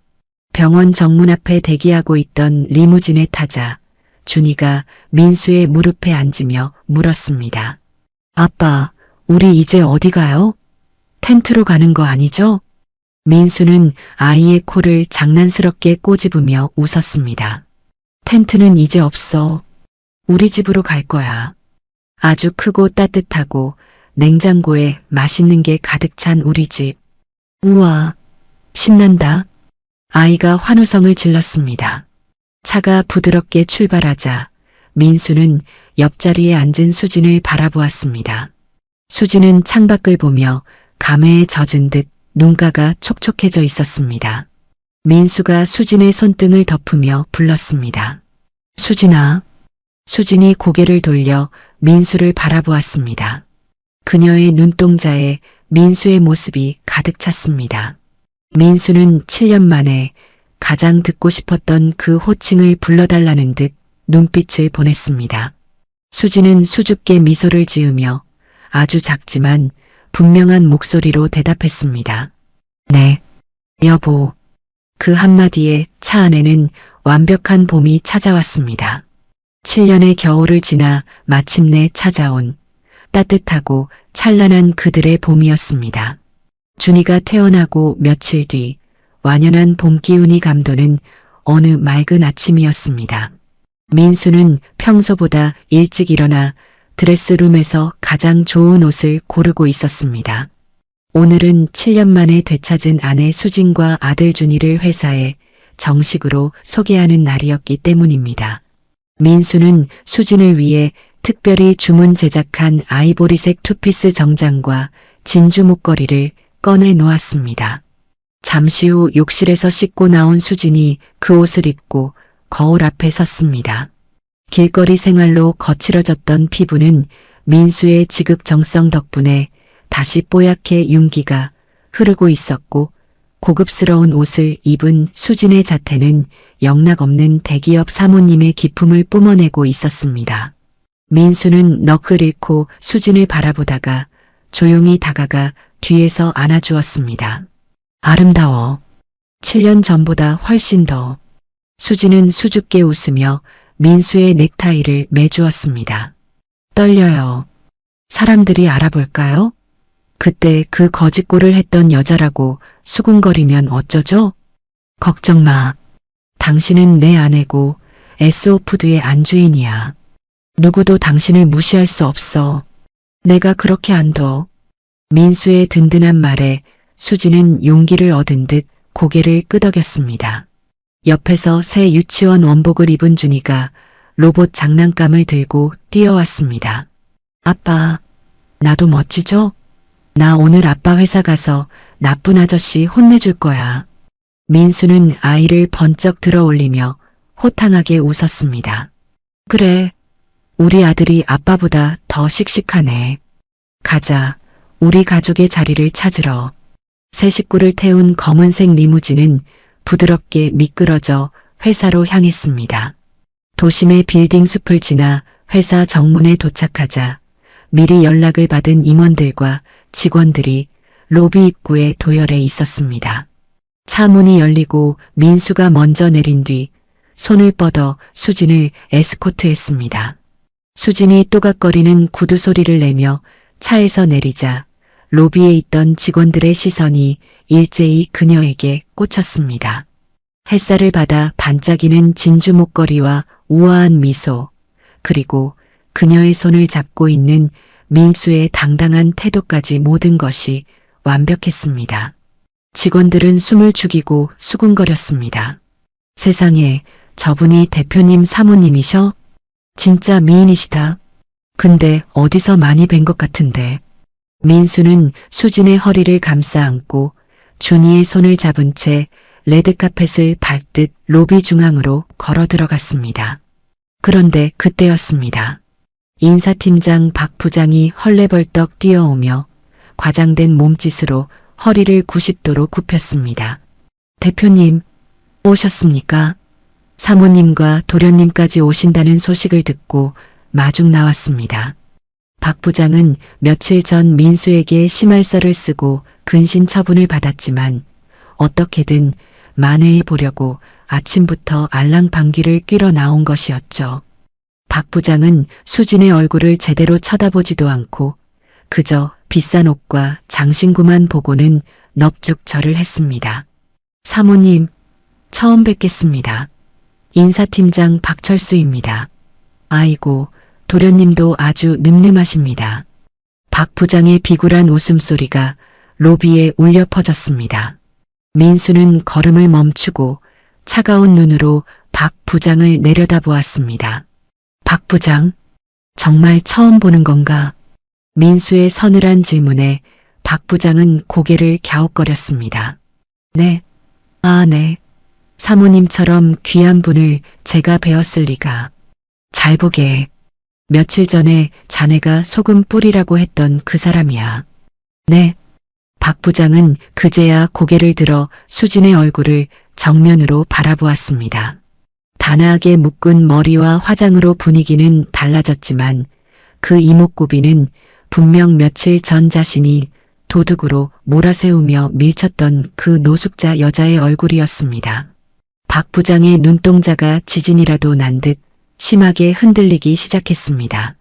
병원 정문 앞에 대기하고 있던 리무진의 타자, 준이가 민수의 무릎에 앉으며 물었습니다. 아빠, 우리 이제 어디 가요? 텐트로 가는 거 아니죠? 민수는 아이의 코를 장난스럽게 꼬집으며 웃었습니다. 텐트는 이제 없어. 우리 집으로 갈 거야. 아주 크고 따뜻하고 냉장고에 맛있는 게 가득 찬 우리 집. 우와, 신난다. 아이가 환호성을 질렀습니다. 차가 부드럽게 출발하자 민수는 옆자리에 앉은 수진을 바라보았습니다. 수진은 창밖을 보며 감회에 젖은 듯 눈가가 촉촉해져 있었습니다. 민수가 수진의 손등을 덮으며 불렀습니다. 수진아. 수진이 고개를 돌려 민수를 바라보았습니다. 그녀의 눈동자에 민수의 모습이 가득 찼습니다. 민수는 7년 만에 가장 듣고 싶었던 그 호칭을 불러달라는 듯 눈빛을 보냈습니다. 수진은 수줍게 미소를 지으며 아주 작지만 분명한 목소리로 대답했습니다. 네, 여보. 그 한마디에 차 안에는 완벽한 봄이 찾아왔습니다. 7년의 겨울을 지나 마침내 찾아온 따뜻하고 찬란한 그들의 봄이었습니다. 준이가 태어나고 며칠 뒤 완연한 봄 기운이 감도는 어느 맑은 아침이었습니다. 민수는 평소보다 일찍 일어나 드레스룸에서 가장 좋은 옷을 고르고 있었습니다. 오늘은 7년 만에 되찾은 아내 수진과 아들 준이를 회사에 정식으로 소개하는 날이었기 때문입니다. 민수는 수진을 위해 특별히 주문 제작한 아이보리색 투피스 정장과 진주 목걸이를 꺼내 놓았습니다. 잠시 후 욕실에서 씻고 나온 수진이 그 옷을 입고 거울 앞에 섰습니다. 길거리 생활로 거칠어졌던 피부는 민수의 지극정성 덕분에 다시 뽀얗게 윤기가 흐르고 있었고 고급스러운 옷을 입은 수진의 자태는 영락없는 대기업 사모님의 기품을 뿜어내고 있었습니다. 민수는 넋을 잃고 수진을 바라보다가 조용히 다가가 뒤에서 안아주었습니다. 아름다워. 7년 전보다 훨씬 더. 수진은 수줍게 웃으며 민수의 넥타이를 매주었습니다. 떨려요. 사람들이 알아볼까요? 그때 그 거짓골을 했던 여자라고 수군거리면 어쩌죠? 걱정 마. 당신은 내 아내고 SO푸드의 안주인이야. 누구도 당신을 무시할 수 없어. 내가 그렇게 안 둬. 민수의 든든한 말에 수진은 용기를 얻은 듯 고개를 끄덕였습니다. 옆에서 새 유치원 원복을 입은 준이가 로봇 장난감을 들고 뛰어왔습니다. 아빠, 나도 멋지죠? 나 오늘 아빠 회사 가서 나쁜 아저씨 혼내줄 거야. 민수는 아이를 번쩍 들어 올리며 호탕하게 웃었습니다. 그래, 우리 아들이 아빠보다 더 씩씩하네. 가자, 우리 가족의 자리를 찾으러. 새 식구를 태운 검은색 리무진은 부드럽게 미끄러져 회사로 향했습니다. 도심의 빌딩 숲을 지나 회사 정문에 도착하자 미리 연락을 받은 임원들과 직원들이 로비 입구에 도열해 있었습니다. 차 문이 열리고 민수가 먼저 내린 뒤 손을 뻗어 수진을 에스코트했습니다. 수진이 또각거리는 구두 소리를 내며 차에서 내리자 로비에 있던 직원들의 시선이 일제히 그녀에게 꽂혔습니다. 햇살을 받아 반짝이는 진주 목걸이와 우아한 미소, 그리고 그녀의 손을 잡고 있는 민수의 당당한 태도까지 모든 것이 완벽했습니다. 직원들은 숨을 죽이고 수군거렸습니다. 세상에, 저분이 대표님 사모님이셔? 진짜 미인이시다. 근데 어디서 많이 뵌 것 같은데. 민수는 수진의 허리를 감싸 안고 준이의 손을 잡은 채 레드카펫을 밟듯 로비 중앙으로 걸어 들어갔습니다. 그런데 그때였습니다. 인사팀장 박 부장이 헐레벌떡 뛰어오며 과장된 몸짓으로 허리를 90도로 굽혔습니다. 대표님, 오셨습니까? 사모님과 도련님까지 오신다는 소식을 듣고 마중 나왔습니다. 박 부장은 며칠 전 민수에게 심할서를 쓰고 근신 처분을 받았지만 어떻게든 만회해 보려고 아침부터 알랑방귀를 뀌러 나온 것이었죠. 박 부장은 수진의 얼굴을 제대로 쳐다보지도 않고 그저 비싼 옷과 장신구만 보고는 넙죽 절을 했습니다. 사모님, 처음 뵙겠습니다. 인사팀장 박철수입니다. 아이고, 도련님도 아주 늠름하십니다. 박 부장의 비굴한 웃음소리가 로비에 울려 퍼졌습니다. 민수는 걸음을 멈추고 차가운 눈으로 박 부장을 내려다보았습니다. 박 부장, 정말 처음 보는 건가? 민수의 서늘한 질문에 박 부장은 고개를 갸웃거렸습니다. 네. 아, 네. 사모님처럼 귀한 분을 제가 배웠을 리가. 잘 보게. 며칠 전에 자네가 소금 뿌리라고 했던 그 사람이야. 네. 박 부장은 그제야 고개를 들어 수진의 얼굴을 정면으로 바라보았습니다. 단아하게 묶은 머리와 화장으로 분위기는 달라졌지만 그 이목구비는 분명 며칠 전 자신이 도둑으로 몰아세우며 밀쳤던 그 노숙자 여자의 얼굴이었습니다. 박 부장의 눈동자가 지진이라도 난 듯 심하게 흔들리기 시작했습니다.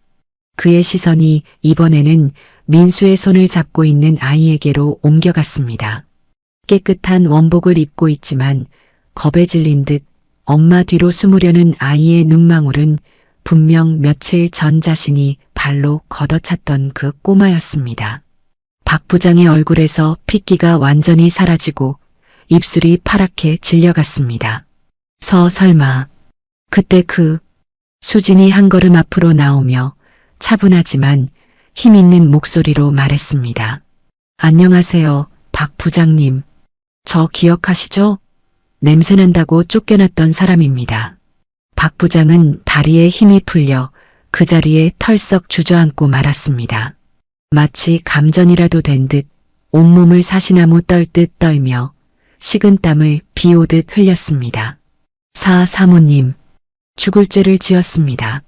그의 시선이 이번에는 민수의 손을 잡고 있는 아이에게로 옮겨갔습니다. 깨끗한 원복을 입고 있지만 겁에 질린 듯 엄마 뒤로 숨으려는 아이의 눈망울은 분명 며칠 전 자신이 발로 걷어찼던 그 꼬마였습니다. 박 부장의 얼굴에서 핏기가 완전히 사라지고 입술이 파랗게 질려갔습니다. 설마. 그때 수진이 한 걸음 앞으로 나오며 차분하지만 힘있는 목소리로 말했습니다. 안녕하세요, 박 부장님. 저 기억하시죠? 냄새난다고 쫓겨났던 사람입니다. 박 부장은 다리에 힘이 풀려 그 자리에 털썩 주저앉고 말았습니다. 마치 감전이라도 된 듯 온몸을 사시나무 떨듯 떨며 식은땀을 비오듯 흘렸습니다. 사모님, 죽을 죄를 지었습니다.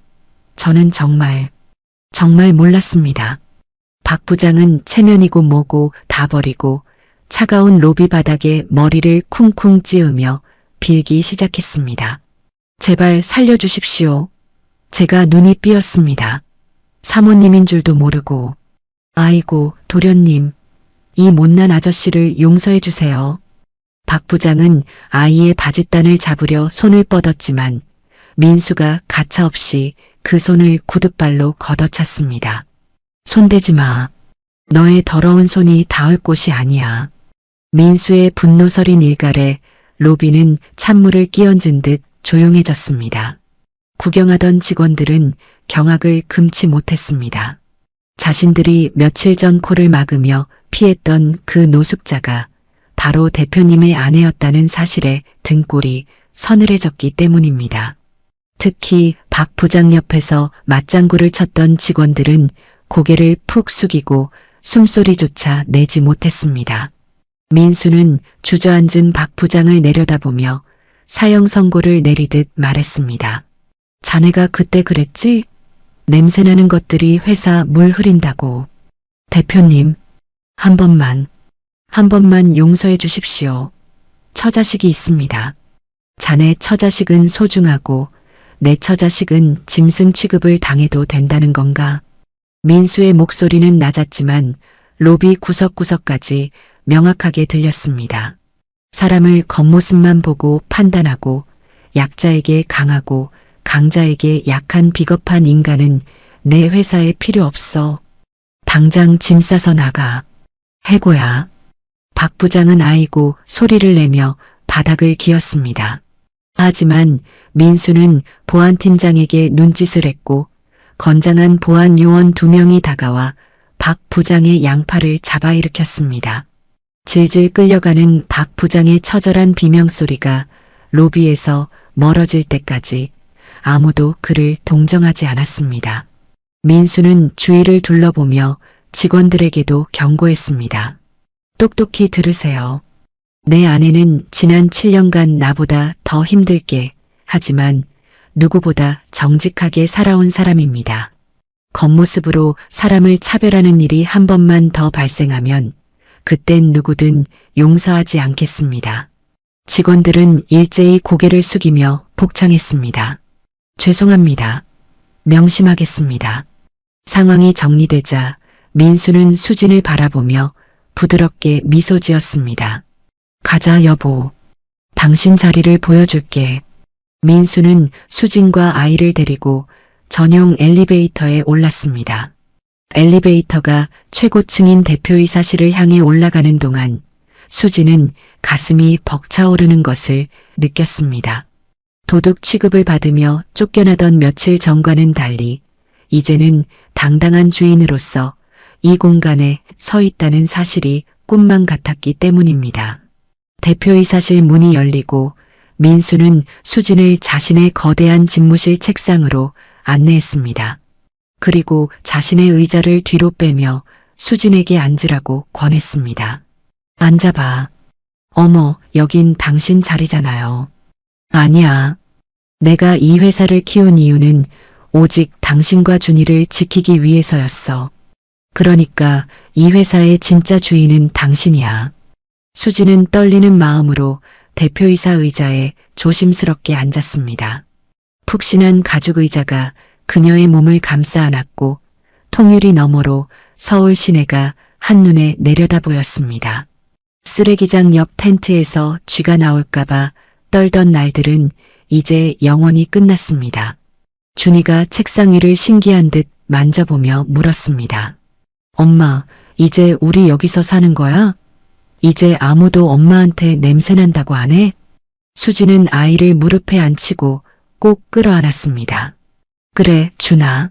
저는 정말 몰랐습니다. 박 부장은 체면이고 뭐고 다 버리고 차가운 로비 바닥에 머리를 쿵쿵 찌으며 빌기 시작했습니다. 제발 살려주십시오. 제가 눈이 삐었습니다. 사모님인 줄도 모르고. 아이고, 도련님. 이 못난 아저씨를 용서해 주세요. 박 부장은 아이의 바짓단을 잡으려 손을 뻗었지만 민수가 가차없이 그 손을 구둣발로 걷어찼습니다. 손대지 마. 너의 더러운 손이 닿을 곳이 아니야. 민수의 분노 서린 일갈에 로비는 찬물을 끼얹은 듯 조용해졌습니다. 구경하던 직원들은 경악을 금치 못했습니다. 자신들이 며칠 전 코를 막으며 피했던 그 노숙자가 바로 대표님의 아내였다는 사실에 등골이 서늘해졌기 때문입니다. 특히 박 부장 옆에서 맞장구를 쳤던 직원들은 고개를 푹 숙이고 숨소리조차 내지 못했습니다. 민수는 주저앉은 박 부장을 내려다보며 사형 선고를 내리듯 말했습니다. 자네가 그때 그랬지? 냄새나는 것들이 회사 물 흐린다고. 대표님, 한 번만 용서해 주십시오. 처자식이 있습니다. 자네 처자식은 소중하고 내 처자식은 짐승 취급을 당해도 된다는 건가? 민수의 목소리는 낮았지만 로비 구석구석까지 명확하게 들렸습니다. 사람을 겉모습만 보고 판단하고 약자에게 강하고 강자에게 약한 비겁한 인간은 내 회사에 필요 없어. 당장 짐 싸서 나가. 해고야. 박 부장은 아이고 소리를 내며 바닥을 기었습니다. 하지만 민수는 보안팀장에게 눈짓을 했고 건장한 보안 요원 2명이 다가와 박 부장의 양팔을 잡아 일으켰습니다. 질질 끌려가는 박 부장의 처절한 비명소리가 로비에서 멀어질 때까지 아무도 그를 동정하지 않았습니다. 민수는 주위를 둘러보며 직원들에게도 경고했습니다. 똑똑히 들으세요. 내 아내는 지난 7년간 나보다 더 힘들게 하지만 누구보다 정직하게 살아온 사람입니다. 겉모습으로 사람을 차별하는 일이 한 번만 더 발생하면 그땐 누구든 용서하지 않겠습니다. 직원들은 일제히 고개를 숙이며 복창했습니다. 죄송합니다. 명심하겠습니다. 상황이 정리되자 민수는 수진을 바라보며 부드럽게 미소 지었습니다. 가자 여보. 당신 자리를 보여줄게. 민수는 수진과 아이를 데리고 전용 엘리베이터에 올랐습니다. 엘리베이터가 최고층인 대표이사실을 향해 올라가는 동안 수지는 가슴이 벅차오르는 것을 느꼈습니다. 도둑 취급을 받으며 쫓겨나던 며칠 전과는 달리 이제는 당당한 주인으로서 이 공간에 서 있다는 사실이 꿈만 같았기 때문입니다. 대표이사실 문이 열리고 민수는 수진을 자신의 거대한 집무실 책상으로 안내했습니다. 그리고 자신의 의자를 뒤로 빼며 수진에게 앉으라고 권했습니다. 앉아봐. 어머, 여긴 당신 자리잖아요. 아니야. 내가 이 회사를 키운 이유는 오직 당신과 준이를 지키기 위해서였어. 그러니까 이 회사의 진짜 주인은 당신이야. 수지는 떨리는 마음으로 대표이사 의자에 조심스럽게 앉았습니다. 푹신한 가죽 의자가 그녀의 몸을 감싸 안았고 통유리 너머로 서울 시내가 한눈에 내려다 보였습니다. 쓰레기장 옆 텐트에서 쥐가 나올까봐 떨던 날들은 이제 영원히 끝났습니다. 준이가 책상 위를 신기한 듯 만져보며 물었습니다. 엄마, 이제 우리 여기서 사는 거야? 이제 아무도 엄마한테 냄새난다고 안 해? 수지는 아이를 무릎에 앉히고 꼭 끌어안았습니다. 그래, 준아.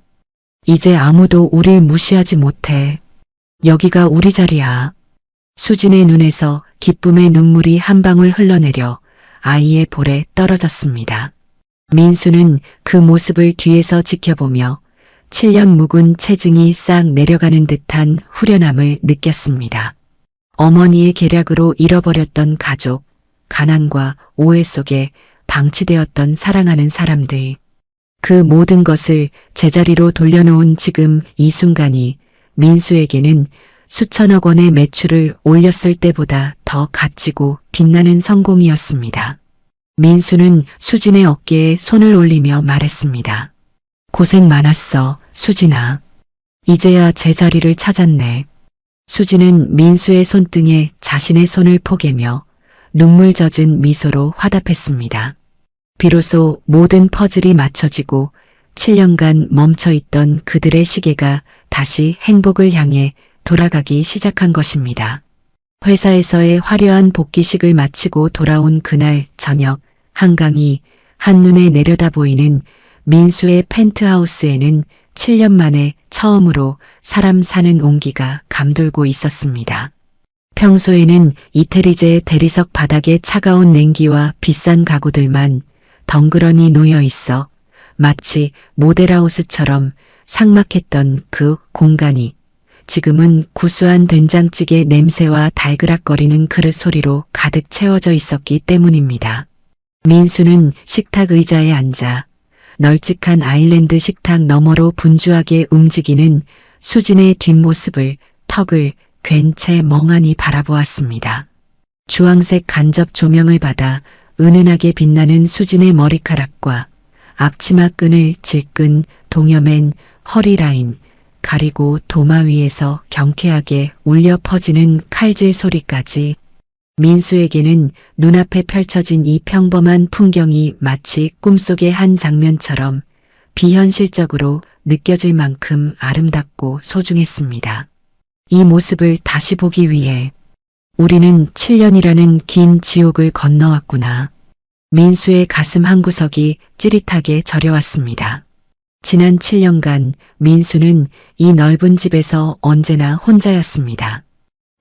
이제 아무도 우릴 무시하지 못해. 여기가 우리 자리야. 수진의 눈에서 기쁨의 눈물이 한 방울 흘러내려 아이의 볼에 떨어졌습니다. 민수는 그 모습을 뒤에서 지켜보며 7년 묵은 체증이 싹 내려가는 듯한 후련함을 느꼈습니다. 어머니의 계략으로 잃어버렸던 가족, 가난과 오해 속에 방치되었던 사랑하는 사람들. 그 모든 것을 제자리로 돌려놓은 지금 이 순간이 민수에게는 수천억 원의 매출을 올렸을 때보다 더 값지고 빛나는 성공이었습니다. 민수는 수진의 어깨에 손을 올리며 말했습니다. 고생 많았어, 수진아. 이제야 제자리를 찾았네. 수진은 민수의 손등에 자신의 손을 포개며 눈물 젖은 미소로 화답했습니다. 비로소 모든 퍼즐이 맞춰지고 7년간 멈춰있던 그들의 시계가 다시 행복을 향해 돌아가기 시작한 것입니다. 회사에서의 화려한 복귀식을 마치고 돌아온 그날 저녁 한강이 한눈에 내려다 보이는 민수의 펜트하우스에는 7년 만에 처음으로 사람 사는 온기가 감돌고 있었습니다. 평소에는 이태리제 대리석 바닥에 차가운 냉기와 비싼 가구들만 덩그러니 놓여 있어 마치 모델하우스처럼 삭막했던 그 공간이 지금은 구수한 된장찌개 냄새와 달그락거리는 그릇 소리로 가득 채워져 있었기 때문입니다. 민수는 식탁 의자에 앉아 널찍한 아일랜드 식탁 너머로 분주하게 움직이는 수진의 뒷모습을 턱을 괜 채 멍하니 바라보았습니다. 주황색 간접 조명을 받아 은은하게 빛나는 수진의 머리카락과 앞치마 끈을 질끈 동여맨 허리 라인, 가리고 도마 위에서 경쾌하게 울려 퍼지는 칼질 소리까지 민수에게는 눈앞에 펼쳐진 이 평범한 풍경이 마치 꿈속의 한 장면처럼 비현실적으로 느껴질 만큼 아름답고 소중했습니다. 이 모습을 다시 보기 위해 우리는 7년이라는 긴 지옥을 건너왔구나. 민수의 가슴 한구석이 찌릿하게 저려왔습니다. 지난 7년간 민수는 이 넓은 집에서 언제나 혼자였습니다.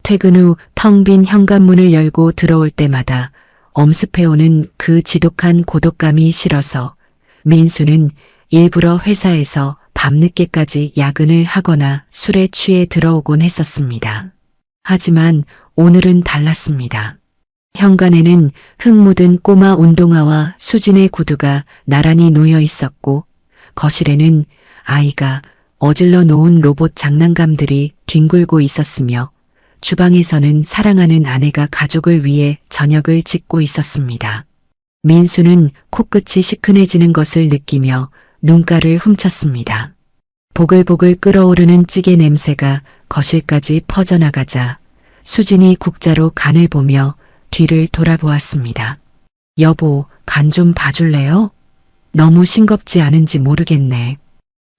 퇴근 후 텅 빈 현관문을 열고 들어올 때마다 엄습해오는 그 지독한 고독감이 싫어서 민수는 일부러 회사에서 밤늦게까지 야근을 하거나 술에 취해 들어오곤 했었습니다. 하지만 오늘은 달랐습니다. 현관에는 흙 묻은 꼬마 운동화와 수진의 구두가 나란히 놓여 있었고 거실에는 아이가 어질러 놓은 로봇 장난감들이 뒹굴고 있었으며 주방에서는 사랑하는 아내가 가족을 위해 저녁을 짓고 있었습니다. 민수는 코끝이 시큰해지는 것을 느끼며 눈가를 훔쳤습니다. 보글보글 끓어오르는 찌개 냄새가 거실까지 퍼져나가자 수진이 국자로 간을 보며 뒤를 돌아보았습니다. 여보, 간 좀 봐줄래요? 너무 싱겁지 않은지 모르겠네.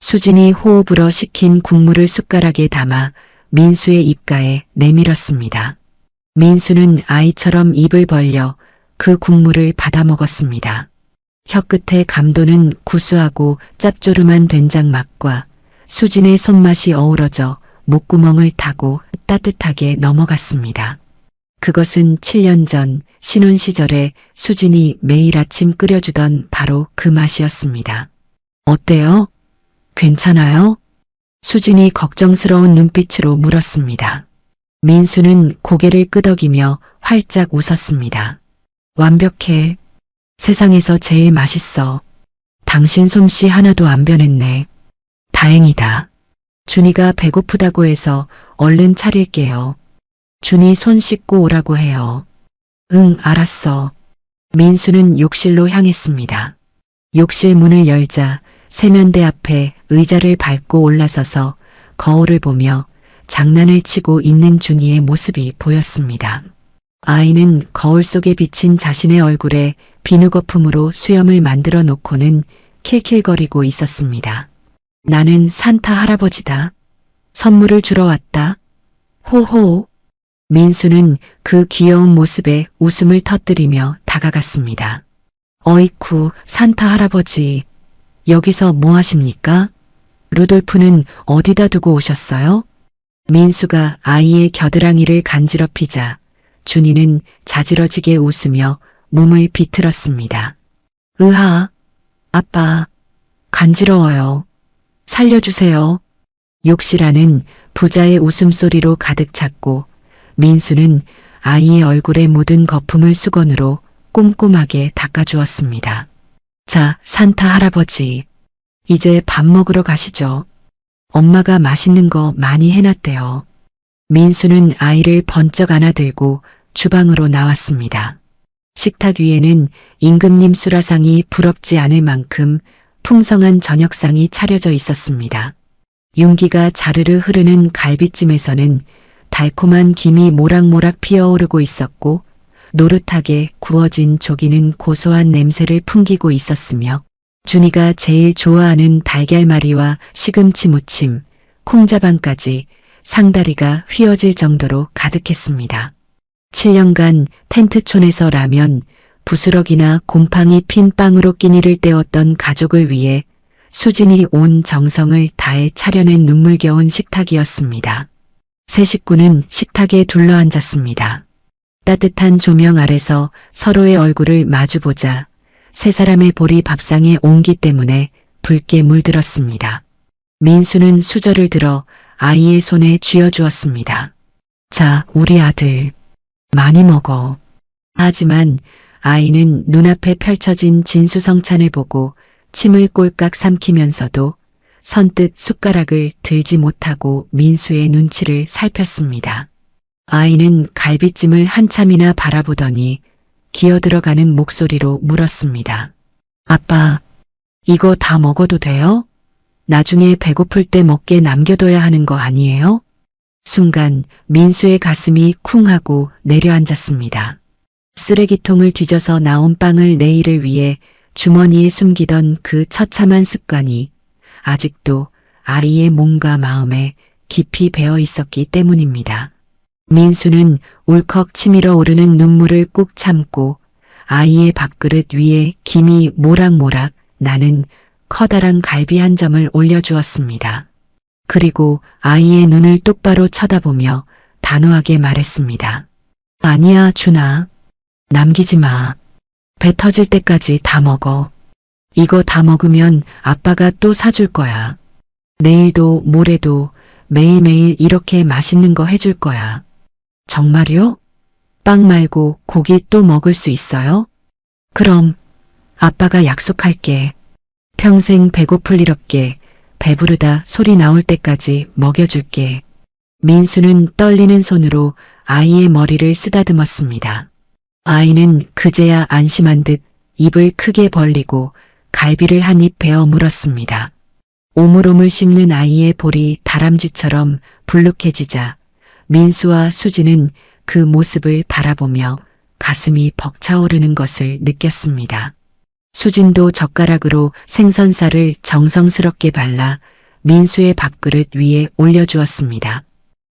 수진이 호흡으로 식힌 국물을 숟가락에 담아 민수의 입가에 내밀었습니다. 민수는 아이처럼 입을 벌려 그 국물을 받아 먹었습니다. 혀끝에 감도는 구수하고 짭조름한 된장 맛과 수진의 손맛이 어우러져 목구멍을 타고 따뜻하게 넘어갔습니다. 그것은 7년 전 신혼 시절에 수진이 매일 아침 끓여주던 바로 그 맛이었습니다. 어때요? 괜찮아요? 수진이 걱정스러운 눈빛으로 물었습니다. 민수는 고개를 끄덕이며 활짝 웃었습니다. 완벽해. 세상에서 제일 맛있어. 당신 솜씨 하나도 안 변했네. 다행이다. 준이가 배고프다고 해서 얼른 차릴게요. 준이 손 씻고 오라고 해요. 응, 알았어. 민수는 욕실로 향했습니다. 욕실 문을 열자 세면대 앞에 의자를 밟고 올라서서 거울을 보며 장난을 치고 있는 준이의 모습이 보였습니다. 아이는 거울 속에 비친 자신의 얼굴에 비누 거품으로 수염을 만들어 놓고는 킬킬거리고 있었습니다. 나는 산타 할아버지다. 선물을 주러 왔다. 호호. 민수는 그 귀여운 모습에 웃음을 터뜨리며 다가갔습니다. 어이쿠, 산타 할아버지. 여기서 뭐 하십니까? 루돌프는 어디다 두고 오셨어요? 민수가 아이의 겨드랑이를 간지럽히자 준이는 자지러지게 웃으며 몸을 비틀었습니다. 으하, 아빠, 간지러워요. 살려주세요. 욕실 안은 부자의 웃음소리로 가득 찼고 민수는 아이의 얼굴에 묻은 거품을 수건으로 꼼꼼하게 닦아주었습니다. 자, 산타 할아버지, 이제 밥 먹으러 가시죠. 엄마가 맛있는 거 많이 해놨대요. 민수는 아이를 번쩍 안아들고 주방으로 나왔습니다. 식탁 위에는 임금님 수라상이 부럽지 않을 만큼 풍성한 저녁상이 차려져 있었습니다. 윤기가 자르르 흐르는 갈비찜에서는 달콤한 김이 모락모락 피어오르고 있었고 노릇하게 구워진 조기는 고소한 냄새를 풍기고 있었으며 준이가 제일 좋아하는 달걀말이와 시금치 무침, 콩자반까지 상다리가 휘어질 정도로 가득했습니다. 7년간 텐트촌에서 라면, 부스럭이나 곰팡이 핀 빵으로 끼니를 때웠던 가족을 위해 수진이 온 정성을 다해 차려낸 눈물겨운 식탁이었습니다. 세 식구는 식탁에 둘러앉았습니다. 따뜻한 조명 아래서 서로의 얼굴을 마주보자 세 사람의 볼이 밥상에 온기 때문에 붉게 물들었습니다. 민수는 수저를 들어 아이의 손에 쥐어주었습니다. 자, 우리 아들, 많이 먹어. 하지만 아이는 눈앞에 펼쳐진 진수성찬을 보고 침을 꼴깍 삼키면서도 선뜻 숟가락을 들지 못하고 민수의 눈치를 살폈습니다. 아이는 갈비찜을 한참이나 바라보더니 기어들어가는 목소리로 물었습니다. 아빠, 이거 다 먹어도 돼요? 나중에 배고플 때 먹게 남겨둬야 하는 거 아니에요? 순간 민수의 가슴이 쿵 하고 내려앉았습니다. 쓰레기통을 뒤져서 나온 빵을 내일을 위해 주머니에 숨기던 그 처참한 습관이 아직도 아이의 몸과 마음에 깊이 배어 있었기 때문입니다. 민수는 울컥 치밀어 오르는 눈물을 꾹 참고 아이의 밥그릇 위에 김이 모락모락 나는 커다란 갈비 한 점을 올려주었습니다. 그리고 아이의 눈을 똑바로 쳐다보며 단호하게 말했습니다. 아니야, 준아. 남기지 마. 배 터질 때까지 다 먹어. 이거 다 먹으면 아빠가 또 사줄 거야. 내일도 모레도 매일매일 이렇게 맛있는 거 해줄 거야. 정말요? 빵 말고 고기 또 먹을 수 있어요? 그럼 아빠가 약속할게. 평생 배고플 일 없게 배부르다 소리 나올 때까지 먹여줄게. 민수는 떨리는 손으로 아이의 머리를 쓰다듬었습니다. 아이는 그제야 안심한 듯 입을 크게 벌리고 갈비를 한 입 베어 물었습니다. 오물오물 씹는 아이의 볼이 다람쥐처럼 불룩해지자 민수와 수지는 그 모습을 바라보며 가슴이 벅차오르는 것을 느꼈습니다. 수진도 젓가락으로 생선살을 정성스럽게 발라 민수의 밥그릇 위에 올려주었습니다.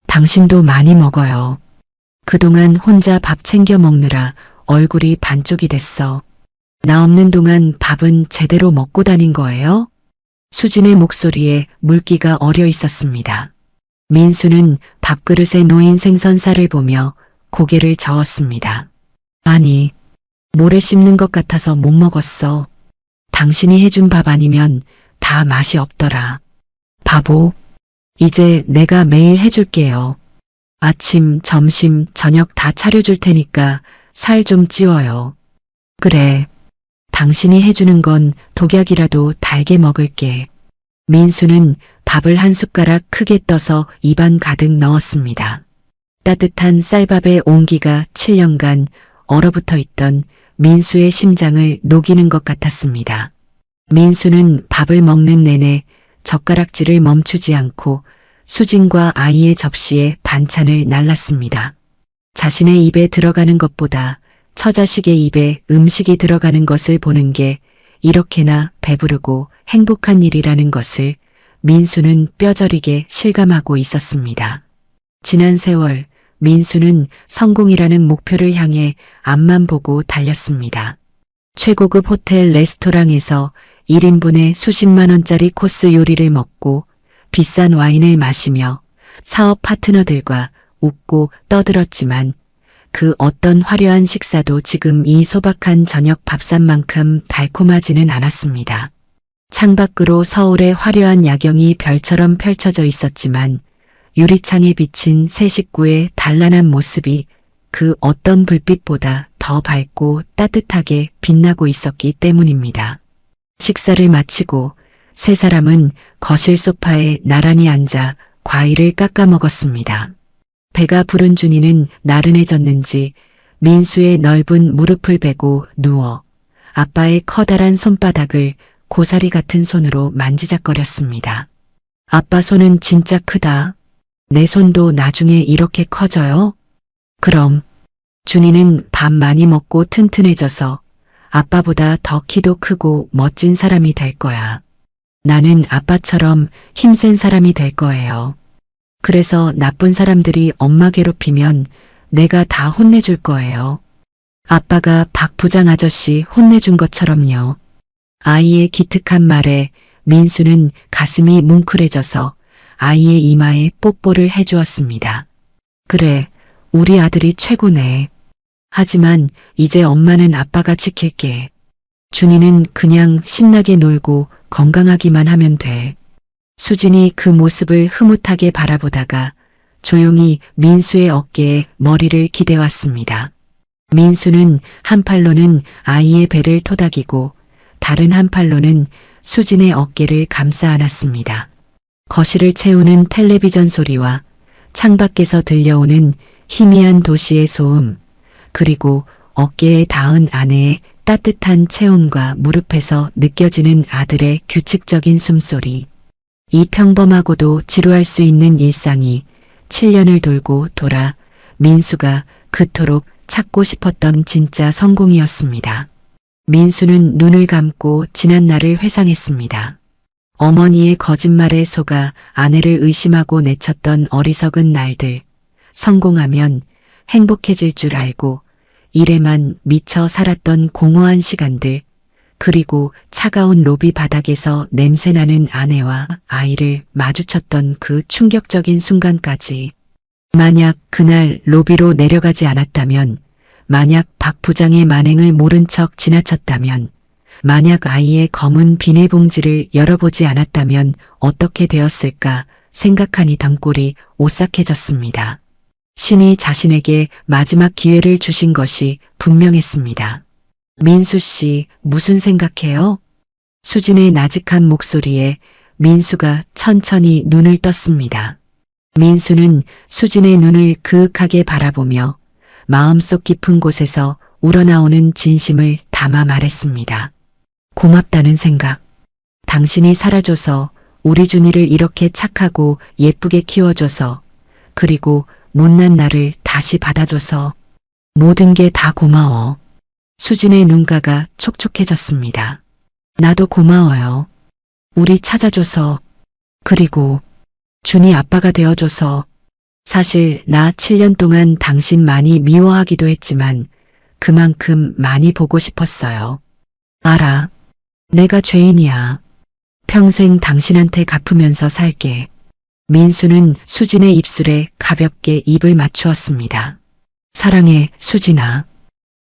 당신도 많이 먹어요. 그동안 혼자 밥 챙겨 먹느라 얼굴이 반쪽이 됐어. 나 없는 동안 밥은 제대로 먹고 다닌 거예요? 수진의 목소리에 물기가 어려 있었습니다. 민수는 밥그릇에 놓인 생선살을 보며 고개를 저었습니다. 아니, 모래 씹는 것 같아서 못 먹었어. 당신이 해준 밥 아니면 다 맛이 없더라. 바보, 이제 내가 매일 해줄게요. 아침, 점심, 저녁 다 차려줄 테니까 살 좀 찌워요. 그래, 당신이 해주는 건 독약이라도 달게 먹을게. 민수는 밥을 한 숟가락 크게 떠서 입안 가득 넣었습니다. 따뜻한 쌀밥의 온기가 7년간 얼어붙어 있던 민수의 심장을 녹이는 것 같았습니다. 민수는 밥을 먹는 내내 젓가락질을 멈추지 않고 수진과 아이의 접시에 반찬을 날랐습니다. 자신의 입에 들어가는 것보다 처자식의 입에 음식이 들어가는 것을 보는 게 이렇게나 배부르고 행복한 일이라는 것을 민수는 뼈저리게 실감하고 있었습니다. 지난 세월 민수는 성공이라는 목표를 향해 앞만 보고 달렸습니다. 최고급 호텔 레스토랑에서 1인분에 수십만 원짜리 코스 요리를 먹고 비싼 와인을 마시며 사업 파트너들과 웃고 떠들었지만 그 어떤 화려한 식사도 지금 이 소박한 저녁 밥상만큼 달콤하지는 않았습니다. 창밖으로 서울의 화려한 야경이 별처럼 펼쳐져 있었지만 유리창에 비친 세 식구의 단란한 모습이 그 어떤 불빛보다 더 밝고 따뜻하게 빛나고 있었기 때문입니다. 식사를 마치고 세 사람은 거실 소파에 나란히 앉아 과일을 깎아 먹었습니다. 배가 부른 준이는 나른해졌는지 민수의 넓은 무릎을 베고 누워 아빠의 커다란 손바닥을 고사리 같은 손으로 만지작거렸습니다. 아빠 손은 진짜 크다. 내 손도 나중에 이렇게 커져요? 그럼 준이는 밥 많이 먹고 튼튼해져서 아빠보다 더 키도 크고 멋진 사람이 될 거야. 나는 아빠처럼 힘센 사람이 될 거예요. 그래서 나쁜 사람들이 엄마 괴롭히면 내가 다 혼내줄 거예요. 아빠가 박 부장 아저씨 혼내준 것처럼요. 아이의 기특한 말에 민수는 가슴이 뭉클해져서 아이의 이마에 뽀뽀를 해주었습니다. 그래, 우리 아들이 최고네. 하지만 이제 엄마는 아빠가 지킬게. 준이는 그냥 신나게 놀고 건강하기만 하면 돼. 수진이 그 모습을 흐뭇하게 바라보다가 조용히 민수의 어깨에 머리를 기대왔습니다. 민수는 한 팔로는 아이의 배를 토닥이고 다른 한 팔로는 수진의 어깨를 감싸 안았습니다. 거실을 채우는 텔레비전 소리와 창밖에서 들려오는 희미한 도시의 소음, 그리고 어깨에 닿은 아내의 따뜻한 체온과 무릎에서 느껴지는 아들의 규칙적인 숨소리. 이 평범하고도 지루할 수 있는 일상이 7년을 돌고 돌아 민수가 그토록 찾고 싶었던 진짜 성공이었습니다. 민수는 눈을 감고 지난 날을 회상했습니다. 어머니의 거짓말에 속아 아내를 의심하고 내쳤던 어리석은 날들, 성공하면 행복해질 줄 알고 일에만 미쳐 살았던 공허한 시간들, 그리고 차가운 로비 바닥에서 냄새나는 아내와 아이를 마주쳤던 그 충격적인 순간까지. 만약 그날 로비로 내려가지 않았다면, 만약 박 부장의 만행을 모른 척 지나쳤다면, 만약 아이의 검은 비닐봉지를 열어보지 않았다면 어떻게 되었을까 생각하니 등골이 오싹해졌습니다. 신이 자신에게 마지막 기회를 주신 것이 분명했습니다. 민수 씨, 무슨 생각해요? 수진의 나직한 목소리에 민수가 천천히 눈을 떴습니다. 민수는 수진의 눈을 그윽하게 바라보며 마음속 깊은 곳에서 우러나오는 진심을 담아 말했습니다. 고맙다는 생각. 당신이 살아줘서 우리 준이를 이렇게 착하고 예쁘게 키워줘서, 그리고 못난 나를 다시 받아줘서 모든 게 다 고마워. 수진의 눈가가 촉촉해졌습니다. 나도 고마워요. 우리 찾아줘서 그리고 준이 아빠가 되어줘서 사실 나 7년 동안 당신 많이 미워하기도 했지만 그만큼 많이 보고 싶었어요. 알아. 내가 죄인이야. 평생 당신한테 갚으면서 살게. 민수는 수진의 입술에 가볍게 입을 맞추었습니다. 사랑해, 수진아.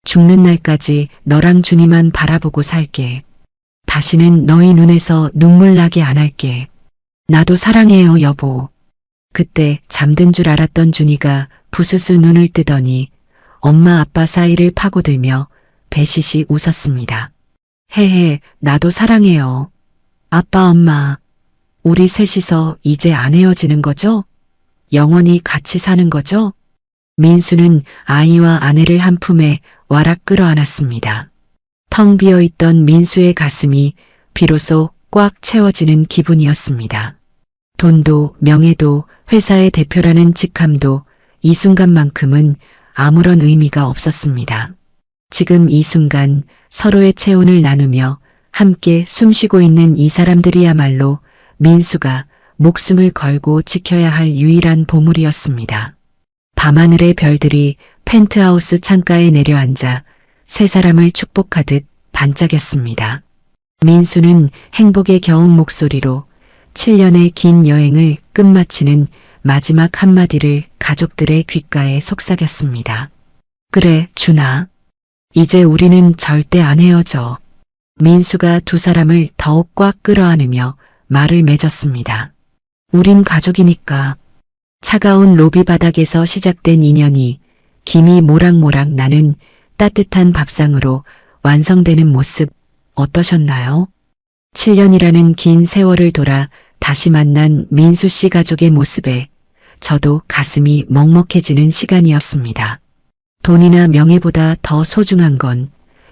죽는 날까지 너랑 준이만 바라보고 살게. 다시는 너희 눈에서 눈물 나게 안 할게. 나도 사랑해요, 여보. 그때 잠든 줄 알았던 준이가 부스스 눈을 뜨더니 엄마 아빠 사이를 파고들며 배시시 웃었습니다. 헤헤, 나도 사랑해요. 아빠, 엄마. 우리 셋이서 이제 안 헤어지는 거죠? 영원히 같이 사는 거죠? 민수는 아이와 아내를 한 품에 와락 끌어안았습니다. 텅 비어있던 민수의 가슴이 비로소 꽉 채워지는 기분이었습니다. 돈도 명예도 회사의 대표라는 직함도 이 순간만큼은 아무런 의미가 없었습니다. 지금 이 순간 서로의 체온을 나누며 함께 숨쉬고 있는 이 사람들이야말로 민수가 목숨을 걸고 지켜야 할 유일한 보물이었습니다. 밤하늘의 별들이 펜트하우스 창가에 내려앉아 세 사람을 축복하듯 반짝였습니다. 민수는 행복에 겨운 목소리로 7년의 긴 여행을 끝마치는 마지막 한마디를 가족들의 귓가에 속삭였습니다. 그래, 준아. 이제 우리는 절대 안 헤어져. 민수가 두 사람을 더욱 꽉 끌어안으며 말을 맺었습니다. 우린 가족이니까. 차가운 로비 바닥에서 시작된 인연이 김이 모락모락 나는 따뜻한 밥상으로 완성되는 모습 어떠셨나요? 7년이라는 긴 세월을 돌아 다시 만난 민수 씨 가족의 모습에 저도 가슴이 먹먹해지는 시간이었습니다. 돈이나 명예보다 더 소중한 건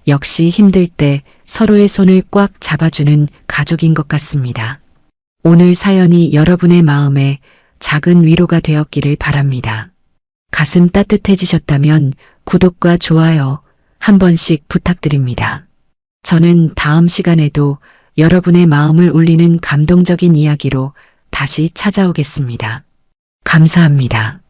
역시 힘들 때 서로의 손을 꽉 잡아주는 가족인 것 같습니다. 오늘 사연이 여러분의 마음에 작은 위로가 되었기를 바랍니다. 가슴 따뜻해지셨다면 구독과 좋아요 한 번씩 부탁드립니다. 저는 다음 시간에도 여러분의 마음을 울리는 감동적인 이야기로 다시 찾아오겠습니다. 감사합니다.